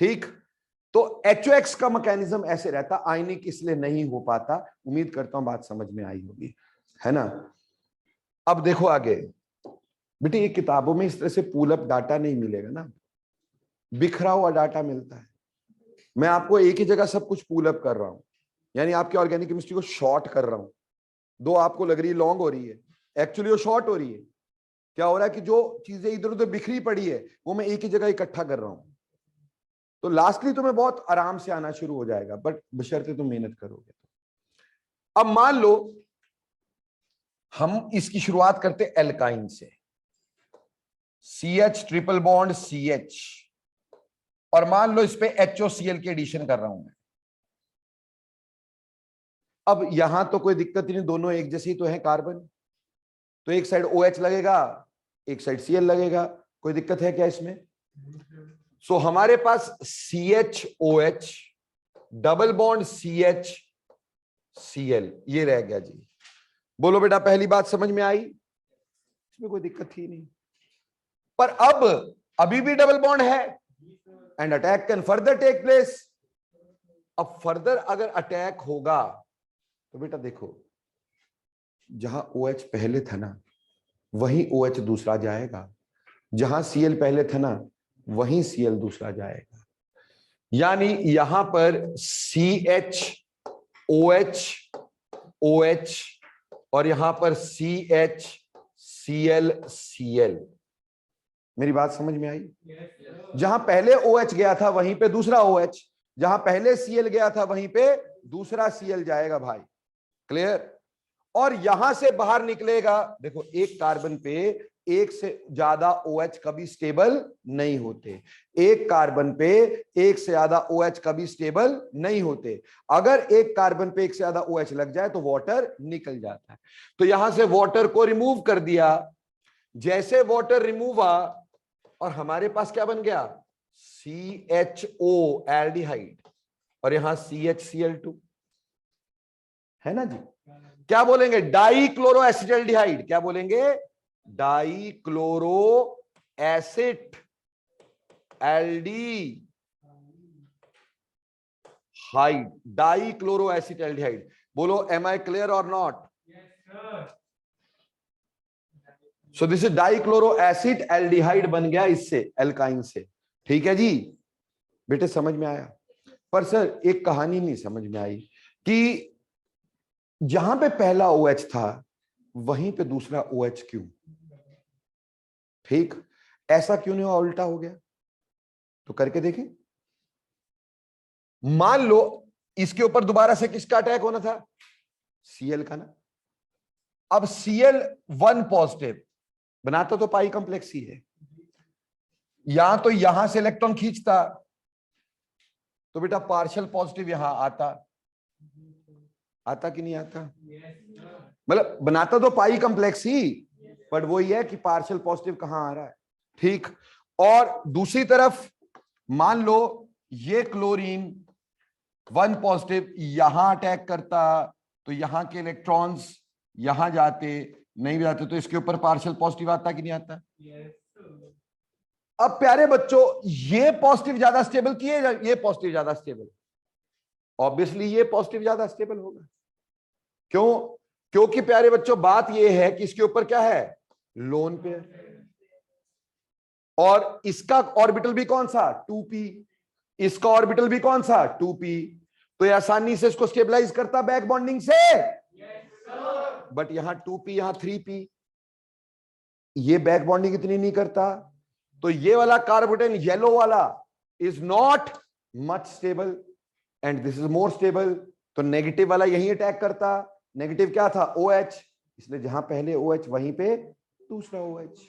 ठीक। तो HOX का मैकेनिज्म ऐसे रहता, आयनिक इसलिए नहीं हो पाता। उम्मीद करता हूं बात समझ में आई होगी, है ना? अब देखो आगे बेटे, ये किताबों में इस तरह से पूल अप डाटा नहीं मिलेगा ना, बिखरा हुआ डाटा मिलता है। मैं आपको एक ही जगह सब कुछ पूल अप कर रहा हूं, यानी आपकी ऑर्गेनिक केमिस्ट्री को शॉर्ट कर रहा हूं। दो आपको लग रही है लॉन्ग हो रही है, एक्चुअली वो शॉर्ट हो रही है। क्या हो रहा है कि जो चीजें इधर उधर बिखरी पड़ी है वो मैं एक ही जगह इकट्ठा कर रहा हूं। तो लास्टली तुम्हें बहुत आराम से आना शुरू हो जाएगा, बट बशर्ते तुम मेहनत करोगे। अब मान लो हम इसकी शुरुआत करते एल्काइन से, CH ट्रिपल बॉन्ड CH, और मान लो इस पे HOCl की एडिशन कर रहा हूं मैं। अब यहां तो कोई दिक्कत ही नहीं, दोनों एक जैसे ही तो है कार्बन, तो एक साइड OH लगेगा, एक साइड Cl लगेगा। कोई दिक्कत है क्या इसमें? सो हमारे पास CHOH double bond CH Cl ये रह गया जी। बोलो बेटा पहली बात समझ में आई? इसमें कोई दिक्कत ही नहीं। पर अब अभी भी डबल बॉन्ड है, and attack can further take place. अब फर्दर अगर अटैक होगा तो बेटा देखो, जहां OH पहले था ना वहीं OH दूसरा जाएगा, जहां Cl पहले था ना वहीं Cl दूसरा जाएगा। यानी यहां पर CH OH OH और यहां पर CH Cl Cl। मेरी बात समझ में आई? जहां पहले OH गया था वहीं पे दूसरा OH, जहां पहले Cl गया था वहीं पे दूसरा Cl जाएगा भाई, क्लियर? और यहां से बाहर निकलेगा, देखो एक कार्बन पे एक से ज्यादा OH कभी स्टेबल नहीं होते, एक कार्बन पे एक से ज्यादा OH कभी स्टेबल नहीं होते। अगर एक कार्बन पे एक से ज्यादा OH लग जाए तो वाटर निकल जाता है। तो यहां से वाटर को रिमूव कर दिया, जैसे वाटर रिमूव हुआ और हमारे पास क्या बन गया? CHO एल्डिहाइड, और यहां CHCl2 है ना जी। क्या बोलेंगे? Di chloro acetaldehyde. क्या बोलेंगे? Di chloro acid aldehyde, di chloro acid aldehyde. बोलो एम आई क्लियर और not? So this is di chloro acid aldehyde बन गया इससे, एल्काइन से। ठीक है जी बेटे, समझ में आया? पर सर एक कहानी नहीं समझ में आई कि जहां पे पहला OH था वहीं पे दूसरा OH क्यों? ठीक, ऐसा क्यों नहीं हुआ, उल्टा हो गया? तो करके देखें। मान लो इसके ऊपर दोबारा से किसका अटैक होना था? Cl का ना। अब Cl1 पॉजिटिव बनाता तो पाई कॉम्प्लेक्स ही है, यहां तो यहां से इलेक्ट्रॉन खींचता तो बेटा पार्शियल पॉजिटिव यहां आता, आता कि नहीं आता? मतलब बनाता तो पाई कॉम्प्लेक्स ही, बट वही है कि पार्शियल पॉजिटिव कहां आ रहा है। ठीक, और दूसरी तरफ मान लो ये क्लोरीन 1 पॉजिटिव यहां अटैक करता तो यहां के इलेक्ट्रॉन्स यहां जाते, नहीं जाते तो इसके ऊपर पार्शियल पॉजिटिव आता कि नहीं आता? अब प्यारे बच्चों, ये पॉजिटिव ज्यादा स्टेबल किए या ये पॉजिटिव ज्यादा स्टेबल? ऑब्वियसली ये पॉजिटिव ज्यादा स्टेबल होगा। क्यों? क्योंकि प्यारे बच्चों बात ये है कि इसके ऊपर क्या है? लोन पेयर, और इसका ऑर्बिटल भी कौन सा? 2p, इसका ऑर्बिटल भी कौन सा? 2p। तो ये आसानी से इसको स्टेबलाइज करता बैक बॉन्डिंग से, बट यहां 2p यहां 3p, ये बैक बॉन्डिंग इतनी नहीं करता। तो ये वाला कार्बोटेन येलो वाला is not much stable and this is more stable. तो नेगेटिव वाला यही अटैक करता। नेगेटिव क्या था? OH, इसलिए जहां पहले OH वहीं पे दूसरा OH,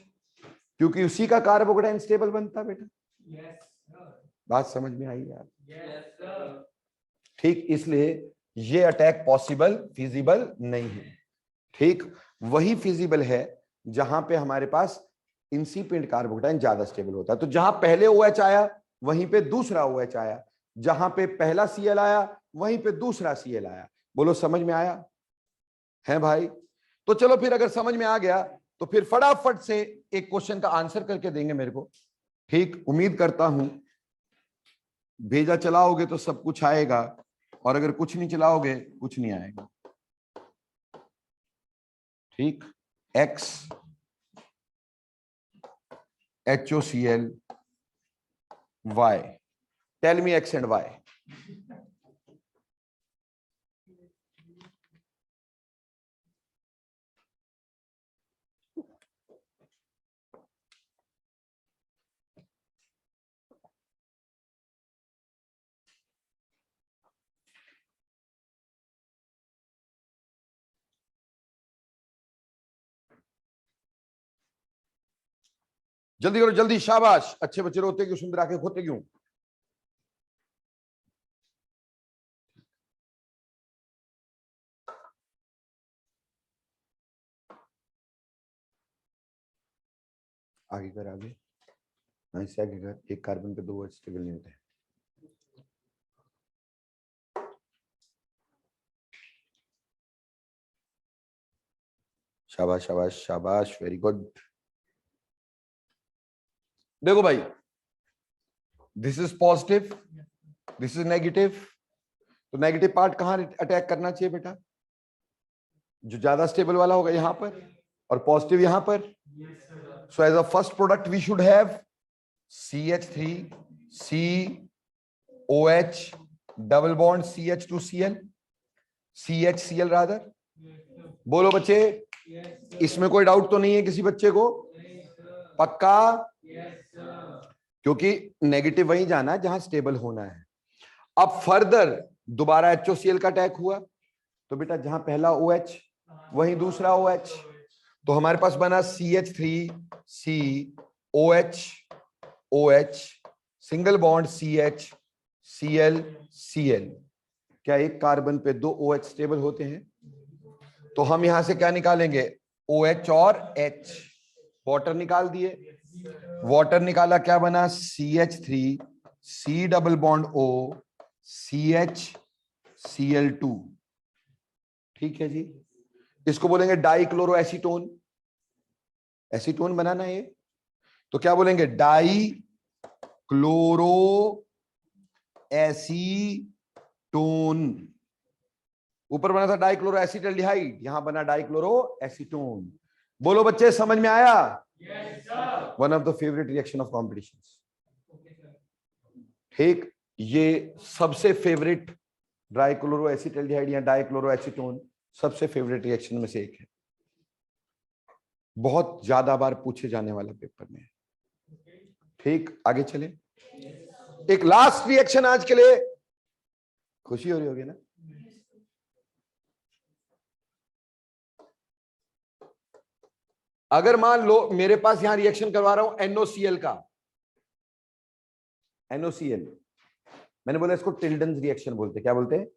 क्योंकि उसी का कार्बोकेटाइन स्टेबल बनता बेटा। बात समझ में आई यार? ठीक, इसलिए ये अटैक पॉसिबल, फिजिबल नहीं है। ठीक, वही फिजिबल है जहां पे हमारे पास इंसिपिएंट कार्बोकेटाइन ज्यादा स्टेबल होता है। तो जहां पहले OH आया वहीं पे दूसरा OH आया, जहां पे पहला Cl आया वहीं पे दूसरा Cl आया। बोलो समझ में आया है भाई? तो चलो फिर, अगर समझ में आ गया तो फिर फटाफट से एक क्वेश्चन का आंसर करके देंगे मेरे को। ठीक, उम्मीद करता हूं भेजा चलाओगे तो सब कुछ आएगा, और अगर कुछ नहीं चलाओगे कुछ नहीं आएगा। ठीक, X HOCl Y, tell me X and Y। जल्दी करो जल्दी, शाबाश, अच्छे बच्चे रोते क्यों? सुंदर आंखें खोते क्यों? आगे कर, आगे, इससे आगे कर। एक कार्बन पे 2 स्टेबल नहीं होते। शाबाश शाबाश शाबाश, वेरी गुड। देखो भाई, this is positive, this is negative, तो नेगेटिव पार्ट कहां अटैक करना चाहिए बेटा? जो ज्यादा स्टेबल वाला होगा यहां पर, और पॉजिटिव यहां पर। So as a first product we should have CH3 COH double bond CH2Cl, CHCl rather. बोलो बच्चे, इसमें कोई डाउट तो नहीं है किसी बच्चे को? पक्का? क्योंकि नेगेटिव वहीं जाना है जहां स्टेबल होना है। अब फर्दर दोबारा HOCl का अटैक हुआ तो बेटा जहां पहला OH वहीं दूसरा OH, तो हमारे पास बना CH3 COH OH single bond CH Cl Cl। क्या एक कार्बन पे 2 OH स्टेबल होते हैं? तो हम यहां से क्या निकालेंगे? OH और H, वाटर निकाल दिए। वाटर निकाला, क्या बना? CH3 C double bond O CH Cl2। ठीक है जी, इसको बोलेंगे डाइक्लोरो एसीटोन। एसीटोन बनाना है। तो क्या बोलेंगे, डाई क्लोरो एसीटोन। ऊपर बना था डाइक्लोरो एसिटल्डिहाइड, यहां बना डाइक्लोरो एसीटोन। बोलो बच्चे, समझ में आया? One of the favourite reaction of competition. ठीक, ये सबसे फेवरेट डाइक्लोरो एसिटल्डिहाइड या डाइक्लोरो एसीटोन सबसे फेवरेट रिएक्शन में से एक है, बहुत ज्यादा बार पूछे जाने वाला पेपर में। ठीक, आगे चले। एक लास्ट रिएक्शन आज के लिए, खुशी हो रही होगी ना? अगर मान लो मेरे पास यहां रिएक्शन करवा रहा हूं NOCl का, NOCl, मैंने बोला इसको टिल्डन्स रिएक्शन बोलते, क्या बोलते हैं?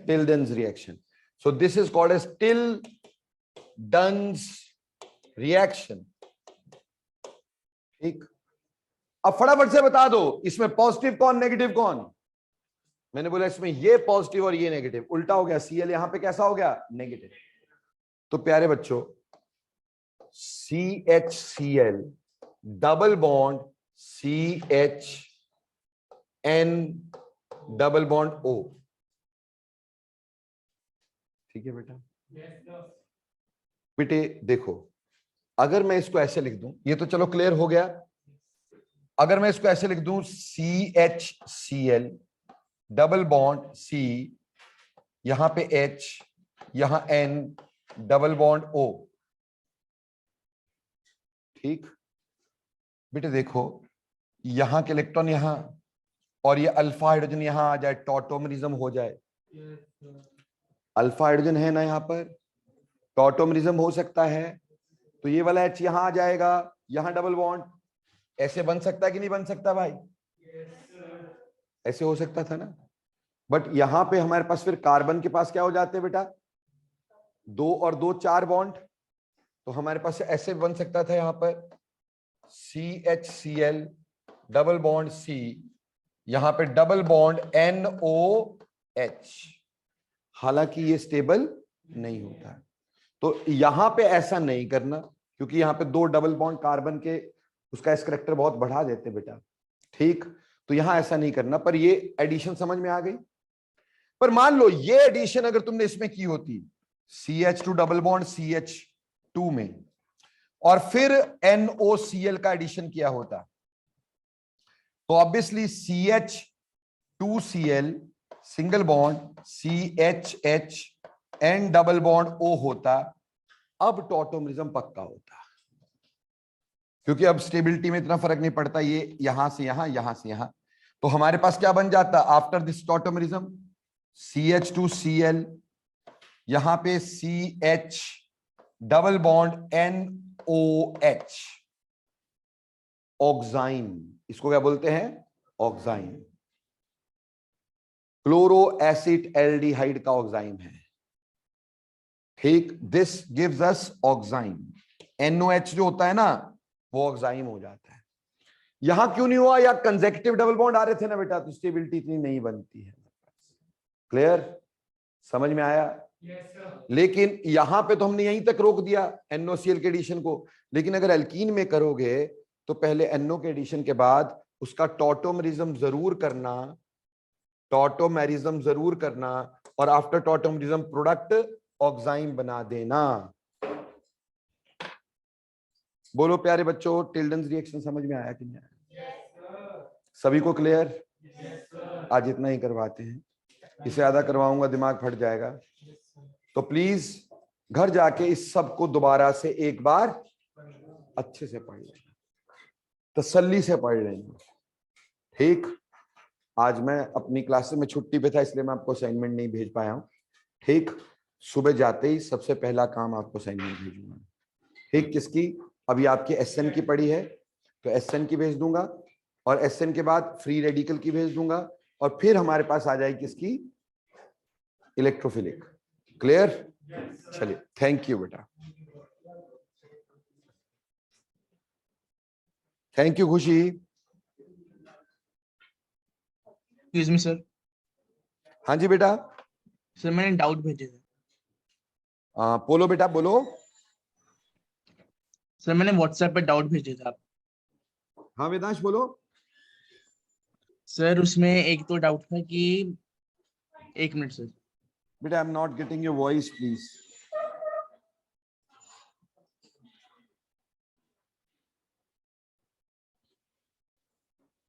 Tilden's reaction. So this is called as Tilden's reaction. ठीक, अब फटाफट से बता दो इसमें पॉजिटिव कौन नेगेटिव कौन? मैंने बोला इसमें ये पॉजिटिव और ये नेगेटिव, उल्टा हो गया। Cl यहां पे कैसा हो गया? नेगेटिव। तो प्यारे बच्चों, CHCl double bond CHN double bond O। ठीक है बेटा? बेटे देखो, अगर मैं इसको ऐसे लिख दूं, ये तो चलो क्लियर हो गया। अगर मैं इसको ऐसे लिख दूं CHCl डबल बॉन्ड C, यहां पे H, यहां N डबल बॉन्ड O। ठीक बेटे देखो, यहां के इलेक्ट्रॉन यहां और ये अल्फा हाइड्रोजन यहां आ जाए, टॉटोमरिज्म हो जाए। अल्फा हाइड्रोजन है ना यहां पर, टॉटोमरिज्म हो सकता है, तो ये वाला H यहां आ जाएगा, यहां डबल बॉन्ड। ऐसे बन सकता है कि नहीं बन सकता भाई? ऐसे हो सकता था ना, बट यहां पे हमारे पास फिर कार्बन के पास क्या हो जाते हैं बेटा? 2 और 2 4 बॉन्ड। तो हमारे पास ऐसे बन सकता था यहां पर CHCl डबल बॉन्ड C, यहां पे डबल बॉन्ड NOH। हालांकि ये स्टेबल नहीं होता है, तो यहां पे ऐसा नहीं करना, क्योंकि यहां पे 2 डबल बॉन्ड कार्बन के उसका एस करैक्टर बहुत बढ़ा देते बेटा। ठीक, तो यहां ऐसा नहीं करना। पर ये एडिशन समझ में आ गई? पर मान लो ये एडिशन अगर तुमने इसमें की होती, CH2 डबल बॉन्ड CH2 में, और फिर NOCl का एडिशन किया होता, तो obviously CH2Cl single bond CHH N double bond O होता। अब टॉटोमरिज्म पक्का होता, क्योंकि अब स्टेबिलिटी में इतना फर्क नहीं पड़ता, ये यहां से यहां से यहां। तो हमारे पास क्या बन जाता आफ्टर दिस टॉटोमरिज्म? CH2Cl, यहां पे CH डबल बॉन्ड NOH, ऑक्साइन। इसको क्या बोलते हैं? ऑक्साइन। क्लोरो एसिड एल्डिहाइड का ऑक्साइन है। ठीक, दिस गिव्स अस ऑक्साइन। NOH जो होता है ना, वो ऑक्साइन हो जाता है। यहां क्यों नहीं हुआ? या कंसेक्यूटिव डबल बॉन्ड आ रहे थे ना बेटा, तो स्टेबिलिटी इतनी नहीं बनती है। क्लियर? समझ में आया? लेकिन यहां पे तो हमने यहीं तक रोक दिया NOCl के एडिशन को। लेकिन अगर एल्कीन में करोगे तो पहले NO के एडिशन के बाद उसका टॉटोमरिज्म जरूर करना, टॉटोमेरिज्म जरूर करना, और आफ्टर टॉटोमरिज्म प्रोडक्ट ऑक्साइन बना देना। बोलो प्यारे बच्चों, टिल्डन्स रिएक्शन समझ में आया कि नहीं आया? सभी को क्लियर? आज इतना ही करवाते हैं, इससे ज्यादा करवाऊंगा दिमाग फट जाएगा। तो प्लीज घर जाके इस सब को दोबारा से एक बार अच्छे से पढ़ लेना, तसल्ली से पढ़ लेना। ठीक, आज मैं अपनी क्लासेस में छुट्टी पे था, इसलिए मैं आपको असाइनमेंट नहीं भेज पाया हूं। ठीक, सुबह जाते ही सबसे पहला काम आपको असाइनमेंट भेजूंगा। ठीक, किसकी? अभी आपकी SN की पड़ी है, तो SN की भेज दूंगा, और SN के बाद फ्री रेडिकल की भेज दूंगा, और फिर हमारे पास आ जाएगी किसकी? इलेक्ट्रोफिलिक। क्लियर? चलिए, थैंक यू बेटा। थैंक यू खुशी। Excuse me sir. हाँ जी बेटा। सर मैंने डाउट भेजे थे। बोलो बेटा बोलो। सर मैंने व्हाट्सएप पे डाउट भेजा था। हाँ वेदांश बोलो। सर उसमें एक तो डाउट था कि, एक मिनट सर। बेटा I am not getting your voice please.